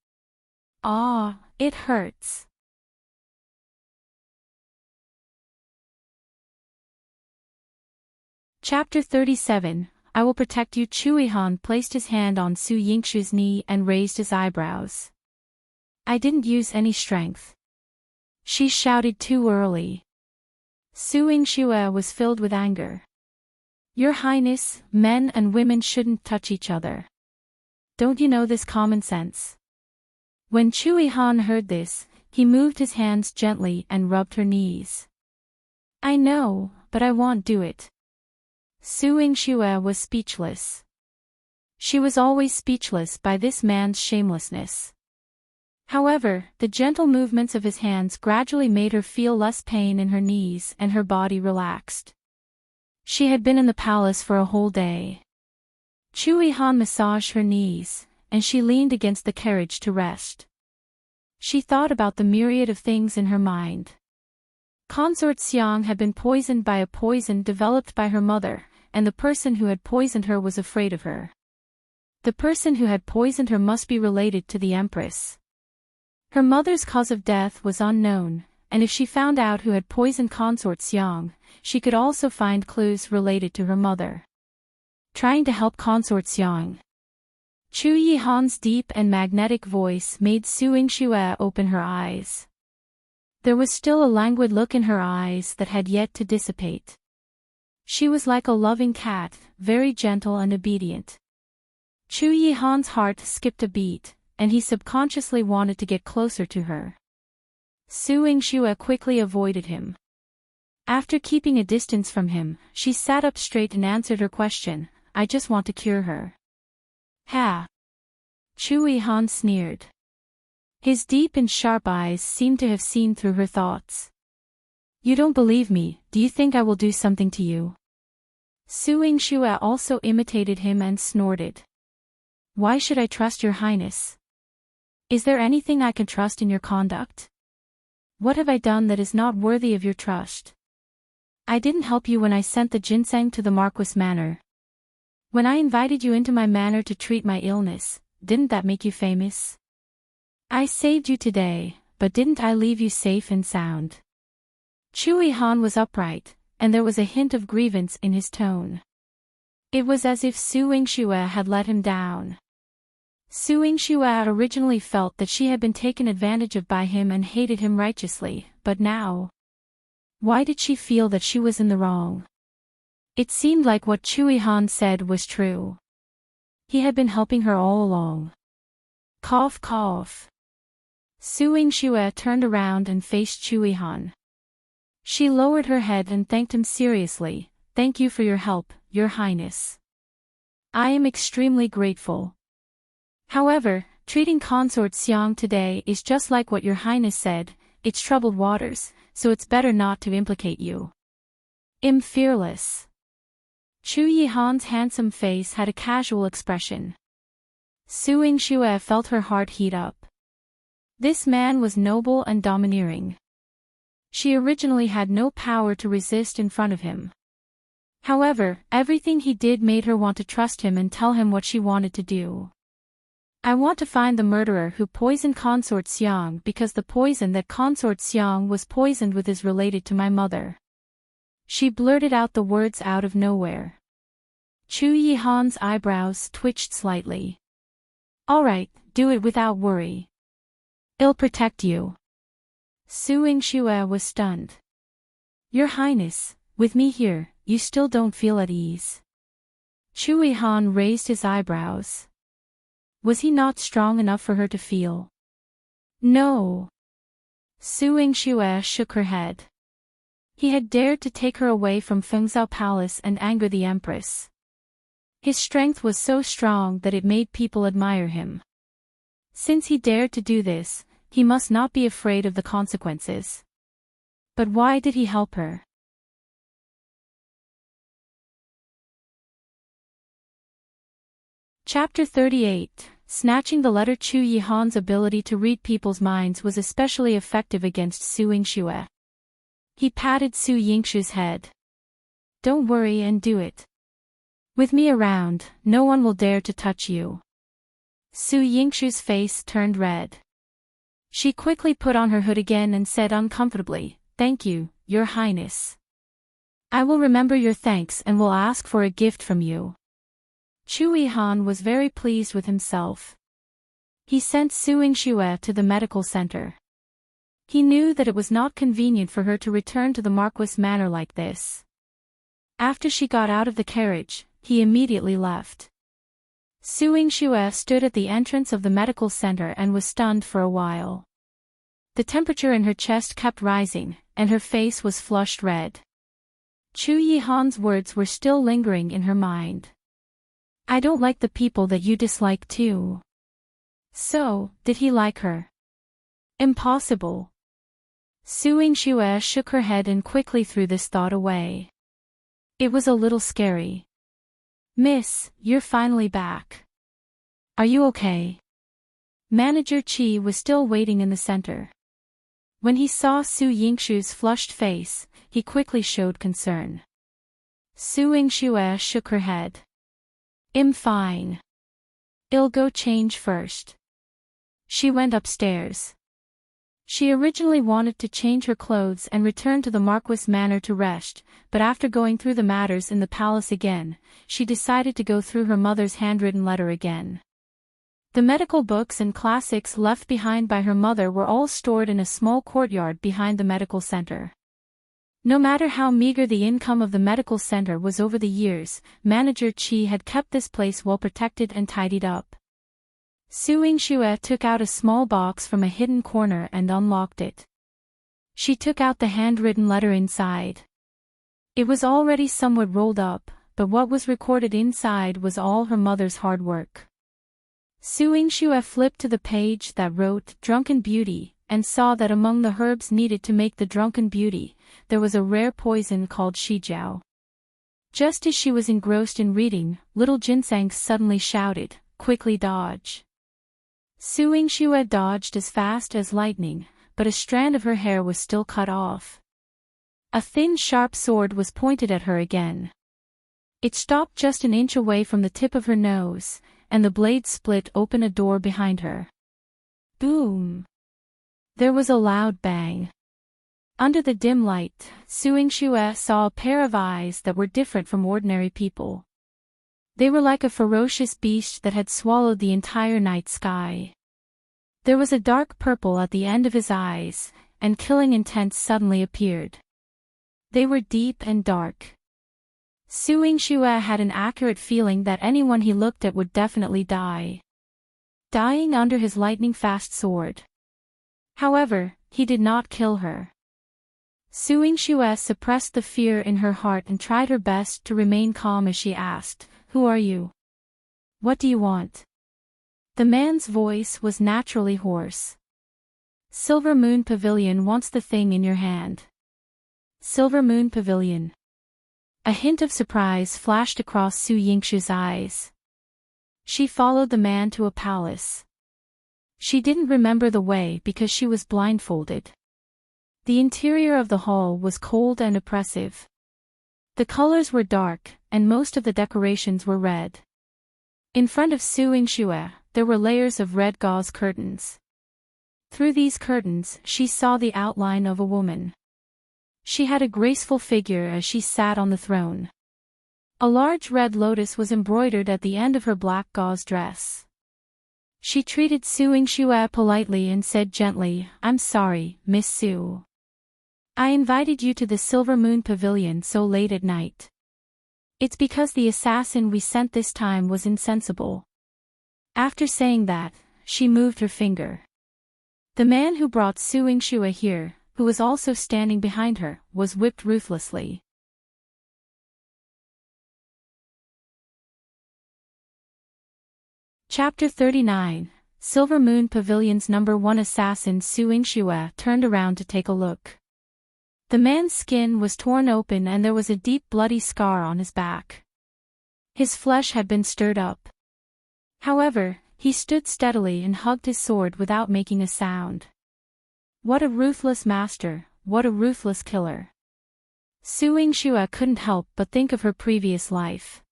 Ah, it hurts. Chapter 37, I will protect you. Yihan placed his hand on Yingxue's knee and raised his eyebrows. I didn't use any strength. She shouted too early. Yingxue was filled with anger. Your Highness, men and women shouldn't touch each other. Don't you know this common sense? When Yihan heard this, he moved his hands gently and rubbed her knees. I know, but I won't do it. Yingxue was speechless. She was always speechless by this man's shamelessness. However, the gentle movements of his hands gradually made her feel less pain in her knees and her body relaxed. She had been in the palace for a whole day. Yihan massaged her knees, and she leaned against the carriage to rest. She thought about the myriad of things in her mind. Consort Xiang had been poisoned by a poison developed by her mother, and the person who had poisoned her was afraid of her. The person who had poisoned her must be related to the Empress. Her mother's cause of death was unknown, and if she found out who had poisoned Consort Xiang, she could also find clues related to her mother. Trying to help Consort Xiang. Yihan's deep and magnetic voice made Yingxue open her eyes. There was still a languid look in her eyes that had yet to dissipate. She was like a loving cat, very gentle and obedient. Yihan's heart skipped a beat, and he subconsciously wanted to get closer to her. Yingxue quickly avoided him. After keeping a distance from him, she sat up straight and answered her question, "I just want to cure her." "Ha!" Yihan sneered. His deep and sharp eyes seemed to have seen through her thoughts. "You don't believe me, do you think I will do something to you?" Yingxue also imitated him and snorted. "Why should I trust your highness? Is there anything I can trust in your conduct? What have I done that is not worthy of your trust? I didn't help you when I sent the ginseng to the Marquis Manor. When I invited you into my manor to treat my illness, didn't that make you famous? I saved you today, but didn't I leave you safe and sound?" Yihan was upright, and there was a hint of grievance in his tone. It was as if Yingxue had let him down. Yingxue originally felt that she had been taken advantage of by him and hated him righteously, but now... Why did she feel that she was in the wrong? It seemed like what Yihan said was true. He had been helping her all along. Cough cough. Yingxue turned around and faced Yihan. She lowered her head and thanked him seriously. "Thank you for your help, Your Highness. I am extremely grateful. However, treating Consort Xiang today is just like what Your Highness said, it's troubled waters, so it's better not to implicate you. I'm fearless." Yihan's handsome face had a casual expression. Yingxue felt her heart heat up. This man was noble and domineering. She originally had no power to resist in front of him. However, everything he did made her want to trust him and tell him what she wanted to do. "I want to find the murderer who poisoned Consort Xiang because the poison that Consort Xiang was poisoned with is related to my mother." She blurted out the words out of nowhere. Yihan's eyebrows twitched slightly. "All right, do it without worry. I'll protect you." Yingxue was stunned. "Your Highness, with me here, you still don't feel at ease." Yihan raised his eyebrows. Was he not strong enough for her to feel? No. Yingxue shook her head. He had dared to take her away from Fengzhou Palace and anger the Empress. His strength was so strong that it made people admire him. Since he dared to do this, he must not be afraid of the consequences. But why did he help her? Chapter 38. Snatching the letter. Yihan's ability to read people's minds was especially effective against Yingxue. He patted Yingxue's head. "Don't worry and do it. With me around, no one will dare to touch you." Yingxue's face turned red. She quickly put on her hood again and said uncomfortably, "Thank you, Your Highness. I will remember your thanks and will ask for a gift from you." Yihan was very pleased with himself. He sent Yingxue to the medical center. He knew that it was not convenient for her to return to the Marquis Manor like this. After she got out of the carriage, he immediately left. Yingxue stood at the entrance of the medical center and was stunned for a while. The temperature in her chest kept rising, and her face was flushed red. Yihan's words were still lingering in her mind. "I don't like the people that you dislike too." So, did he like her? Impossible. Su Yingxue shook her head and quickly threw this thought away. It was a little scary. Miss, you're finally back. Are you okay? Manager Qi was still waiting in the center. When he saw Su Yingxue's flushed face, he quickly showed concern. Su Yingxue shook her head. I'm fine. I'll go change first. She went upstairs. She originally wanted to change her clothes and return to the Marquis Manor to rest, but after going through the matters in the palace again, she decided to go through her mother's handwritten letter again. The medical books and classics left behind by her mother were all stored in a small courtyard behind the medical center. No matter how meager the income of the medical center was over the years, Manager Qi had kept this place well protected and tidied up. Su Yingxue took out a small box from a hidden corner and unlocked it. She took out the handwritten letter inside. It was already somewhat rolled up, but what was recorded inside was all her mother's hard work. Su Yingxue flipped to the page that wrote Drunken Beauty, and saw that among the herbs needed to make the Drunken Beauty, there was a rare poison called shijiao. Just as she was engrossed in reading, little Ginseng suddenly shouted, "Quickly dodge!" Su Yingxue dodged as fast as lightning, but a strand of her hair was still cut off. A thin sharp sword was pointed at her again. It stopped just an inch away from the tip of her nose, and the blade split open a door behind her. Boom! There was a loud bang. Under the dim light, Su Yingxue saw a pair of eyes that were different from ordinary people. They were like a ferocious beast that had swallowed the entire night sky. There was a dark purple at the end of his eyes, and killing intent suddenly appeared. They were deep and dark. Su Yingxue had an accurate feeling that anyone he looked at would definitely die. Dying under his lightning-fast sword. However, he did not kill her. Su Yingxue suppressed the fear in her heart and tried her best to remain calm as she asked, "Who are you? What do you want?" The man's voice was naturally hoarse. "Silver Moon Pavilion wants the thing in your hand." Silver Moon Pavilion. A hint of surprise flashed across Su Yingxue's eyes. She followed the man to a palace. She didn't remember the way because she was blindfolded. The interior of the hall was cold and oppressive. The colors were dark, and most of the decorations were red. In front of Su Yingxue, there were layers of red gauze curtains. Through these curtains, she saw the outline of a woman. She had a graceful figure as she sat on the throne. A large red lotus was embroidered at the end of her black gauze dress. She treated Su Yingxue politely and said gently, "I'm sorry, Miss Su. I invited you to the Silver Moon Pavilion so late at night. It's because the assassin we sent this time was insensible." After saying that, she moved her finger. The man who brought Su Yingxue here, who was also standing behind her, was whipped ruthlessly. Chapter 39, Silver Moon Pavilion's #1 assassin Su Yingxue turned around to take a look. The man's skin was torn open and there was a deep bloody scar on his back. His flesh had been stirred up. However, he stood steadily and hugged his sword without making a sound. What a ruthless master, what a ruthless killer. Su Yingxue couldn't help but think of her previous life.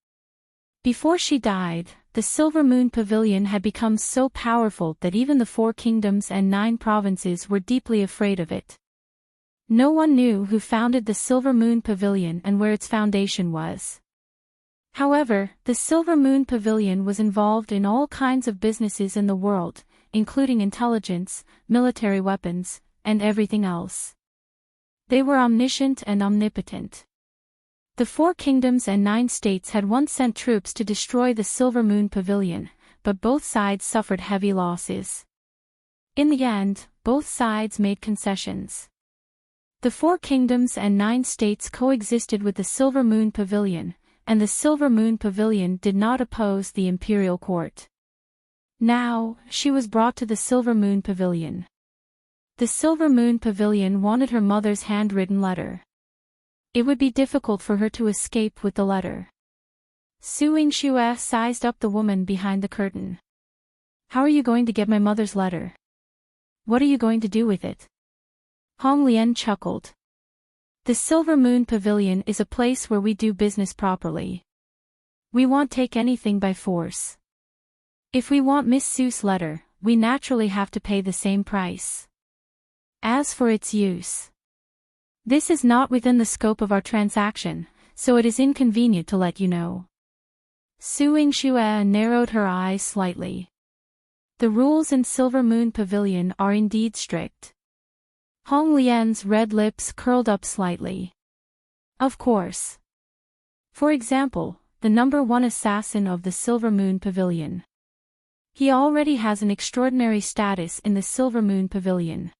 Before she died, the Silver Moon Pavilion had become so powerful that even the 4 kingdoms and 9 provinces were deeply afraid of it. No one knew who founded the Silver Moon Pavilion and where its foundation was. However, the Silver Moon Pavilion was involved in all kinds of businesses in the world, including intelligence, military weapons, and everything else. They were omniscient and omnipotent. The 4 kingdoms and 9 states had once sent troops to destroy the Silver Moon Pavilion, but both sides suffered heavy losses. In the end, both sides made concessions. The 4 kingdoms and 9 states coexisted with the Silver Moon Pavilion, and the Silver Moon Pavilion did not oppose the imperial court. Now, she was brought to the Silver Moon Pavilion. The Silver Moon Pavilion wanted her mother's handwritten letter. It would be difficult for her to escape with the letter. Su Yingxue sized up the woman behind the curtain. How are you going to get my mother's letter? What are you going to do with it? Hong Lian chuckled. The Silver Moon Pavilion is a place where we do business properly. We won't take anything by force. If we want Miss Su's letter, we naturally have to pay the same price. As for its use, this is not within the scope of our transaction, so it is inconvenient to let you know. Su Yingxue narrowed her eyes slightly. The rules in Silver Moon Pavilion are indeed strict. Hong Lian's red lips curled up slightly. Of course. For example, the #1 assassin of the Silver Moon Pavilion. He already has an extraordinary status in the Silver Moon Pavilion.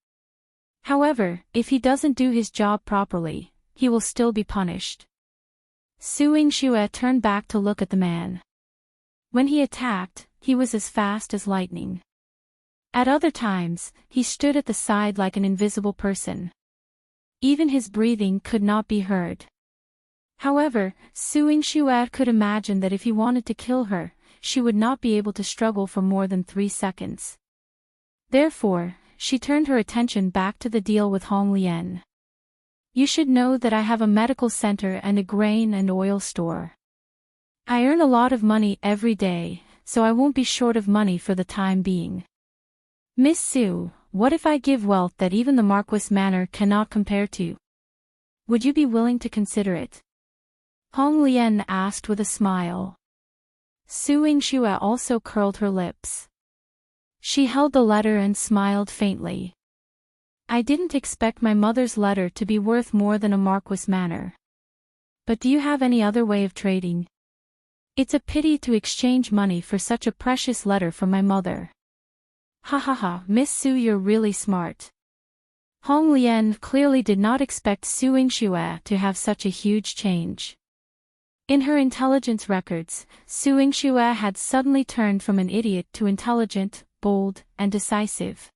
However, if he doesn't do his job properly, he will still be punished. Su Yingxue turned back to look at the man. When he attacked, he was as fast as lightning. At other times, he stood at the side like an invisible person. Even his breathing could not be heard. However, Su Yingxue could imagine that if he wanted to kill her, she would not be able to struggle for more than 3 seconds. Therefore, she turned her attention back to the deal with Hong Lian. You should know that I have a medical center and a grain and oil store. I earn a lot of money every day, so I won't be short of money for the time being. Miss Su, what if I give wealth that even the Marquis Manor cannot compare to? Would you be willing to consider it? Hong Lian asked with a smile. Su Yingxue also curled her lips. She held the letter and smiled faintly. I didn't expect my mother's letter to be worth more than a Marquis Manor. But do you have any other way of trading? It's a pity to exchange money for such a precious letter from my mother. Ha ha ha, Miss Su, you're really smart. Hong Lian clearly did not expect Su Yingxue to have such a huge change. In her intelligence records, Su Yingxue had suddenly turned from an idiot to intelligent, bold, and decisive.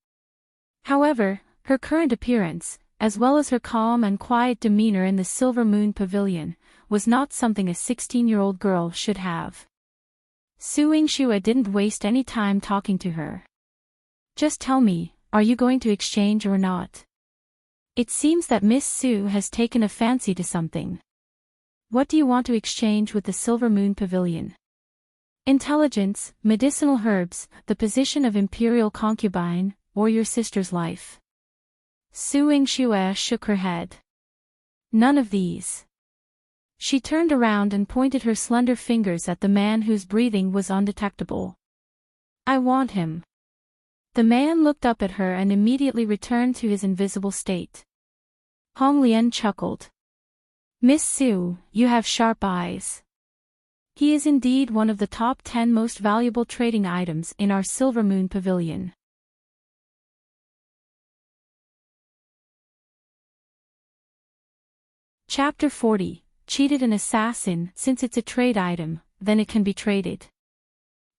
However, her current appearance, as well as her calm and quiet demeanor in the Silver Moon Pavilion, was not something a 16-year-old girl should have. Su Yingxue didn't waste any time talking to her. Just tell me, are you going to exchange or not? It seems that Miss Su has taken a fancy to something. What do you want to exchange with the Silver Moon Pavilion? Intelligence, medicinal herbs, the position of imperial concubine, or your sister's life? Su Yingxue shook her head. None of these. She turned around and pointed her slender fingers at the man whose breathing was undetectable. I want him. The man looked up at her and immediately returned to his invisible state. Hong Lian chuckled. Miss Su, you have sharp eyes. He is indeed one of the top 10 most valuable trading items in our Silver Moon Pavilion. Chapter 40. Cheated an assassin. Since it's a trade item, then it can be traded.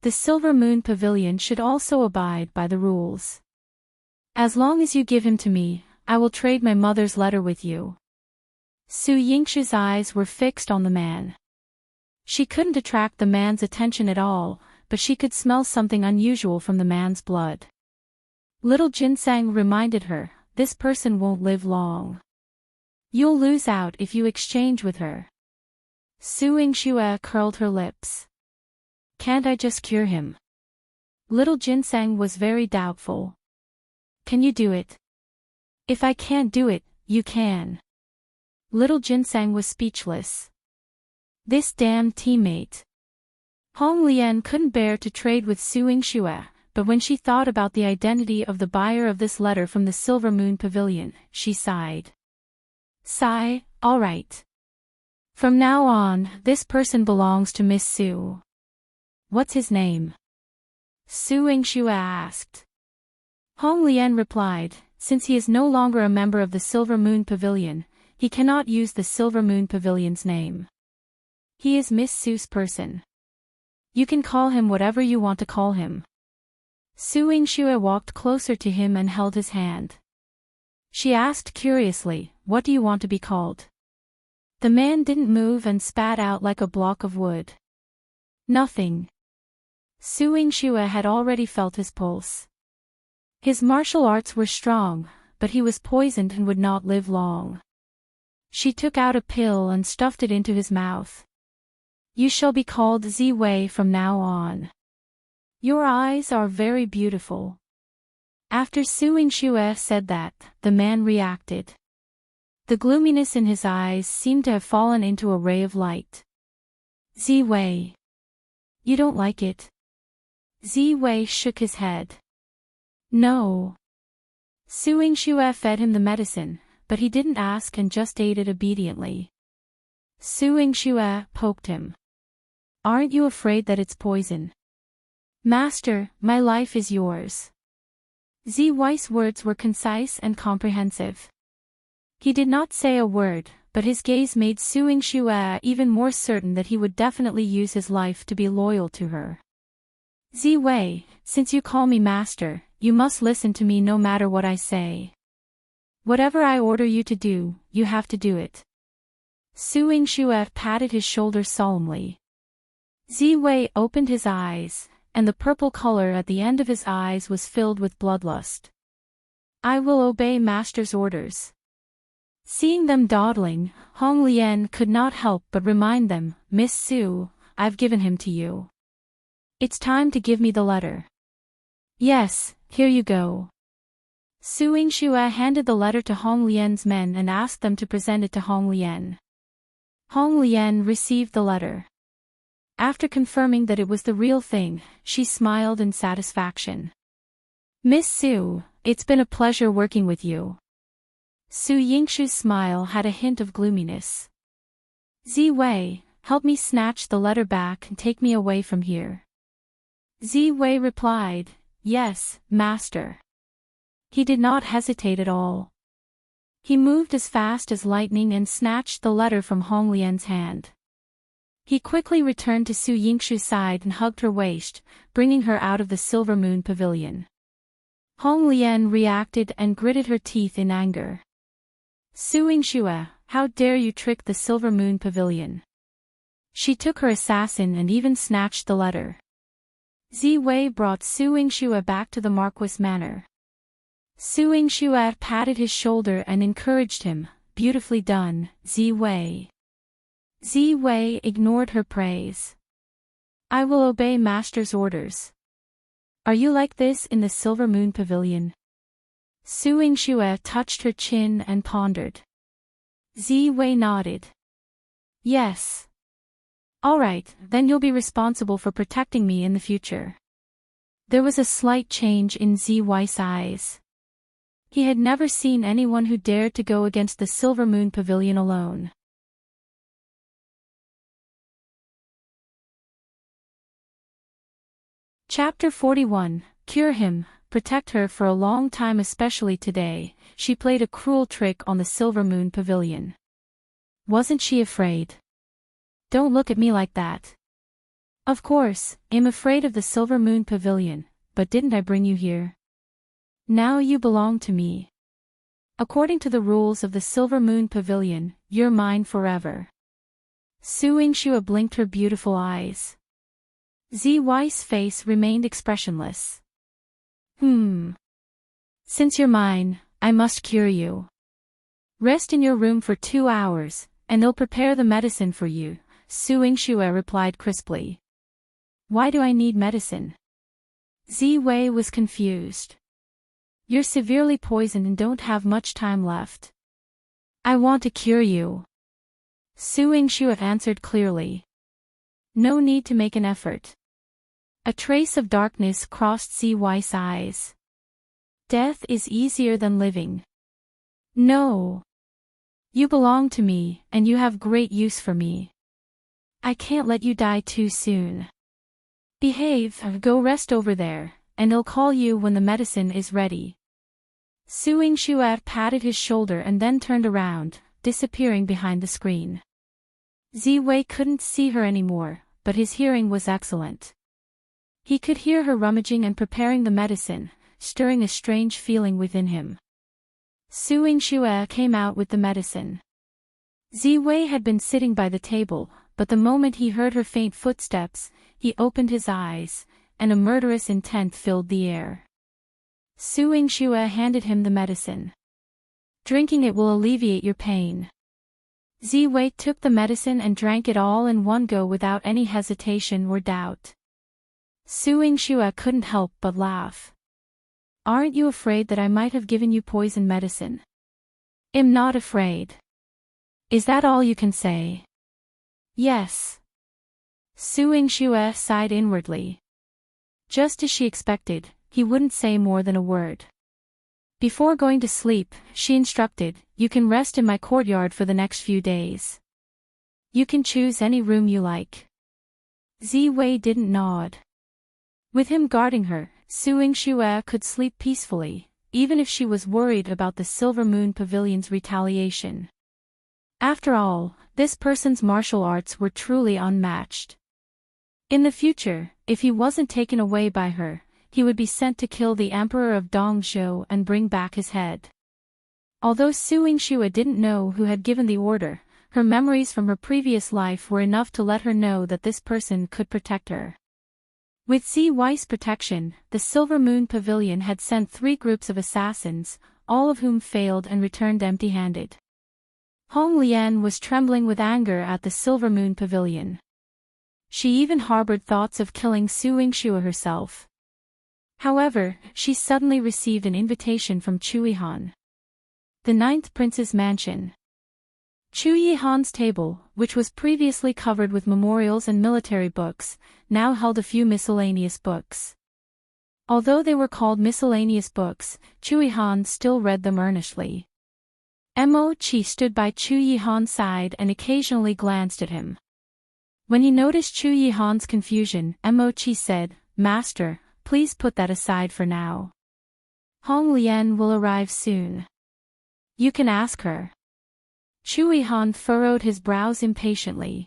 The Silver Moon Pavilion should also abide by the rules. As long as you give him to me, I will trade my mother's letter with you. Su Yingxue's eyes were fixed on the man. She couldn't attract the man's attention at all, but she could smell something unusual from the man's blood. Little Ginseng reminded her, this person won't live long. You'll lose out if you exchange with her. Su Yingxue curled her lips. Can't I just cure him? Little Ginseng was very doubtful. Can you do it? If I can't do it, you can. Little Ginseng was speechless. This damned teammate. Hong Lian couldn't bear to trade with Su Yingxue, but when she thought about the identity of the buyer of this letter from the Silver Moon Pavilion, she sighed. Sigh, all right. From now on, this person belongs to Miss Su. What's his name? Su Yingxue asked. Hong Lian replied, since he is no longer a member of the Silver Moon Pavilion, he cannot use the Silver Moon Pavilion's name. He is Miss Su's person. You can call him whatever you want to call him. Su Yingxue walked closer to him and held his hand. She asked curiously, "What do you want to be called?" The man didn't move and spat out like a block of wood. "Nothing." Su Yingxue had already felt his pulse. His martial arts were strong, but he was poisoned and would not live long. She took out a pill and stuffed it into his mouth. "You shall be called Ziwei from now on. Your eyes are very beautiful." After Su Yingxue said that, the man reacted. The gloominess in his eyes seemed to have fallen into a ray of light. "Ziwei. You don't like it?" Ziwei shook his head. "No." Su Yingxue fed him the medicine, but he didn't ask and just ate it obediently. Su Yingxue poked him. "Aren't you afraid that it's poison?" "Master, my life is yours." Ziwei's words were concise and comprehensive. He did not say a word, but his gaze made Su Yingxue even more certain that he would definitely use his life to be loyal to her. "Ziwei, since you call me master, you must listen to me no matter what I say. Whatever I order you to do, you have to do it." Su Yingxue patted his shoulder solemnly. Ziwei opened his eyes, and the purple color at the end of his eyes was filled with bloodlust. "I will obey master's orders." Seeing them dawdling, Hong Lian could not help but remind them, "Miss Su, I've given him to you. It's time to give me the letter." "Yes, here you go." Su Yingxue handed the letter to Hong Lian's men and asked them to present it to Hong Lian. Hong Lian received the letter. After confirming that it was the real thing, she smiled in satisfaction. "Miss Su, it's been a pleasure working with you." Su Yingxue's smile had a hint of gloominess. "Ziwei, help me snatch the letter back and take me away from here." Ziwei replied, "Yes, master." He did not hesitate at all. He moved as fast as lightning and snatched the letter from Hong Lian's hand. He quickly returned to Su Yingxue's side and hugged her waist, bringing her out of the Silver Moon Pavilion. Hong Lian reacted and gritted her teeth in anger. "Su Yingxue, how dare you trick the Silver Moon Pavilion?" She took her assassin and even snatched the letter. Ziwei brought Su Yingxue back to the Marquis Manor. Su Yingxue patted his shoulder and encouraged him, "Beautifully done, Ziwei." Ziwei ignored her praise. "I will obey master's orders." "Are you like this in the Silver Moon Pavilion?" Su Yingxue touched her chin and pondered. Ziwei nodded. "Yes." "All right, then you'll be responsible for protecting me in the future." There was a slight change in Ziwei's eyes. He had never seen anyone who dared to go against the Silver Moon Pavilion alone. Chapter 41, Cure him, protect her for a long time, especially today. She played a cruel trick on the Silver Moon Pavilion. Wasn't she afraid? "Don't look at me like that." "Of course, I'm afraid of the Silver Moon Pavilion, but didn't I bring you here? Now you belong to me. According to the rules of the Silver Moon Pavilion, you're mine forever." Su Yingxue blinked her beautiful eyes. Ziwei's face remained expressionless. Since you're mine, I must cure you. Rest in your room for 2 hours, and they'll prepare the medicine for you," Su Yingxue replied crisply. "Why do I need medicine?" Ziwei was confused. "You're severely poisoned and don't have much time left." "I want to cure you," Su Yingxue answered clearly. "No need to make an effort." A trace of darkness crossed Ziwei's eyes. "Death is easier than living." "No. You belong to me, and you have great use for me. I can't let you die too soon. Behave, go rest over there, and I'll call you when the medicine is ready." Su Yingxue patted his shoulder and then turned around, disappearing behind the screen. Ziwei couldn't see her anymore, but his hearing was excellent. He could hear her rummaging and preparing the medicine, stirring a strange feeling within him. Su Yingxue came out with the medicine. Ziwei had been sitting by the table, but the moment he heard her faint footsteps, he opened his eyes, and a murderous intent filled the air. Su Yingxue handed him the medicine. Drinking it will alleviate your pain. Ziwei took the medicine and drank it all in one go without any hesitation or doubt. Su Yingxue couldn't help but laugh. Aren't you afraid that I might have given you poison medicine? I'm not afraid. Is that all you can say? Yes. Su Yingxue sighed inwardly. Just as she expected, he wouldn't say more than a word. Before going to sleep, she instructed, you can rest in my courtyard for the next few days. You can choose any room you like. Ziwei didn't nod. With him guarding her, Su Yingxue could sleep peacefully, even if she was worried about the Silver Moon Pavilion's retaliation. After all, this person's martial arts were truly unmatched. In the future, if he wasn't taken away by her, he would be sent to kill the Emperor of Dongzhou and bring back his head. Although Su Yingxue didn't know who had given the order, her memories from her previous life were enough to let her know that this person could protect her. With Ziwei's protection, the Silver Moon Pavilion had sent 3 groups of assassins, all of whom failed and returned empty-handed. Hong Lian was trembling with anger at the Silver Moon Pavilion. She even harbored thoughts of killing Su Yingxue herself. However, she suddenly received an invitation from Yihan. The 9th Prince's Mansion. Yihan's table, which was previously covered with memorials and military books, now held a few miscellaneous books. Although they were called miscellaneous books, Yihan still read them earnestly. Mo Qi stood by Yihan's side and occasionally glanced at him. When he noticed Yihan's confusion, Mo Qi said, Master, please put that aside for now. Hong Lian will arrive soon. You can ask her. Yihan furrowed his brows impatiently.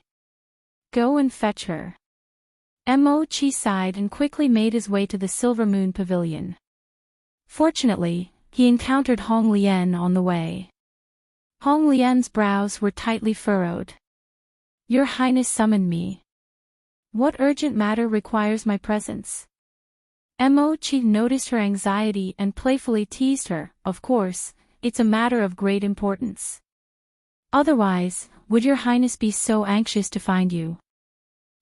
Go and fetch her. Mo Qi sighed and quickly made his way to the Silver Moon Pavilion. Fortunately, he encountered Hong Lian on the way. Hong Lian's brows were tightly furrowed. Your Highness summoned me. What urgent matter requires my presence? Mo Qi noticed her anxiety and playfully teased her, of course, it's a matter of great importance. Otherwise, would your Highness be so anxious to find you?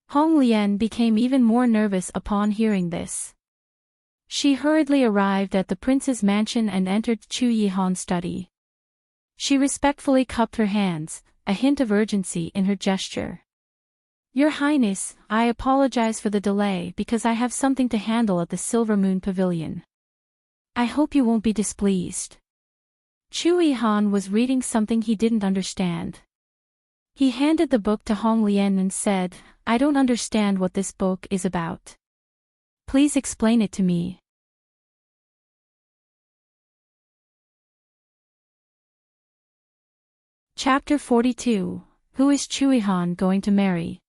Hong Lian became even more nervous upon hearing this. She hurriedly arrived at the prince's mansion and entered Yihan's study. She respectfully cupped her hands, a hint of urgency in her gesture. Your Highness, I apologize for the delay because I have something to handle at the Silver Moon Pavilion. I hope you won't be displeased. Yihan was reading something he didn't understand. He handed the book to Hong Lian and said, I don't understand what this book is about. Please explain it to me. Chapter 42. Who is Yihan going to marry?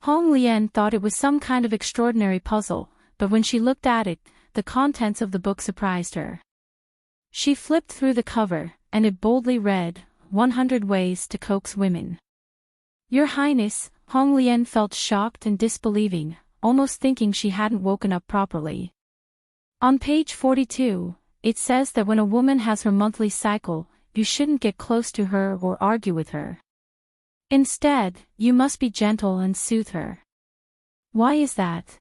Hong Lian thought it was some kind of extraordinary puzzle, but when she looked at it, the contents of the book surprised her. She flipped through the cover, and it boldly read, 100 Ways to Coax Women. Your Highness, Hong Lian felt shocked and disbelieving, almost thinking she hadn't woken up properly. On page 42, it says that when a woman has her monthly cycle, you shouldn't get close to her or argue with her. Instead, you must be gentle and soothe her. Why is that?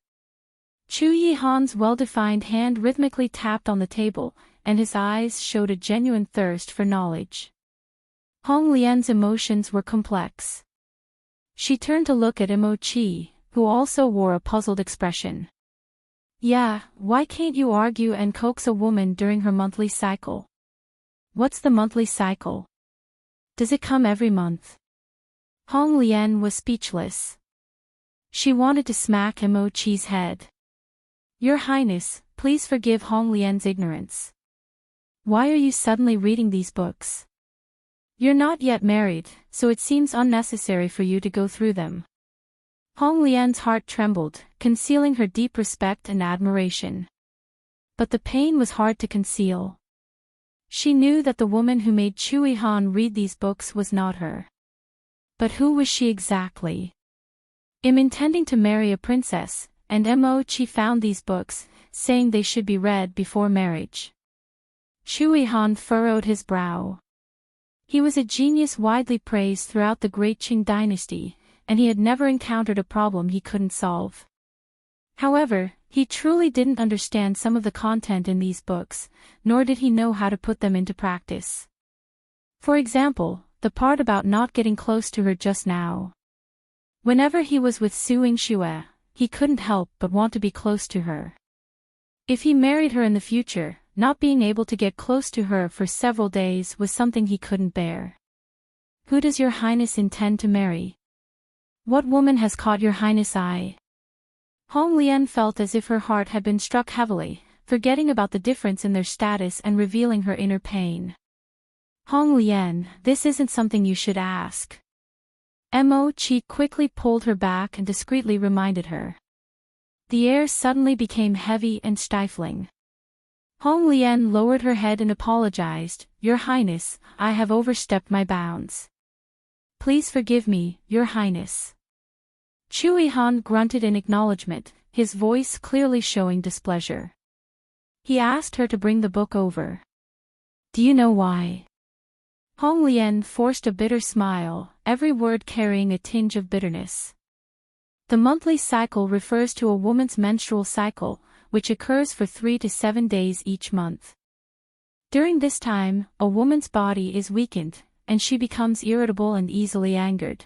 Yihan's well-defined hand rhythmically tapped on the table, and his eyes showed a genuine thirst for knowledge. Hong Lian's emotions were complex. She turned to look at Mo Qi, who also wore a puzzled expression. Yeah, why can't you argue and coax a woman during her monthly cycle? What's the monthly cycle? Does it come every month? Hong Lian was speechless. She wanted to smack Mo Qi's head. Your Highness, please forgive Hong Lian's ignorance. Why are you suddenly reading these books? You're not yet married, so it seems unnecessary for you to go through them. Hong Lian's heart trembled, concealing her deep respect and admiration. But the pain was hard to conceal. She knew that the woman who made Yihan read these books was not her. But who was she exactly? Intending to marry a princess, and Mo-chi found these books, saying they should be read before marriage. Yihan furrowed his brow. He was a genius widely praised throughout the great Qing dynasty, and he had never encountered a problem he couldn't solve. However, he truly didn't understand some of the content in these books, nor did he know how to put them into practice. For example, the part about not getting close to her just now. Whenever he was with Yingxue, he couldn't help but want to be close to her. If he married her in the future, not being able to get close to her for several days was something he couldn't bear. Who does your highness intend to marry? What woman has caught your highness' eye? Hong Lian felt as if her heart had been struck heavily, forgetting about the difference in their status and revealing her inner pain. Hong Lian, this isn't something you should ask. Mo-chi quickly pulled her back and discreetly reminded her. The air suddenly became heavy and stifling. Hong Lian lowered her head and apologized, Your Highness, I have overstepped my bounds. Please forgive me, Your Highness. Yihan grunted in acknowledgement, his voice clearly showing displeasure. He asked her to bring the book over. Do you know why? Hong Lian forced a bitter smile, every word carrying a tinge of bitterness. The monthly cycle refers to a woman's menstrual cycle, which occurs for 3 to 7 days each month. During this time, a woman's body is weakened, and she becomes irritable and easily angered.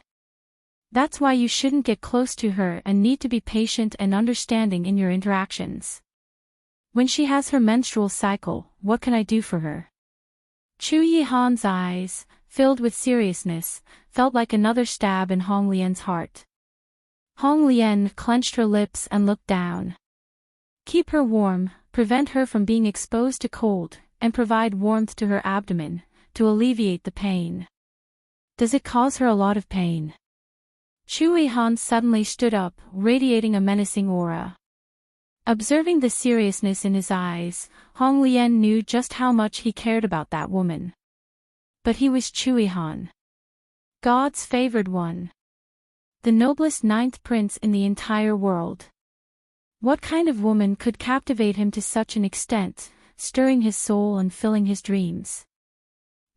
That's why you shouldn't get close to her and need to be patient and understanding in your interactions. When she has her menstrual cycle, what can I do for her? Yihan's eyes, filled with seriousness, felt like another stab in Hong Lian's heart. Hong Lian clenched her lips and looked down. Keep her warm, prevent her from being exposed to cold, and provide warmth to her abdomen, to alleviate the pain. Does it cause her a lot of pain? Yihan suddenly stood up, radiating a menacing aura. Observing the seriousness in his eyes, Hong Lian knew just how much he cared about that woman. But he was Yihan. God's favored one. The noblest 9th prince in the entire world. What kind of woman could captivate him to such an extent, stirring his soul and filling his dreams?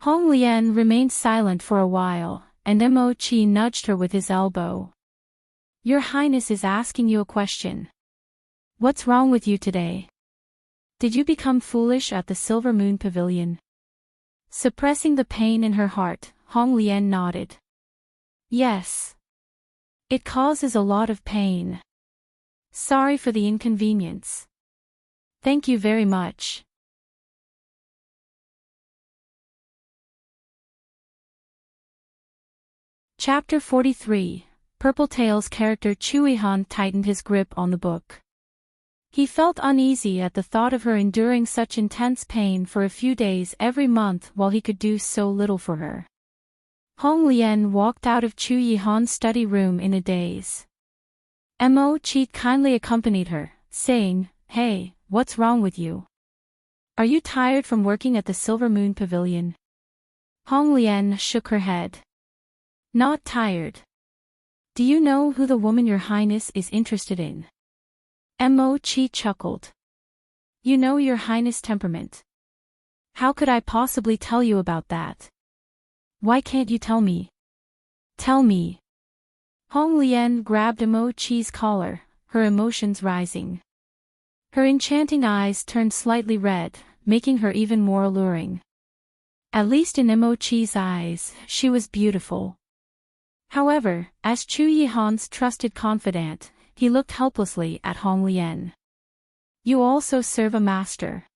Hong Lian remained silent for a while, and Mo-chi nudged her with his elbow. Your Highness is asking you a question. What's wrong with you today? Did you become foolish at the Silver Moon Pavilion? Suppressing the pain in her heart, Hong Lian nodded. Yes. It causes a lot of pain. Sorry for the inconvenience. Thank you very much. Chapter 43. Purple Tail's character Yihan tightened his grip on the book. He felt uneasy at the thought of her enduring such intense pain for a few days every month while he could do so little for her. Hong Lian walked out of Yihan's study room in a daze. Mo-chi kindly accompanied her, saying, Hey, what's wrong with you? Are you tired from working at the Silver Moon Pavilion? Hong Lian shook her head. Not tired. Do you know who the woman your highness is interested in? Mo-chi chuckled. You know your highness' temperament. How could I possibly tell you about that? Why can't you tell me? Tell me. Hong Lian grabbed Mo-chi's collar, her emotions rising. Her enchanting eyes turned slightly red, making her even more alluring. At least in Mo-chi's eyes, she was beautiful. However, as Yihan's trusted confidant, he looked helplessly at Hong Lian. You also serve a master.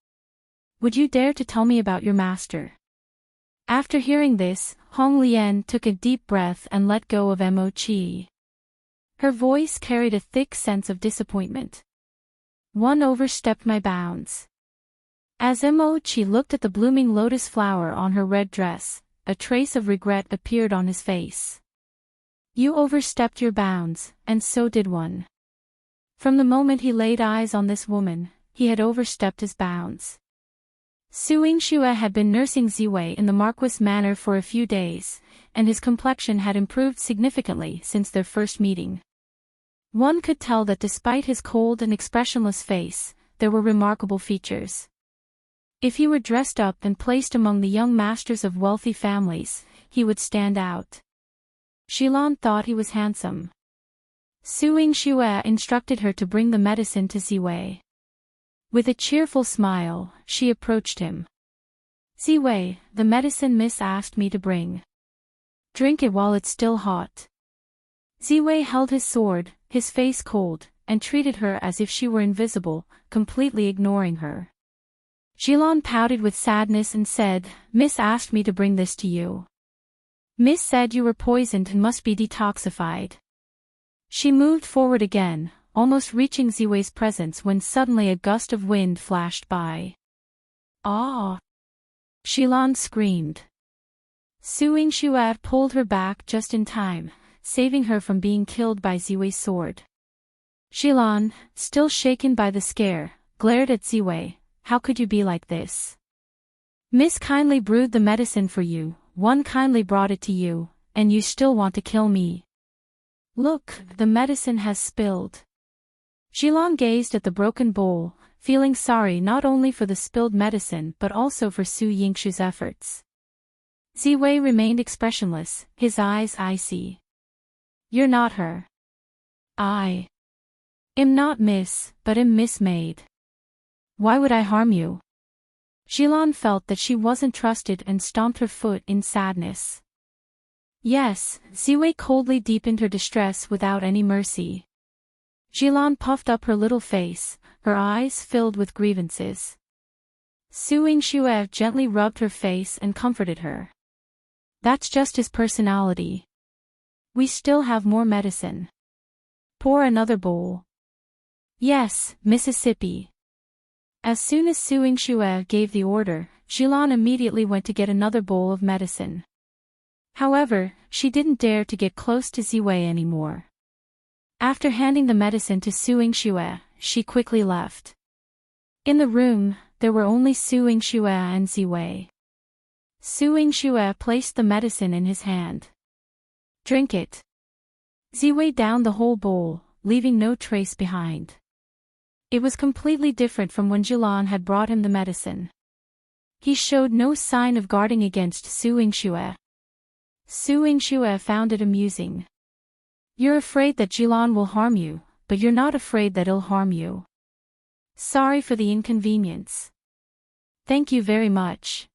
Would you dare to tell me about your master? After hearing this, Hong Lian took a deep breath and let go of Mo-chi. Her voice carried a thick sense of disappointment. One overstepped my bounds. As Mo-chi looked at the blooming lotus flower on her red dress, a trace of regret appeared on his face. You overstepped your bounds, and so did one. From the moment he laid eyes on this woman, he had overstepped his bounds. Su Yingxue had been nursing Ziwei in the Marquis manor for a few days, and his complexion had improved significantly since their first meeting. One could tell that despite his cold and expressionless face, there were remarkable features. If he were dressed up and placed among the young masters of wealthy families, he would stand out. Yihan thought he was handsome. Su Yingxue instructed her to bring the medicine to Ziwei. With a cheerful smile, she approached him. Ziwei, the medicine Miss asked me to bring. Drink it while it's still hot. Ziwei held his sword, his face cold, and treated her as if she were invisible, completely ignoring her. Yihan pouted with sadness and said, Miss asked me to bring this to you. Miss said you were poisoned and must be detoxified. She moved forward again, almost reaching Ziwei's presence when suddenly a gust of wind flashed by. Ah! Yihan screamed. Su Yingxue pulled her back just in time, saving her from being killed by Ziwei's sword. Yihan, still shaken by the scare, glared at Ziwei. How could you be like this? Miss kindly brewed the medicine for you, one kindly brought it to you, and you still want to kill me. Look, the medicine has spilled. Yihan gazed at the broken bowl, feeling sorry not only for the spilled medicine but also for Su Yingxue's efforts. Ziwei remained expressionless, his eyes icy. You're not her. I am not Miss, but am Miss Maid. Why would I harm you? Yihan felt that she wasn't trusted and stomped her foot in sadness. Yes, Ziwei coldly deepened her distress without any mercy. Yihan puffed up her little face, her eyes filled with grievances. Su Yingxue gently rubbed her face and comforted her. That's just his personality. We still have more medicine. Pour another bowl. Yes, Mississippi. As soon as Su Yingxue gave the order, Yihan immediately went to get another bowl of medicine. However, she didn't dare to get close to Ziwei anymore. After handing the medicine to Su Yingxue, she quickly left. In the room, there were only Su Yingxue and Ziwei. Su Yingxue placed the medicine in his hand. Drink it. Ziwei downed the whole bowl, leaving no trace behind. It was completely different from when Yihan had brought him the medicine. He showed no sign of guarding against Su Yingxue. Su Yingxue found it amusing. You're afraid that Yihan will harm you, but you're not afraid that he'll harm you. Sorry for the inconvenience. Thank you very much.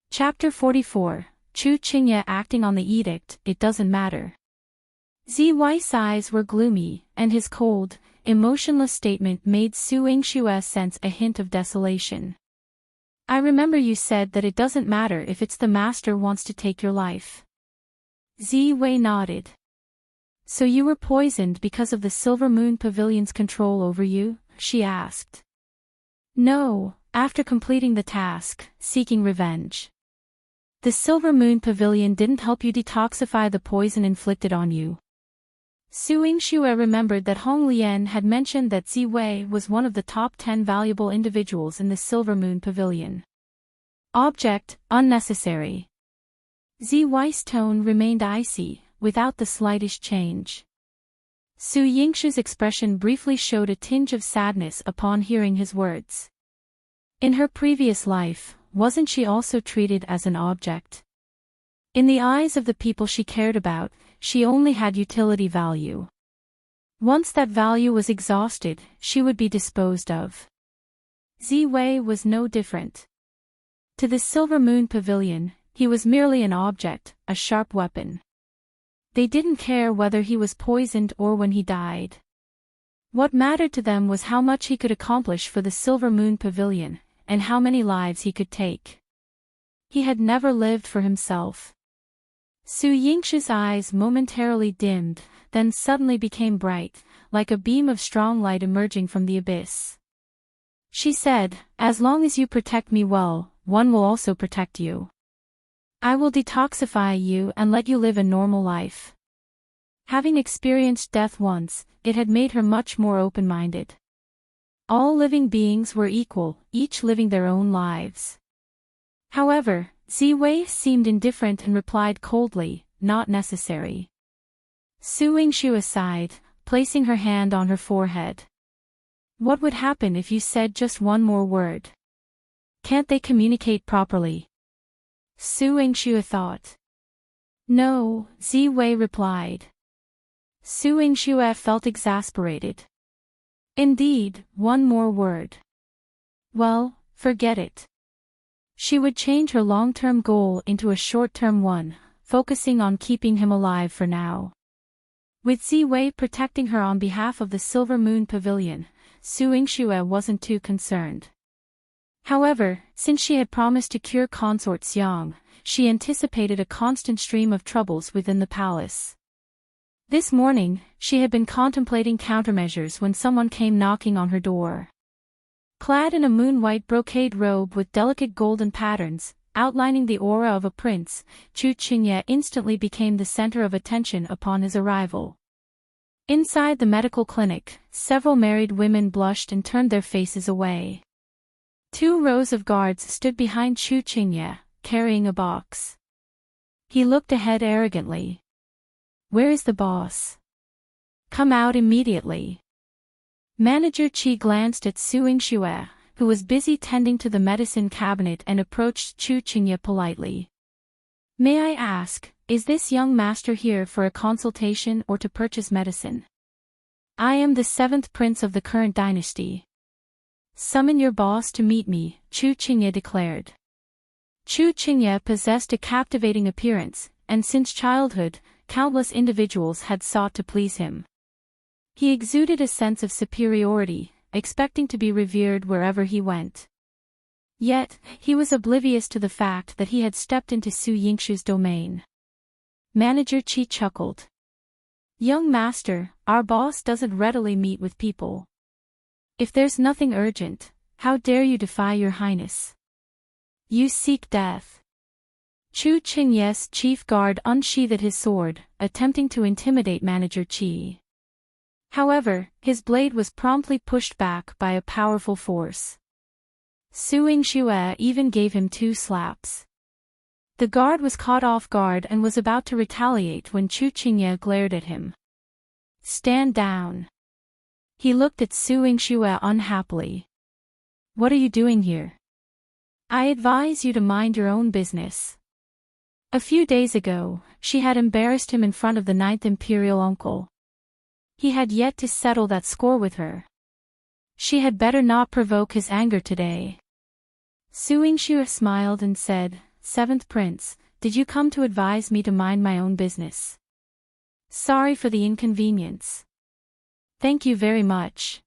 Chapter 44. Chu Chengye acting on the edict, it doesn't matter. Ziwei's eyes were gloomy, and his cold, emotionless statement made Su Yingxue sense a hint of desolation. I remember you said that it doesn't matter if it's the master wants to take your life. Ziwei nodded. So you were poisoned because of the Silver Moon Pavilion's control over you? She asked. No, after completing the task, seeking revenge. The Silver Moon Pavilion didn't help you detoxify the poison inflicted on you. Su Yingxue remembered that Hong Lian had mentioned that Ziwei was one of the top 10 valuable individuals in the Silver Moon Pavilion. Object, unnecessary. Ziwei's tone remained icy, without the slightest change. Su Yingxue's expression briefly showed a tinge of sadness upon hearing his words. In her previous life, wasn't she also treated as an object? In the eyes of the people she cared about, she only had utility value. Once that value was exhausted, she would be disposed of. Ziwei was no different. To the Silver Moon Pavilion, he was merely an object, a sharp weapon. They didn't care whether he was poisoned or when he died. What mattered to them was how much he could accomplish for the Silver Moon Pavilion, and how many lives he could take. He had never lived for himself. Su Yingxue's eyes momentarily dimmed, then suddenly became bright, like a beam of strong light emerging from the abyss. She said, as long as you protect me well, one will also protect you. I will detoxify you and let you live a normal life. Having experienced death once, it had made her much more open-minded. All living beings were equal, each living their own lives. However, Ziwei seemed indifferent and replied coldly, "Not necessary." Su Yingxue sighed, placing her hand on her forehead. "What would happen if you said just one more word? Can't they communicate properly?" Su Yingxue thought. "No," Ziwei replied. Su Yingxue felt exasperated. "Indeed, one more word. Well, forget it." She would change her long-term goal into a short-term one, focusing on keeping him alive for now. With Ziwei protecting her on behalf of the Silver Moon Pavilion, Su Yingxue wasn't too concerned. However, since she had promised to cure Consort Xiang, she anticipated a constant stream of troubles within the palace. This morning, she had been contemplating countermeasures when someone came knocking on her door. Clad in a moon-white brocade robe with delicate golden patterns, outlining the aura of a prince, Chengye instantly became the center of attention upon his arrival. Inside the medical clinic, several married women blushed and turned their faces away. 2 rows of guards stood behind Chengye, carrying a box. He looked ahead arrogantly. "Where is the boss? Come out immediately." Manager Qi glanced at Su Yingxue, who was busy tending to the medicine cabinet, and approached Chengye politely. "May I ask, is this young master here for a consultation or to purchase medicine?" "I am the 7th prince of the current dynasty." "Summon your boss to meet me," Chengye declared. Chengye possessed a captivating appearance, and since childhood, countless individuals had sought to please him. He exuded a sense of superiority, expecting to be revered wherever he went. Yet, he was oblivious to the fact that he had stepped into Su Yingxue's domain. Manager Qi chuckled. "Young master, our boss doesn't readily meet with people. If there's nothing urgent, how dare you defy your highness? You seek death." Chengye's chief guard unsheathed his sword, attempting to intimidate Manager Qi. However, his blade was promptly pushed back by a powerful force. Su Yingxue even gave him 2 slaps. The guard was caught off guard and was about to retaliate when Chengye glared at him. "Stand down." He looked at Su Yingxue unhappily. "What are you doing here? I advise you to mind your own business." A few days ago, she had embarrassed him in front of the 9th imperial uncle. He had yet to settle that score with her. She had better not provoke his anger today. Su Yingxue smiled and said, "7th prince, did you come to advise me to mind my own business?" "Sorry for the inconvenience." "Thank you very much."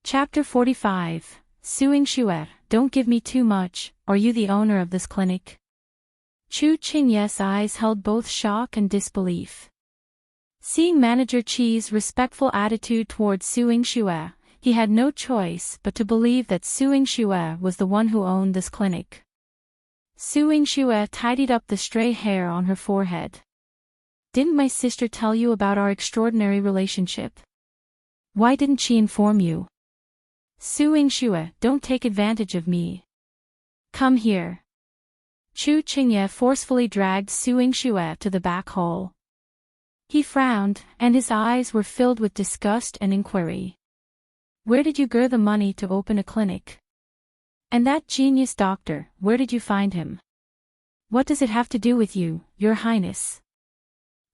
Chapter 45, Su Yingxue, don't give me too much, are you the owner of this clinic? Chengye's eyes held both shock and disbelief. Seeing Manager Qi's respectful attitude towards Su Yingxue, he had no choice but to believe that Su Yingxue was the one who owned this clinic. Su Yingxue tidied up the stray hair on her forehead. "Didn't my sister tell you about our extraordinary relationship? Why didn't she inform you?" "Su Yingxue, don't take advantage of me. Come here." Chengye forcefully dragged Su Yingxue to the back hall. He frowned, and his eyes were filled with disgust and inquiry. "Where did you get the money to open a clinic? And that genius doctor, where did you find him? What does it have to do with you, your highness?"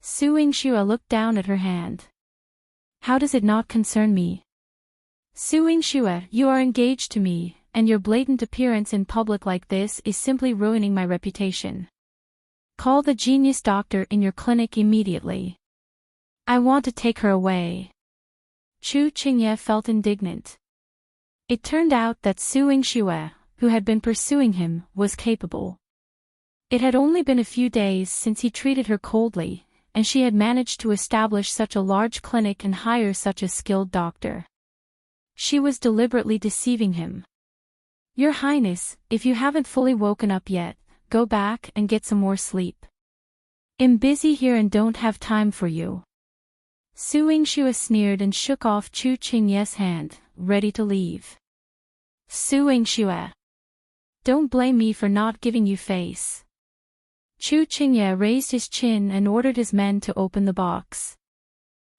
Su Yingxue looked down at her hand. "How does it not concern me? Su Yingxue, you are engaged to me, and your blatant appearance in public like this is simply ruining my reputation. Call the genius doctor in your clinic immediately. I want to take her away." Chengye felt indignant. It turned out that Su Yingxue, who had been pursuing him, was capable. It had only been a few days since he treated her coldly, and she had managed to establish such a large clinic and hire such a skilled doctor. She was deliberately deceiving him. Your Highness, if you haven't fully woken up yet, go back and get some more sleep. I'm busy here and don't have time for you. Su Yingxue sneered and shook off Chu Chengye's hand, ready to leave. Su Yingxue. Don't blame me for not giving you face. Chu Chengye raised his chin and ordered his men to open the box.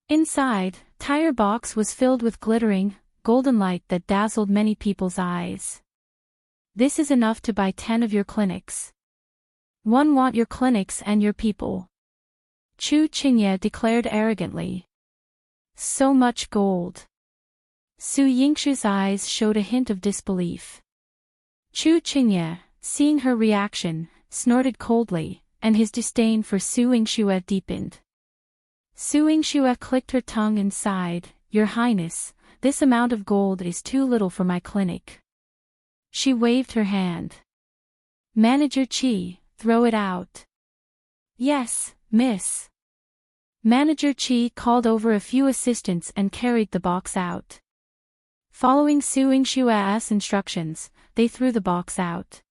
Inside, entire box was filled with glittering, golden light that dazzled many people's eyes. This is enough to buy 10 of your clinics. One want your clinics and your people. Chu Chengye declared arrogantly. So much gold. Su Yingxue's eyes showed a hint of disbelief. Chu Chengye, seeing her reaction, snorted coldly, and his disdain for Su Yingxue deepened. Su Yingxue clicked her tongue and sighed, Your Highness, this amount of gold is too little for my clinic. She waved her hand. Manager Qi, throw it out. Yes, miss. Manager Qi called over a few assistants and carried the box out. Following Su Yingxue's instructions, they threw the box out.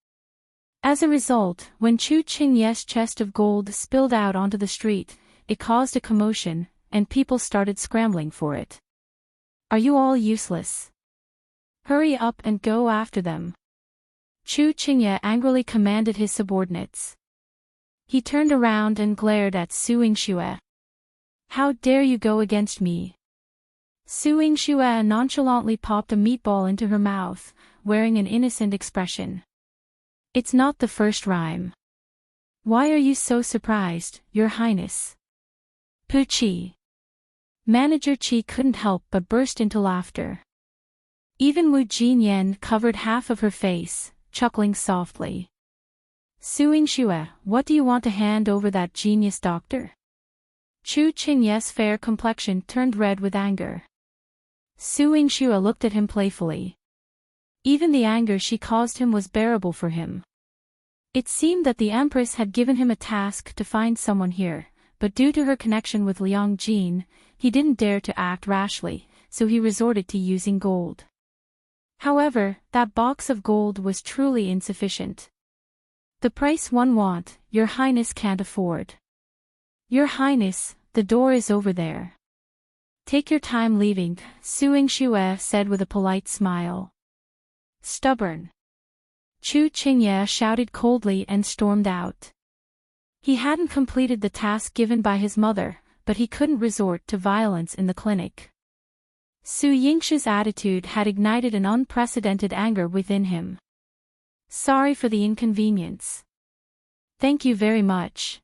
As a result, when Chu Chengye's chest of gold spilled out onto the street, it caused a commotion, and people started scrambling for it. Are you all useless? Hurry up and go after them. Chu Chengye angrily commanded his subordinates. He turned around and glared at Su Yingxue. How dare you go against me? Su Yingxue nonchalantly popped a meatball into her mouth, wearing an innocent expression. It's not the first rhyme. Why are you so surprised, Your Highness? Puchi. Manager Qi couldn't help but burst into laughter. Even Wu Jinyan covered half of her face, chuckling softly. Su Yingxue, what do you want to hand over that genius doctor? Chu Chengye's fair complexion turned red with anger. Su Yingxue looked at him playfully. Even the anger she caused him was bearable for him. It seemed that the Empress had given him a task to find someone here, but due to her connection with Liang Jin, he didn't dare to act rashly, so he resorted to using gold. However, that box of gold was truly insufficient. The price one want, Your Highness can't afford. Your Highness, the door is over there. Take your time leaving, Su Yingxue said with a polite smile. Stubborn. Chu Chengye shouted coldly and stormed out. He hadn't completed the task given by his mother, but he couldn't resort to violence in the clinic. Su Yingxue's attitude had ignited an unprecedented anger within him. Sorry for the inconvenience. Thank you very much.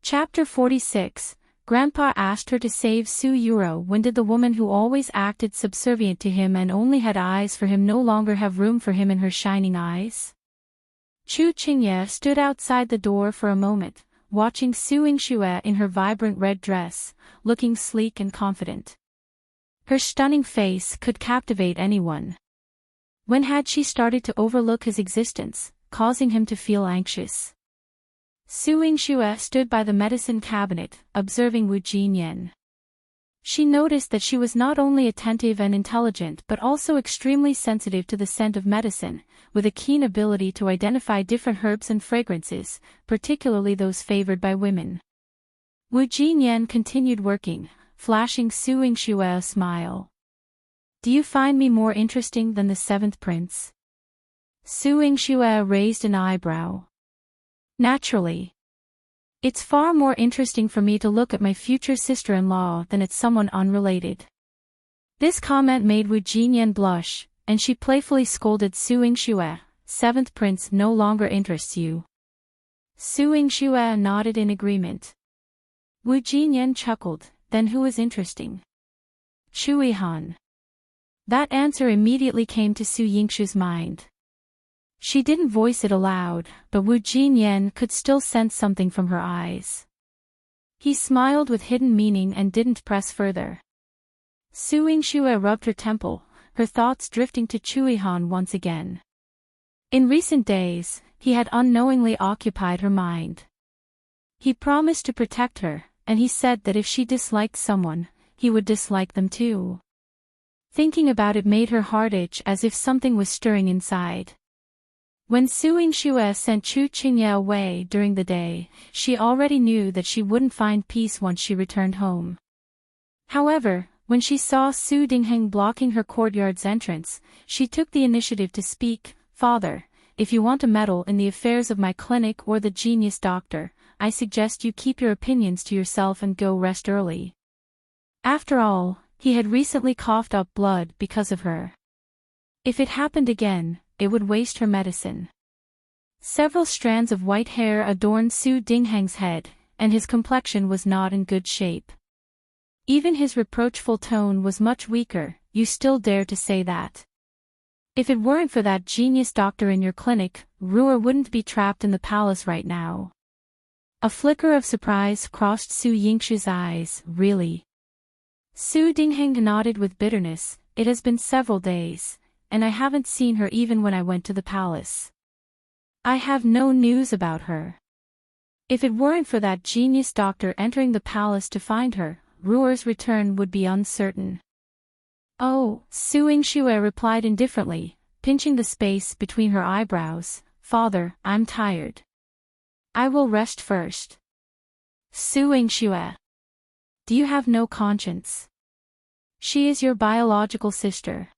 Chapter 46. Grandpa asked her to save Su Yurou. When did the woman who always acted subservient to him and only had eyes for him no longer have room for him in her shining eyes? Chu Chengye stood outside the door for a moment, watching Su Yingxue in her vibrant red dress, looking sleek and confident. Her stunning face could captivate anyone. When had she started to overlook his existence, causing him to feel anxious? Su Yingxue stood by the medicine cabinet, observing Wu Jinyan. She noticed that she was not only attentive and intelligent but also extremely sensitive to the scent of medicine, with a keen ability to identify different herbs and fragrances, particularly those favored by women. Wu Jinyan continued working, flashing Su Yingxue a smile. Do you find me more interesting than the seventh prince? Su Yingxue raised an eyebrow. Naturally. It's far more interesting for me to look at my future sister-in-law than at someone unrelated. This comment made Wu Jinyan blush, and she playfully scolded Su Yingxue. Seventh prince no longer interests you. Su Yingxue nodded in agreement. Wu Jinyan chuckled, then who is interesting? Yihan. That answer immediately came to Su Yingxue's mind. She didn't voice it aloud, but Wu Jinyan could still sense something from her eyes. He smiled with hidden meaning and didn't press further. Su Yingxue rubbed her temple, her thoughts drifting to Yihan once again. In recent days, he had unknowingly occupied her mind. He promised to protect her, and he said that if she disliked someone, he would dislike them too. Thinking about it made her heart itch as if something was stirring inside. When Su Yingxue sent Chu Chengye away during the day, she already knew that she wouldn't find peace once she returned home. However, when she saw Su Dingheng blocking her courtyard's entrance, she took the initiative to speak. "Father, if you want to meddle in the affairs of my clinic or the genius doctor, I suggest you keep your opinions to yourself and go rest early." After all, he had recently coughed up blood because of her. If it happened again, it would waste her medicine. Several strands of white hair adorned Su Dingheng's head, and his complexion was not in good shape. Even his reproachful tone was much weaker. "You still dare to say that? If it weren't for that genius doctor in your clinic, Ruer wouldn't be trapped in the palace right now." A flicker of surprise crossed Su Yingxue's eyes. "Really?" Su Dingheng nodded with bitterness. "It has been several days, and I haven't seen her even when I went to the palace. I have no news about her. If it weren't for that genius doctor entering the palace to find her, Ruer's return would be uncertain." "Oh," Su Yingxue replied indifferently, pinching the space between her eyebrows. "Father, I'm tired. I will rest first." "Su Yingxue, do you have no conscience? She is your biological sister.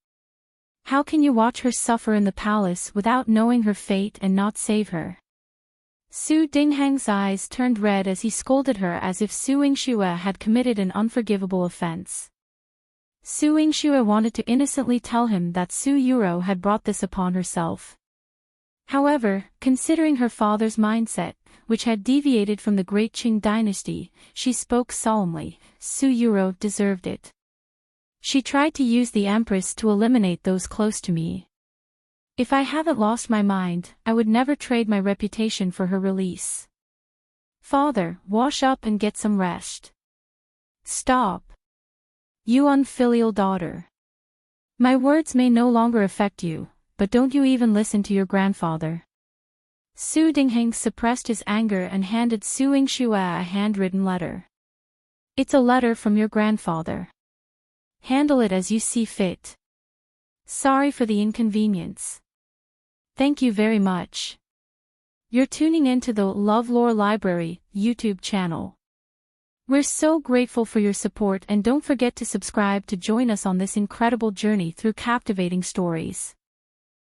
How can you watch her suffer in the palace without knowing her fate and not save her?" Su Dingheng's eyes turned red as he scolded her as if Su Yingxue had committed an unforgivable offense. Su Yingxue wanted to innocently tell him that Su Yurou had brought this upon herself. However, considering her father's mindset, which had deviated from the great Qing dynasty, she spoke solemnly. "Su Yurou deserved it. She tried to use the Empress to eliminate those close to me. If I haven't lost my mind, I would never trade my reputation for her release. Father, wash up and get some rest." "Stop. You unfilial daughter. My words may no longer affect you, but don't you even listen to your grandfather." Su Dingheng suppressed his anger and handed Su Yingxue a handwritten letter. "It's a letter from your grandfather. Handle it as you see fit. Sorry for the inconvenience." "Thank you very much." You're tuning in to the LoveLore Library YouTube channel. We're so grateful for your support, and don't forget to subscribe to join us on this incredible journey through captivating stories.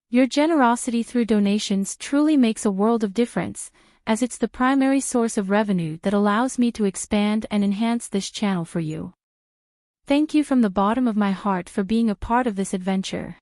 Your generosity through donations truly makes a world of difference, as it's the primary source of revenue that allows me to expand and enhance this channel for you. Thank you from the bottom of my heart for being a part of this adventure.